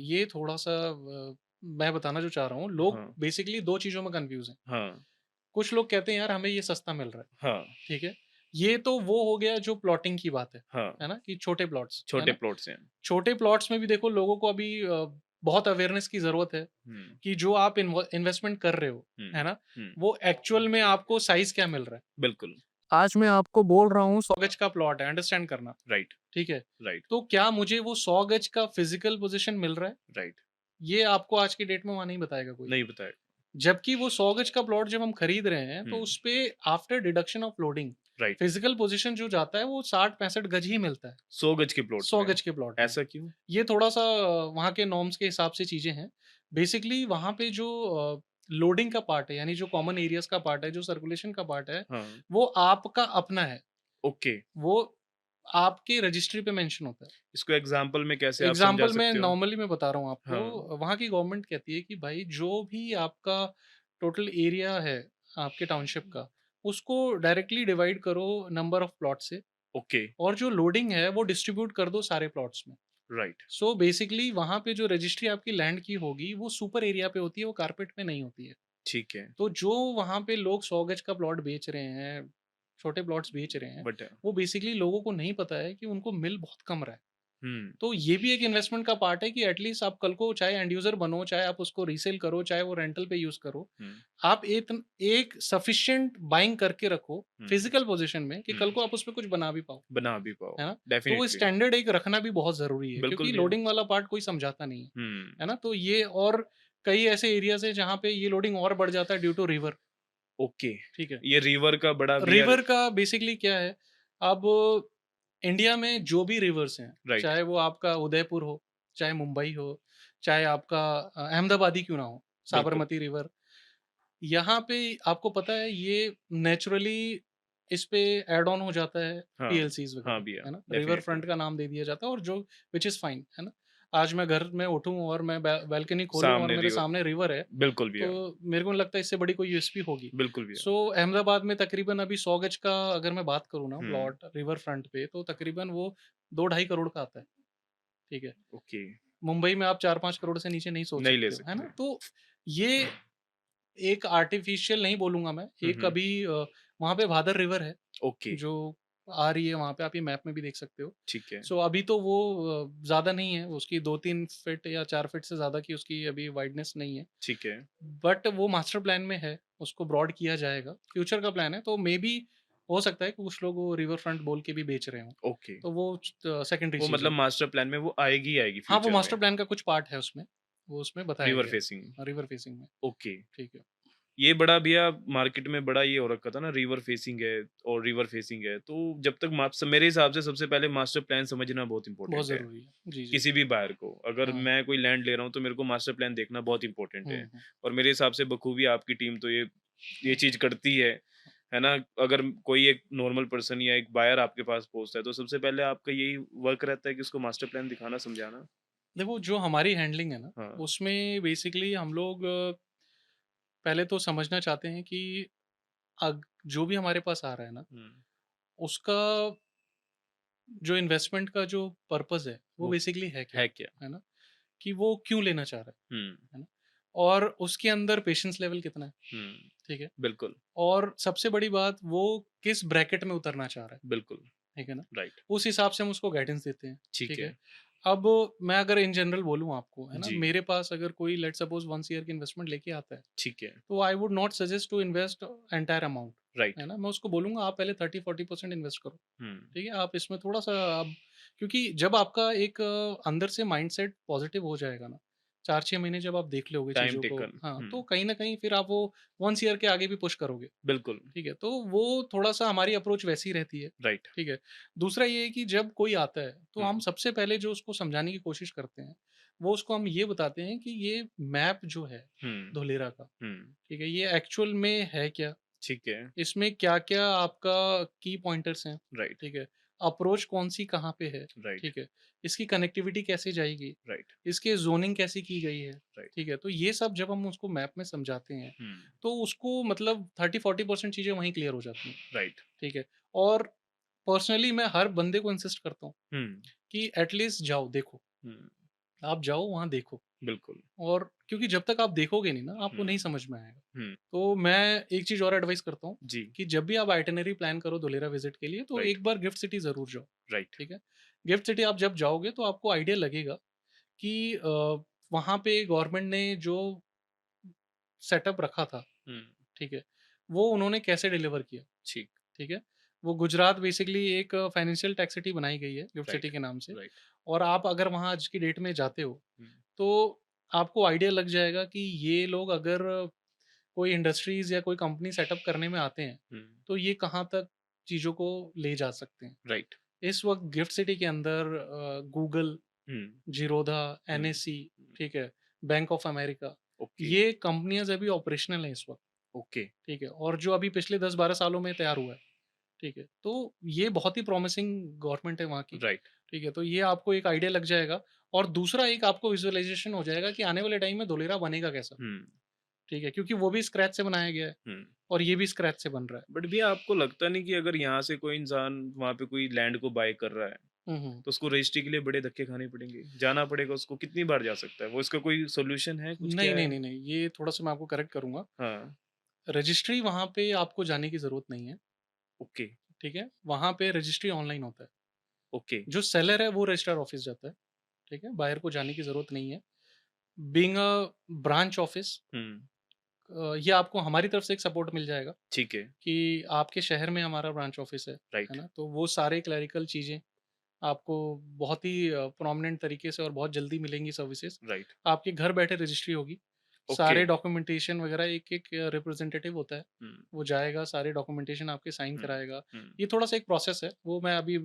ये थोड़ा-सा मैं बताना जो चाह रहा हूँ, लोग
हाँ,
बेसिकली 2 चीज़ों में कन्फ्यूज़ हैं।
हाँ,
कुछ लोग कहते हैं यार हमें ये सस्ता मिल रहा है,
हाँ,
ठीक है? ये तो वो हो गया जो प्लॉटिंग की बात
हाँ,
है ना? कि छोटे प्लॉट्स, है
छोटे
ना?
प्लॉट्स हैं।
छोटे प्लॉट्स में भी देखो लोगों को अभी बहुत अवेयरनेस की ज़रूरत है
हुँ,
कि जो आप इन्वेस्टमेंट कर रहे हो,
हुँ,
है ना?
हुँ,
वो एक्चुअल में आपको साइज़ क्या मिल रहा है?
बिल्कुल,
आज मैं आपको बोल रहा हूँ 100 गज का प्लॉट है, अंडरस्टैंड करना,
राइट,
ठीक है?
राइट,
तो क्या मुझे वो 100 गज का फिज़िकल पोज़ीशन मिल रहा है?
राइट,
ये आपको आज की डेट में वहाँ नहीं बताएगा कोई।
नहीं बताया।
जबकि वो 100 गज का प्लॉट जब हम खरीद रहे हैं,
हुँ,
तो उसपे after deduction of loading
right,
physical position जो जाता है वो 60-65 गज ही मिलता है,
100 गज के प्लॉट
100
में,
गज के प्लॉट में।
ऐसा क्यों?
ये थोड़ा-सा वहाँ के नॉर्म्स के हिसाब से चीज़ें हैं। बेसिकली वहाँ पे जो लोडिंग का पार्ट है, यानी जो कॉमन एरियाज़ का पार्ट है, जो सर्कुलेशन का पार्ट है,
हाँ,
वो आपका अपना है।
ओके।
वो आपके रजिस्ट्री पे मेंशन होता है।
इसको एग्ज़ाम्पल में कैसे आप समझा
एग्ज़ाम्पल मैं
सकते हो?
नॉर्मली मैं बता रहा हूँ
हाँ,
आपको, वहाँ की गवर्नमेंट कहती है कि भाई जो भी आपका टोटल एरिया है आपके टाउनशिप का, उसको डायरेक्टली डिवाइड करो नंबर ऑफ प्लॉट से
ओके,
और जो लोडिंग है वो डिस्ट्रीब्यूट कर दो सारे प्लॉट्स में।
राइट,
सो बेसिकली वहाँ पे जो रजिस्ट्री आपकी लैंड की होगी वो सुपर एरिया पे होती है, वो कारपेट में नहीं होती है।
ठीक है,
तो जो वहाँ पे लोग 100 गज का प्लॉट बेच रहे हैं, छोटे प्लॉट्स बेच रहे हैं,
बट
वो बेसिकली लोगों को नहीं पता है कि उनको मिल बहुत कम रहा है।
हुँ,
तो ये भी एक इन्वेस्टमेंट का पार्ट है कि एटलीस्ट आप कल को चाहे एंड यूज़र बनो, चाहे आप उसको रीसेल करो, चाहे वो रेंटल पे यूज़ करो।
हुँ,
आप एक सफिशिएंट बाइंग करके रखो
हुँ,
फिज़िकल पोज़ीशन में कि
हुँ,
कल को आप उसपे कुछ बना भी पाओ,
बना भी पाओ,
है ना? तो वो
डेफ़िनिटली,
स्टैंडर्ड एक रखना भी बहुत ज़रूरी है
बिल्कुल
क्योंकि
भैया।
लोडिंग वाला पार्ट कोई समझाता नहीं
हुँ,
है ना? तो ये और कई ऐसे एरियाज़ हैं जहाँ पे ये लोडिंग और बढ़ जाता है ड्यू टू रिवर,
ओके,
ठीक है?
ये रिवर का बड़ा भैया।
रिवर का बेसिकली क्या है, अब इंडिया में जो भी रिवर्स हैं,
राइट,
चाहे वो आपका उदयपुर हो, चाहे मुंबई हो, चाहे आपका अहमदाबाद ही क्यों ना हो,
बिल्कुल,
साबरमती रिवर, यहाँ पे आपको पता है ये नेचुरली इस पे ऐड ऑन हो जाता है
हाँ,
पीएलसीज़
हाँ
वगैरह,
भैया,
है ना? रिवर
डेफ़िनिटली,
फ्रंट का नाम दे दिया जाता है और जो व्हिच इज़ फाइन, है ना? आज मैं घर में उठूँ और मैं बालकनी खोलूँ और
सामने
मेरे
रिवर,
सामने रिवर है,
बिल्कुल भैया,
तो मेरे को नहीं लगता इससे बड़ी कोई यूएसपी होगी।
बिल्कुल भैया।
सो अहमदाबाद में तकरीबन अभी 100 गज का अगर मैं बात करूँ ना
हुँ,
प्लॉट रिवर फ्रंट पे तो तकरीबन वो 2 ढाई करोड़ का आता है, ठीक है?
ओके,
मुंबई में आप 4-5 करोड़ से नीचे नहीं सोच
नहीं ले
सकते हो, है
सकते।
ना? तो ये एक आर्टिफ़िशियल नहीं बोलूँगा मैं,
हुँ,
एक
हुँ,
अभी वहाँ पे भादर रिवर है,
ओके,
जो आ रही है वहाँ पे, आप ये मैप में भी देख सकते हो।
ठीक है,
सो अभी तो वो ज़्यादा नहीं है, उसकी 2-3 फीट या 4 फीट से ज़्यादा की उसकी अभी वाइडनेस नहीं है।
ठीक है,
बट वो मास्टर प्लान में है, उसको ब्रॉड किया जाएगा, फ्यूचर का प्लान है, तो मेबी हो सकता है कि कुछ लोग वो रिवर फ्रंट बोल के भी बेच रहे हों।
ओके।
तो वो सेकेंडरी
वो
चीज़
मतलब
है।
मास्टर प्लान में वो आएगी ही आएगी
हाँ, वो
फ्यूचर में,
मास्टर प्लान का कुछ पार्ट है उसमें, वो उसमें बताया
रिवर
गया
फेसिंग,
है। रिवर फेसिंग में,
ओके।
ठीक है।
ये बड़ा भैया मार्केट में बड़ा ये हो रखा था ना, रिवर फेसिंग है और रिवर फेसिंग है, तो जब तक मेरे हिसाब से सबसे पहले मास्टर प्लान समझना बहुत
बहुत
इंपॉर्टेंट है,
ज़रूरी है। जी, जी।
किसी भी बायर को। अगर
हाँ।
मैं कोई लैंड ले रहा हूँ, तो मेरे को मास्टर प्लान देखना बहुत इंपॉर्टेंट है
हुँ, हुँ।
और मेरे हिसाब से बखूबी आपकी टीम तो ये चीज़ करती है ना? अगर कोई एक नॉर्मल पर्सन या एक बायर आपके पास पहुँचता है, तो सबसे पहले आपका यही वर्क रहता है कि उसको मास्टर प्लान दिखाना, समझाना?
देखो जो हमारी हैंडलिंग है ना,
हाँ।
उसमें बेसिकली हम लोग पहले तो समझना चाहते हैं कि अग जो भी हमारे पास आ रहा है ना,
हुँ,
उसका जो इन्वेस्टमेंट का जो पर्पस है वो
वो
बेसिकली है क्या,
है क्या?
है ना, कि वो क्यों लेना चाह रहा
हुँ,
है ना, और उसके अंदर पेशेंस लेवल कितना है,
हुँ,
ठीक है,
बिल्कुल,
और सबसे बड़ी बात वो किस ब्रैकेट में उतरना चाह रहा है,
बिल्कुल,
ठीक है ना,
राइट,
उस हिसाब से हम उसको गाइडेंस देते हैं,
ठीक
ठीक
है।
है। अब मैं अगर इन जनरल बोलूँ आपको, है ना,
जी,
मेरे पास अगर कोई लेट्स सपोज वंस ईयर की इन्वेस्टमेंट लेके आता है,
ठीक है,
तो I would not suggest to invest entire amount,
right,
है ना, मैं उसको बोलूंगा आप पहले 30-40% इन्वेस्ट करो,
हुँ,
ठीक है, आप इसमें थोड़ा सा आप, क्योंकि जब आपका एक अंदर से माइंडसेट पॉजिटिव हो जाएगा ना, 4-6 महीने जब आप देख लोगे
टाइम
चीज़ों को,
टेकन,
हाँ,
हुँ,
तो कहीं ना कहीं फिर आप वो वंस ईयर के आगे भी पुश करोगे,
बिल्कुल,
ठीक है, तो वो थोड़ा-सा हमारी अप्रोच वैसी रहती है,
राइट,
ठीक है। दूसरा ये है कि जब कोई आता है, तो
हुँ,
हम सबसे पहले जो उसको समझाने की कोशिश करते हैं, वो उसको हम ये बताते हैं कि ये मैप जो है
हुँ,
धोलेरा का,
हुँ,
ठीक है, ये एक्चुअल में है क्या?
ठीक है,
इसमें क्या-क्या आपका की पॉइंटर्स हैं,
राइट,
ठीक है। अप्रोच कौन-सी कहाँ पे है,
राइट,
ठीक है। इसकी कनेक्टिविटी कैसे जाएगी,
राइट,
इसके ज़ोनिंग कैसी की गई है,
राइट,
ठीक है। तो ये सब जब हम उसको मैप में समझाते हैं,
हुँ,
तो उसको मतलब 30-40% चीज़ें वहीं क्लियर हो जाती हैं,
राइट,
ठीक है। और पर्सनली मैं हर बंदे को इंसिस्ट करता हूँ
हुँ,
कि एटलीस्ट जाओ, देखो।
हुँ,
आप जाओ वहाँ देखो,
बिल्कुल,
और क्योंकि जब तक आप देखोगे नहीं ना, आपको
हुँ,
नहीं समझ में आएगा।
हुँ,
तो मैं एक चीज़ और एडवाइस करता हूँ
जी,
कि जब भी आप आइटिनरी प्लान करो धोलेरा विज़िट के लिए, तो
राइट,
एक बार गिफ्ट सिटी ज़रूर जाओ,
राइट,
ठीक है? गिफ्ट सिटी आप जब जाओगे तो आपको आइडिया लगेगा कि वहाँ पे गवर्नमेंट ने जो सेटअप रखा था,
हुँ,
ठीक है? वो उन्होंने कैसे डिलीवर किया,
ठीक,
ठीक है? वो गुजरात बेसिकली एक फाइनेंशियल टैक्स सिटी बनाई गई है गिफ्ट
राइट,
सिटी के नाम से,
राइट,
और आप अगर वहाँ आज की डेट में जाते हो,
हुँ,
तो आपको आइडिया लग जाएगा कि ये लोग अगर कोई इंडस्ट्रीज़ या कोई कंपनी सेटअप करने में आते हैं,
हुँ,
तो ये कहाँ तक चीज़ों को ले जा सकते हैं।
राइट,
इस वक़्त गिफ्ट सिटी के अंदर गूगल,
हुँ,
ज़ीरोधा,
हुँ,
एनएससी,
हुँ,
ठीक है, बैंक ऑफ अमेरिका,
ओके,
ये कंपनियाज़ अभी ऑपरेशनल हैं इस वक़्त,
ओके,
ठीक है, और जो अभी पिछले 10-12 सालों में तैयार हुआ है, ठीक है। तो ये बहुत ही प्रॉमिसिंग गवर्नमेंट है वहाँ की,
राइट,
ठीक है, तो ये आपको एक आइडिया लग जाएगा, और दूसरा एक आपको विज़ुअलाइज़ेशन हो जाएगा कि आने वाले टाइम में धोलेरा बनेगा कैसा,
हुँ,
ठीक है, क्योंकि वो भी स्क्रैच से बनाया गया है
हुँ।
और ये भी स्क्रैच से बन रहा है।
बट भैया आपको लगता नहीं कि अगर यहाँ से कोई इंसान वहाँ पे कोई लैंड को बाय कर रहा है,
हुँ, हुँ।
तो उसको रजिस्ट्री के लिए बड़े धक्के खाने पड़ेंगे? जाना पड़ेगा उसको, कितनी बार जा सकता है? वो इसका कोई सॉल्यूशन है, कुछ
नहीं,
क्या
नहीं,
है?
नहीं, नहीं, ये थोड़ा-सा मैं आपको करेक्ट करूँगा।
हाँ,
रजिस्ट्री वहाँ पे आपको जाने की ज़रूरत नहीं है,
ओके,
ठीक है? वहाँ पे रजिस्ट्री ऑनलाइन होता है।
ओके,
जो सेलर है वो रजिस्ट्रार ऑफ़िस जाता है, ठीक है? बायर को जाने की ज़रूरत नहीं है। बीइंग अ ब्रांच ऑफ़िस,
हुँ,
ये आपको हमारी तरफ से एक सपोर्ट मिल जाएगा
ठीक है,
कि आपके शहर में हमारा ब्रांच ऑफ़िस है
राइट,
ना? तो वो सारे क्लेरिकल चीज़ें आपको बहुत ही प्रोमिनेंट तरीके से और बहुत जल्दी मिलेंगी सर्विसेज़।
राइट,
आपके घर बैठे रजिस्ट्री होगी।
ओके,
सारे डॉक्यूमेंटेशन वगैरह एक-एक रिप्रेजेंटेटिव होता है।
हुँ,
वो जाएगा, सारे डॉक्यूमेंटेशन आपके साइन
हुँ,
कराएगा।
हुँ,
ये थोड़ा-सा एक प्रोसेस है, वो मैं अभी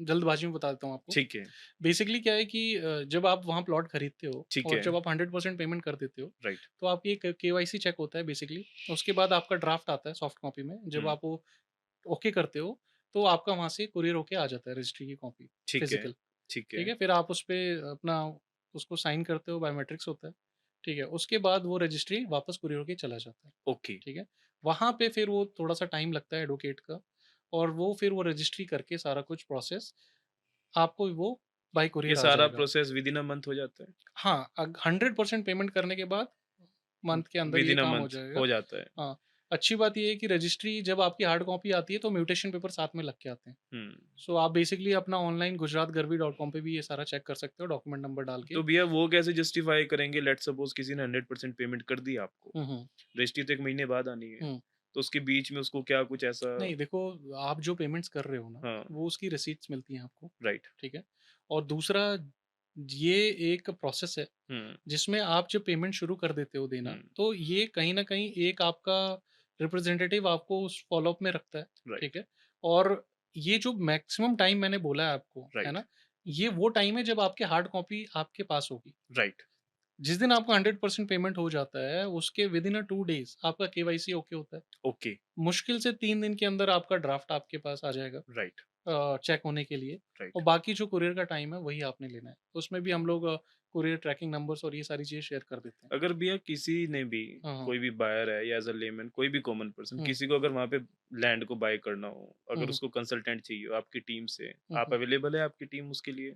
जल्दबाज़ी में बता देता हूँ आपको।
ठीक है,
बेसिकली क्या है कि जब आप वहाँ प्लॉट खरीदते हो
ठीक
और
है,
जब आप 100% पेमेंट कर देते हो,
राइट,
तो आपकी एक केवाईसी चेक होता है बेसिकली। उसके बाद आपका ड्राफ्ट आता है सॉफ्ट कॉपी में। जब
हुँ,
आप वो ओके करते हो, तो आपका वहाँ से कोरियर होके आ जाता है रजिस्ट्री की कॉपी,
ठीक है,
फिज़िकल।
ठीक
ठीक
है,
है? फिर आप उसपे अपना उसको साइन करते हो, बायोमेट्रिक्स होता है, ठीक है? उसके बाद वो रजिस्ट्री वापस कुरियर होके चला जाता है,
ओके।
ठीक है? वहाँ पे फिर वो थोड़ा-सा टाइम लगता है एडवोकेट का, और वो फिर वो रजिस्ट्री करके सारा कुछ प्रोसेस आपको वो बाय
ये
कुरियर आ
सारा
जाएगा।
प्रोसेस विदिन अ मंथ हो जाता है?
हाँ, 100% पेमेंट करने के बाद मंथ के अंदर ये
विदिन अ
काम हो
मंथ
जाएगा।
हो जाता है।
हाँ, अच्छी बात ये है कि रजिस्ट्री जब आपकी हार्ड कॉपी आती है, तो म्यूटेशन पेपर साथ में लग के आते हैं।
हुँ।
सो आप बेसिकली अपना ऑनलाइन gujaratgarvi.com पे भी ये सारा चेक कर सकते हो डॉक्यूमेंट नंबर डाल के।
तो भैया वो कैसे जस्टिफ़ाई करेंगे लेट्स सपोज़ किसी ने 100% पेमेंट कर दी आपको,
हुँ, हुँ,
रजिस्ट्री तो 1 महीने बाद आनी है,
हुँ।
तो उसके बीच में उसको क्या कुछ ऐसा
नहीं देखो, आप जो पेमेंट्स कर रहे हो ना,
हाँ,
वो उसकी रिसीट्स मिलती हैं आपको,
राइट।
ठीक है? और दूसरा, ये एक प्रोसेस है,
हुँ,
जिसमें आप जब पेमेंट शुरू कर देते हो देना,
हुँ,
तो ये कहीं न कहीं एक आपका रिप्रेजेंटेटिव आपको उस फ़ॉलो-अप में रखता है, ठीक
राइट,
है? और ये जो मैक्सिमम टाइम मैंने बोला है आपको, है
राइट,
ना? ये वो टाइम है जब आपकी हार्ड कॉपी आपके पास होगी।
राइट,
जिस दिन आपका 100% पेमेंट हो जाता है, उसके विदिन अ 2 डेज़ आपका केवाईसी ओके होता है।
ओके,
मुश्किल से 3 दिन के अंदर आपका ड्राफ्ट आपके पास आ जाएगा
राइट,
चेक होने के लिए, और
राइट,
बाकी जो कुरियर का टाइम है वही आपने लेना है। उसमें भी हम लोग कुरियर ट्रैकिंग नंबर्स और ये सारी चीज़ें शेयर कर देते हैं।
अगर भैया किसी ने भी,
हाँ, हाँ।
कोई भी बायर है या एज अ लेमैन, कोई भी कॉमन पर्सन,
हुँ,
किसी को अगर वहाँ पे लैंड को बाय करना हो,
हुँ,
अगर
हुँ,
उसको कंसल्टेंट चाहिए हो आपकी टीम से,
हुँ,
आप
हुँ।
अवेलेबल है आपकी टीम उसके लिए?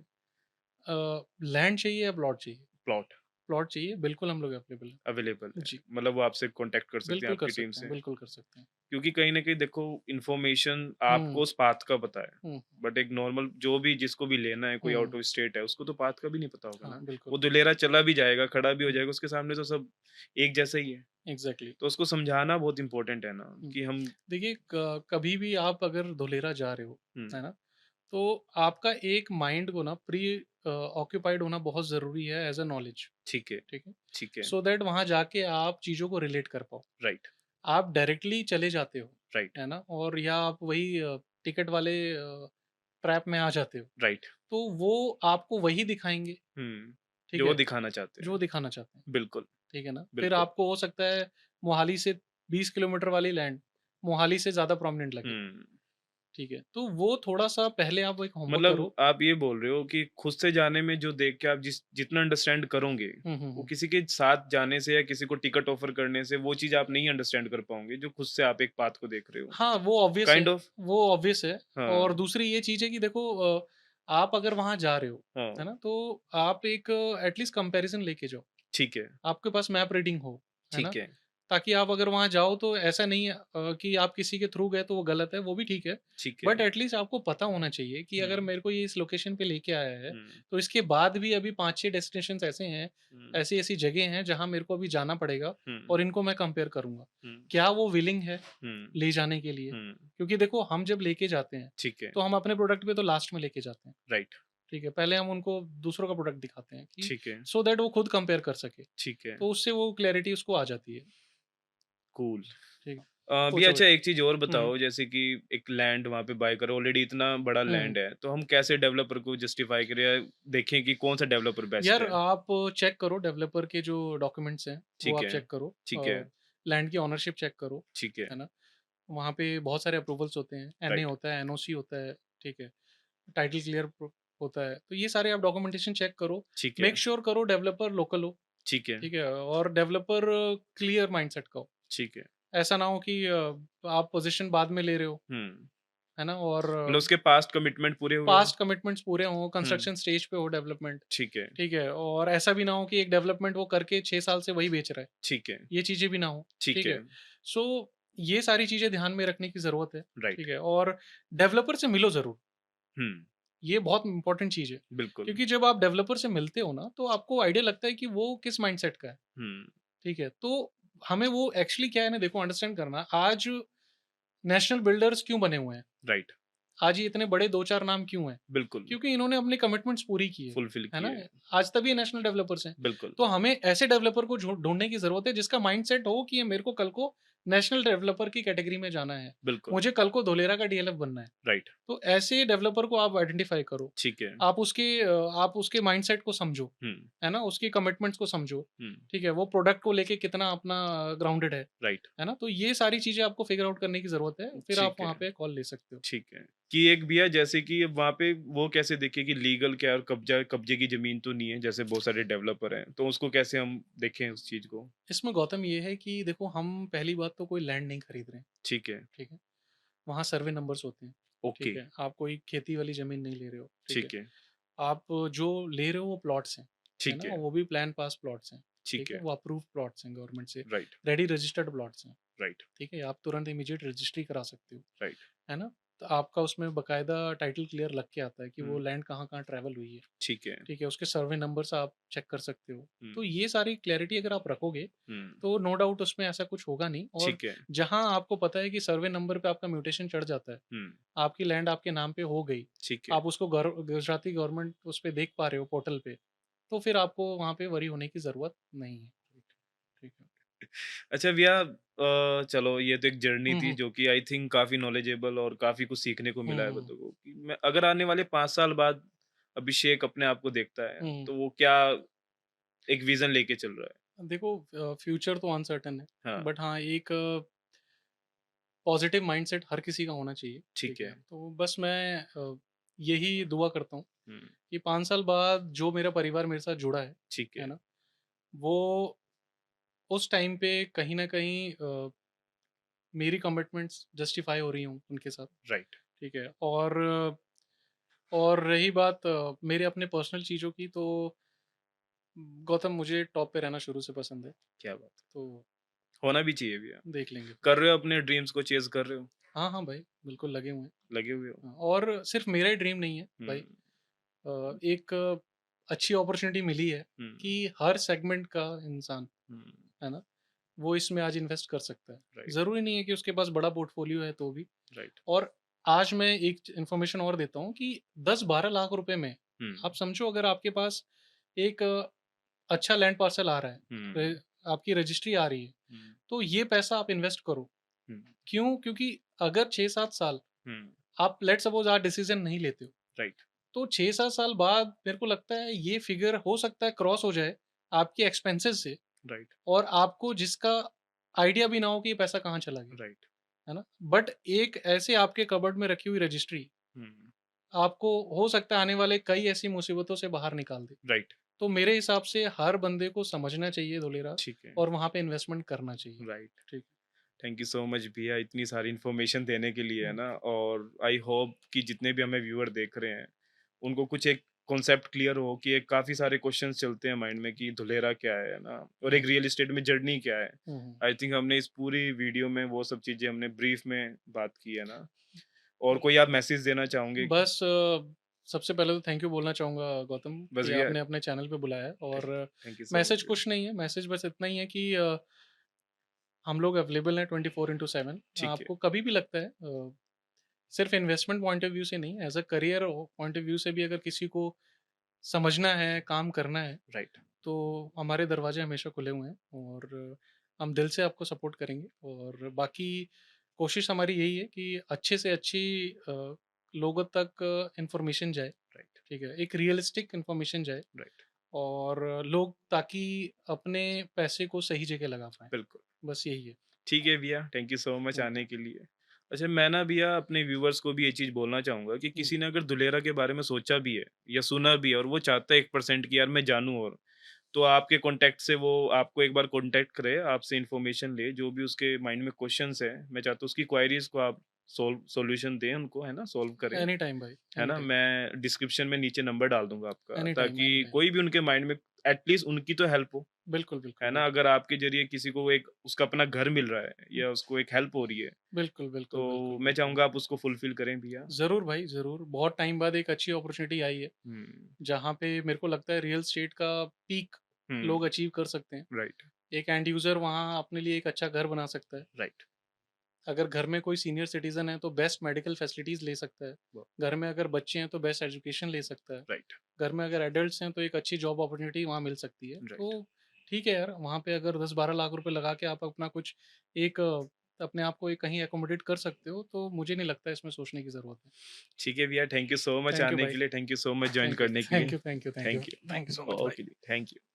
लैंड चाहिए या प्लॉट चाहिए?
प्लॉट
प्लॉट चाहिए, बिल्कुल हम लोग अवेलेबल हैं।
अवेलेबल है,
जी,
मतलब वो आपसे कांटेक्ट कर सकते हैं
बिल्कुल कर
आपकी टीम
सकते हैं,
से?
बिल्कुल कर सकते हैं।
क्योंकि कहीं न कहीं देखो, इन्फॉर्मेशन
हुँ,
आपको उस पाथ का पता है,
हुँ,
बट एक नॉर्मल जो भी जिसको भी लेना है, कोई आउट
हुँ।
ऑफ स्टेट है, उसको तो पाथ का भी नहीं पता होगा
हाँ,
ना।
बिल्कुल।
वो दुलेरा चला भी जाएगा, खड़ा भी हो
हुँ,
जाएगा, उसके सामने तो सब एक जैसा ही है।
एग्ज़ैक्टली।
तो उसको समझाना बहुत इम्पोर्टेंट है ना
हुँ।
कि हम।
देखिए कभी भी आप अगर धुलेरा जा रहे हो,
हुँ,
है ना? तो आपका एक माइंड को ना ऑक्यूपाइड होना बहुत ज़रूरी है एज़ अ नॉलेज,
ठीक है,
ठीक है?
ठीक है।
सो दैट वहाँ जाके आप चीज़ों को रिलेट कर पाओ।
राइट,
आप डायरेक्टली चले जाते हो,
राइट,
है ना? और या आप वही टिकट वाले ट्रैप में आ जाते हो,
राइट।
तो वो आपको वही दिखाएँगे,
हुँ,
ठीक
जो वो
है?
दिखाना चाहते
जो
हैं।
दिखाना चाहते हैं,
बिल्कुल,
ठीक है ना? फिर
बिल्कुल।
आपको हो सकता है मोहाली से 20 किलोमीटर वाली लैंड, मोहाली से ज़्यादा प्रोमिनेंट लगे,
हुँ,
ठीक है? तो वो थोड़ा-सा पहले आप एक होमवर्क
मतलब
करो।
आप ये बोल रहे हो कि खुद से जाने में जो देख के आप जितना अंडरस्टैंड करोगे,
हुँ, हुँ,
वो
हुँ।
किसी के साथ जाने से या किसी को टिकट ऑफर करने से वो चीज़ आप नहीं अंडरस्टैंड कर पाओगे, जो खुद से आप एक पाथ को देख रहे हो।
हाँ, वो ऑब्वियस है,
काइंड ऑफ।
वो ऑब्वियस है। और
हाँ,
दूसरी ये चीज़ है कि देखो आप अगर वहाँ जा रहे हो,
हाँ,
है ना? तो आप एक एटलीस्ट कंपैरिज़न लेके जाओ।
ठीक है,
आपके पास मैप रीडिंग हो, है ना?
ठीक है,
ताकि आप अगर वहाँ जाओ तो ऐसा नहीं है कि आप किसी के थ्रू गए तो वो गलत है, वो भी ठीक है।
ठीक है।
बट एट लीस्ट आपको पता होना चाहिए कि अगर
हुँ,
मेरे को ये इस लोकेशन पे लेके आया है,
हुँ,
तो इसके बाद भी अभी 5-6 डेस्टिनेशंस ऐसे हैं,
हुँ,
ऐसी-ऐसी जगह हैं जहाँ मेरे को अभी जाना पड़ेगा
हुँ,
और इनको मैं कंपेयर करूँगा।
हुँ,
क्या वो विलिंग है
हुँ,
ले जाने के लिए?
हुँ,
क्योंकि देखो हम जब लेके जाते हैं,
ठीक है,
तो हम अपने प्रोडक्ट पे तो लास्ट में लेके जाते हैं,
राइट,
ठीक है? पहले हम उनको दूसरों का प्रोडक्ट दिखाते हैं कि
ठीक है,
सो दैट वो खुद कंपेयर कर सके।
ठीक है,
तो उससे वो क्लैरिटी उसको आ जाती है।
कूल।
ठीक है।
अभी
पूछो
अच्छा
भाई।
एक चीज़ और
हुँ,
बताओ, जैसे कि एक लैंड वहाँ पे बाय करो, ऑलरेडी इतना बड़ा
हुँ।
लैंड है, तो हम कैसे डेवलपर को जस्टिफाई करें या देखें कि कौन-सा डेवलपर बेस्ट
यार
है?
आप चेक करो डेवलपर के जो डॉक्यूमेंट्स हैं, वो
ठीक
आप
है,
चेक करो।
ठीक है,
लैंड की ओनरशिप चेक करो,
ठीक है,
है ना? वहाँ पे बहुत सारे अप्रूवल्स होते हैं, एनए
राइट,
होता है, एनओसी होता है, ठीक है? टाइटल क्लियर होता है। तो ये सारे आप डॉक्यूमेंटेशन चेक करो।
ठीक है,
मेक श्योर करो डेवलपर लोकल हो,
ठीक है,
ठीक है? और डेवलपर क्लियर माइंडसेट का हो।
ठीक है।
ऐसा ना हो कि आप पोज़ीशन बाद में ले रहे हो,
हुँ,
है ना? और
मतलब उसके पास्ट कमिटमेंट पूरे हुए हों?
पास्ट कमिटमेंट्स पूरे हों,
हुँ,
कंस्ट्रक्शन स्टेज पे हो डेवलपमेंट।
ठीक है,
ठीक है, और ऐसा भी ना हो कि एक डेवलपमेंट वो करके 6 साल से वही बेच रहा है,
ठीक है,
ये चीज़ें भी ना हो,
ठीक
ठीक
है,
है? सो ये सारी चीज़ें ध्यान में रखने की ज़रूरत है,
राइट,
ठीक है? और डेवलपर से मिलो ज़रूर,
हुँ,
ये बहुत इम्पोर्टेंट चीज़ है,
बिल्कुल,
क्योंकि जब आप डेवलपर से मिलते हो ना, तो आपको आइडिया लगता है कि वो किस माइंडसेट का है,
हुँ,
ठीक है? तो हमें वो एक्चुअली क्या है ना देखो अंडरस्टैंड करना, आज नेशनल बिल्डर्स क्यों बने हुए हैं?
राइट,
आज ये इतने बड़े 2-4 नाम क्यों हैं?
बिल्कुल,
क्योंकि इन्होंने अपनी कमिटमेंट्स पूरी की
फुलफ़िल
है ना?
किए,
आज तभी ये नेशनल डेवलपर्स हैं।
बिल्कुल,
तो हमें ऐसे डेवलपर को ढूँढने की ज़रूरत है जिसका माइंडसेट हो कि ये मेरे को कल को नेशनल डेवलपर की कैटेगरी में जाना है।
बिल्कुल,
मुझे कल को धोलेरा का डीएलएफ बनना है।
राइट,
तो ऐसे डेवलपर को आप आइडेंटिफ़ाई करो।
ठीक है,
आप उसके माइंडसेट को समझो,
हुँ,
है ना? उसकी कमिटमेंट्स को समझो,
हुँ,
ठीक है? वो प्रोडक्ट को लेके कितना अपना ग्राउंडेड
राइट,
है ना? तो ये सारी चीज़ें आपको फिगर आउट करने की ज़रूरत है, फिर आप
ठीक है।
वहाँ पे कॉल ले सकते हो।
ठीक है। कि एक भैया जैसे कि अब वहाँ पे वो कैसे देखें कि लीगल क्या है और कब्जे की ज़मीन तो नहीं है, जैसे बहुत सारे डेवलपर हैं, तो उसको कैसे हम देखें उस चीज़ को?
इसमें गौतम ये है कि देखो हम पहली बात तो कोई लैंड नहीं खरीद रहे हैं,
ठीक है,
ठीक है? वहाँ सर्वे नंबर्स होते हैं,
ओके,
ठीक है? आप कोई खेती वाली ज़मीन नहीं ले रहे हो, ठीक है?
ठीक है,
आप जो ले रहे हो वो प्लॉट्स हैं, है
ठीक
ना?
है,
वो भी प्लान पास प्लॉट्स हैं,
ठीक
ठीक है?
है,
वो अप्रूव्ड प्लॉट्स हैं गवर्नमेंट से,
राइट,
रेडी रजिस्टर्ड प्लॉट्स हैं,
राइट,
ठीक है? आप तुरंत इमीडिएट रजिस्ट्री करा सकते हो,
राइट,
है ना? तो आपका उसमें बाकायदा टाइटल क्लियर लग के आता है कि वो
हुँ,
लैंड कहाँ-कहाँ ट्रैवल हुई है,
ठीक है,
ठीक है? उसके सर्वे नंबर्स आप चेक कर सकते हो।
हुँ,
तो ये सारी क्लैरिटी अगर आप रखोगे,
हुँ,
तो नो डाउट उसमें ऐसा कुछ होगा नहीं। और
ठीक है,
जहाँ आपको पता है कि सर्वे नंबर पे आपका म्यूटेशन चढ़ जाता है,
हुँ,
आपकी लैंड आपके नाम पे हो गई,
ठीक है।
आप उसको गुजराती गवर्नमेंट उस पे देख पा रहे हो पोर्टल पे, तो फिर आपको वहाँ पे वरी होने की ज़रूरत नहीं है। ठीक है।
अच्छा भैया, चलो ये तो एक जर्नी
हुँ,
थी
हुँ।
जो कि आई थिंक काफ़ी नॉलेजेबल और काफ़ी कुछ सीखने को मिला
हुँ,
है
हुँ।
बंदों को कि मैं अगर आने वाले 5 साल बाद अभिषेक अपने आप को देखता है,
हुँ।
तो वो क्या एक विज़न लेके चल रहा है?
देखो फ्यूचर तो अनसर्टेन है,
हाँ,
बट हाँ, एक पॉज़िटिव माइंडसेट हर किसी का होना चाहिए,
ठीक
ठीक है?
है।
तो बस मैं यही दुआ करता हूँ
हुँ,
कि 5 साल बाद जो मेरा परिवार मेरे साथ जुड़ा
ठीक
है
है।
ना? वो उस टाइम पे कहीं न कहीं मेरी कमिटमेंट्स जस्टिफ़ाई हो रही हों उनके साथ,
राइट,
ठीक है? और रही बात मेरे अपने पर्सनल चीज़ों की, तो गौतम, मुझे टॉप पे रहना शुरू से पसंद है,
क्या बात है।
तो
होना भी चाहिए भैया।
देख लेंगे फिर।
कर रहे हो अपने ड्रीम्स को चेज़ कर रहे हो?
हाँ, हाँ भाई, बिल्कुल लगे हुए हैं।
लगे हुए हो?
हाँ, और सिर्फ़ मेरा ही ड्रीम नहीं है
हुँ,
भाई। एक अच्छी अपॉर्च्युनिटी मिली है
हुँ,
कि हर सेगमेंट का इंसान,
हुँ,
है ना? वो इसमें आज इन्वेस्ट कर सकता है।
राइट,
ज़रूरी नहीं है कि उसके पास बड़ा पोर्टफ़ोलियो है तो भी।
राइट।
और आज मैं एक इन्फॉर्मेशन और देता हूँ कि 10-12 लाख रुपए में
हुँ,
आप समझो, अगर आपके पास एक अच्छा लैंड पार्सल आ रहा है,
हुँ,
रे आपकी रजिस्ट्री आ रही है,
हुँ,
तो ये पैसा आप इन्वेस्ट करो।
हुँ,
क्यों? क्योंकि अगर 6-7 साल
हुँ,
आप लेट्स सपोज़ आज डिसीज़न नहीं लेते हो,
राइट,
तो 6-7 साल बाद मेरे को लगता है ये फिगर हो सकता है क्रॉस हो जाए आपके एक्सपेंसेस से,
राइट,
और आपको जिसका आइडिया भी ना हो कि ये पैसा कहाँ चला गया,
राइट,
है ना? बट एक ऐसे आपके कबर्ड में रखी हुई रजिस्ट्री
हुँ,
आपको हो सकता है आने वाले कई ऐसी मुसीबतों से बाहर निकाल दे।
राइट,
तो मेरे हिसाब से हर बंदे को समझना चाहिए धोलेरा,
ठीक है,
और वहाँ पे इन्वेस्टमेंट करना चाहिए।
राइट।
ठीक
थैंक यू सो मच भैया इतनी सारी इन्फॉर्मेशन देने के लिए है
है।
ना और आई होप कि जितने भी हमें व्यूअर देख रहे हैं उनको कुछ एक कॉन्सेप्ट क्लियर हो कि एक काफ़ी सारे क्वेश्चंस चलते हैं माइंड में कि धुलेरा क्या है ना और एक
हुँ,
रियल एस्टेट में जर्नी क्या है।
हुँ, हुँ।
आई थिंक हमने इस पूरी वीडियो में वो सब चीज़ें हमने ब्रीफ में बात की है ना और कोई आप मैसेज देना चाहोगे?
बस सबसे पहले तो थैंक यू बोलना चाहूँगा गौतम
बस
कि
भैया
आपने अपने चैनल पे बुलाया है। और
thank you so
message
much
कुछ नहीं है, मैसेज बस इतना ही है कि हम लोग अवेलेबल हैं 24/7।
ठीक है
आपको कभी भी लगता है सिर्फ़ इन्वेस्टमेंट पॉइंट ऑफ व्यू से नहीं, as a career point of view से भी अगर किसी को समझना है, काम करना है,
राइट
तो हमारे दरवाजे हमेशा खुले हुए हैं, और हम दिल से आपको सपोर्ट करेंगे। और बाकी कोशिश हमारी यही है कि अच्छे से अच्छी लोगों तक इन्फॉर्मेशन जाए,
राइट
ठीक है? एक रियलिस्टिक इन्फॉर्मेशन जाए,
राइट
और लोग ताकि अपने पैसे को सही जगह लगा पाएँ।
बिल्कुल
बस यही है।
ठीक है भैया, थैंक यू सो मच
हुँ,
आने के लिए। अच्छा मैं ना भैया अपने व्यूअर्स को भी ये चीज़ बोलना चाहूँगा कि
हुँ।
किसी ने अगर धुलेरा के बारे में सोचा भी है या सुना भी है और वो चाहता है 1% कि यार मैं जानूँ और, तो आपके कॉन्टैक्ट से वो आपको एक बार कॉन्टैक्ट करे, आपसे इन्फॉर्मेशन ले, जो भी उसके माइंड में क्वेश्चंस हैं, मैं चाहता हूँ उसकी क्वेरीज़ को आप सॉल्यूशन दें उनको, है ना? सॉल्व करें,
एनी टाइम भाई,
है
एनी
ना?
टाइम,
मैं डिस्क्रिप्शन में नीचे नंबर डाल दूँगा आपका,
एनी टाइम, एनी
ताकि
टाइम।
कोई भी उनके माइंड में एटलीस्ट उनकी तो हेल्प हो।
बिल्कुल, बिल्कुल,
है ना?
बिल्कुल।
अगर आपके ज़रिए किसी को एक उसका अपना घर मिल रहा है या उसको एक हेल्प हो रही है,
बिल्कुल, बिल्कुल, बिल्कुल,
तो मैं
बिल्कुल।
चाहूँगा आप उसको फुलफ़िल करें भैया।
ज़रूर भाई, ज़रूर। बहुत टाइम बाद एक अच्छी अपॉर्च्युनिटी आई है,
हुँ,
जहाँ पे मेरे को लगता है रियल एस्टेट का पीक
हुँ,
लोग अचीव कर सकते हैं।
राइट,
एक एंड यूज़र वहाँ अपने लिए एक अच्छा घर बना सकता है।
राइट,
अगर घर में कोई सीनियर सिटीज़न है, तो बेस्ट मेडिकल फैसिलिटीज़ ले सकता है।
व
घर में अगर बच्चे हैं, तो बेस्ट एजुकेशन ले सकता है।
राइट,
घर में अगर एडल्ट्स हैं, तो एक अच्छी जॉब अपॉर्च्युनिटी वहाँ मिल सकती है।
राइट।
तो ठीक है यार, वहाँ पे अगर 10-12 लाख रुपए लगा के आप अपना कुछ एक अपने आप को एक कहीं अकोमोडेट कर सकते हो, तो मुझे नहीं लगता इसमें सोचने की ज़रूरत है।
ठीक है भैया, thank you so much
thank you
आने
भाई।
के लिए, thank you so much join
thank you,
करने के लिए।
Thank you, thank you, thank you.
Thank you.
Thank you so much भाई।
ओके जी, थैंक यू।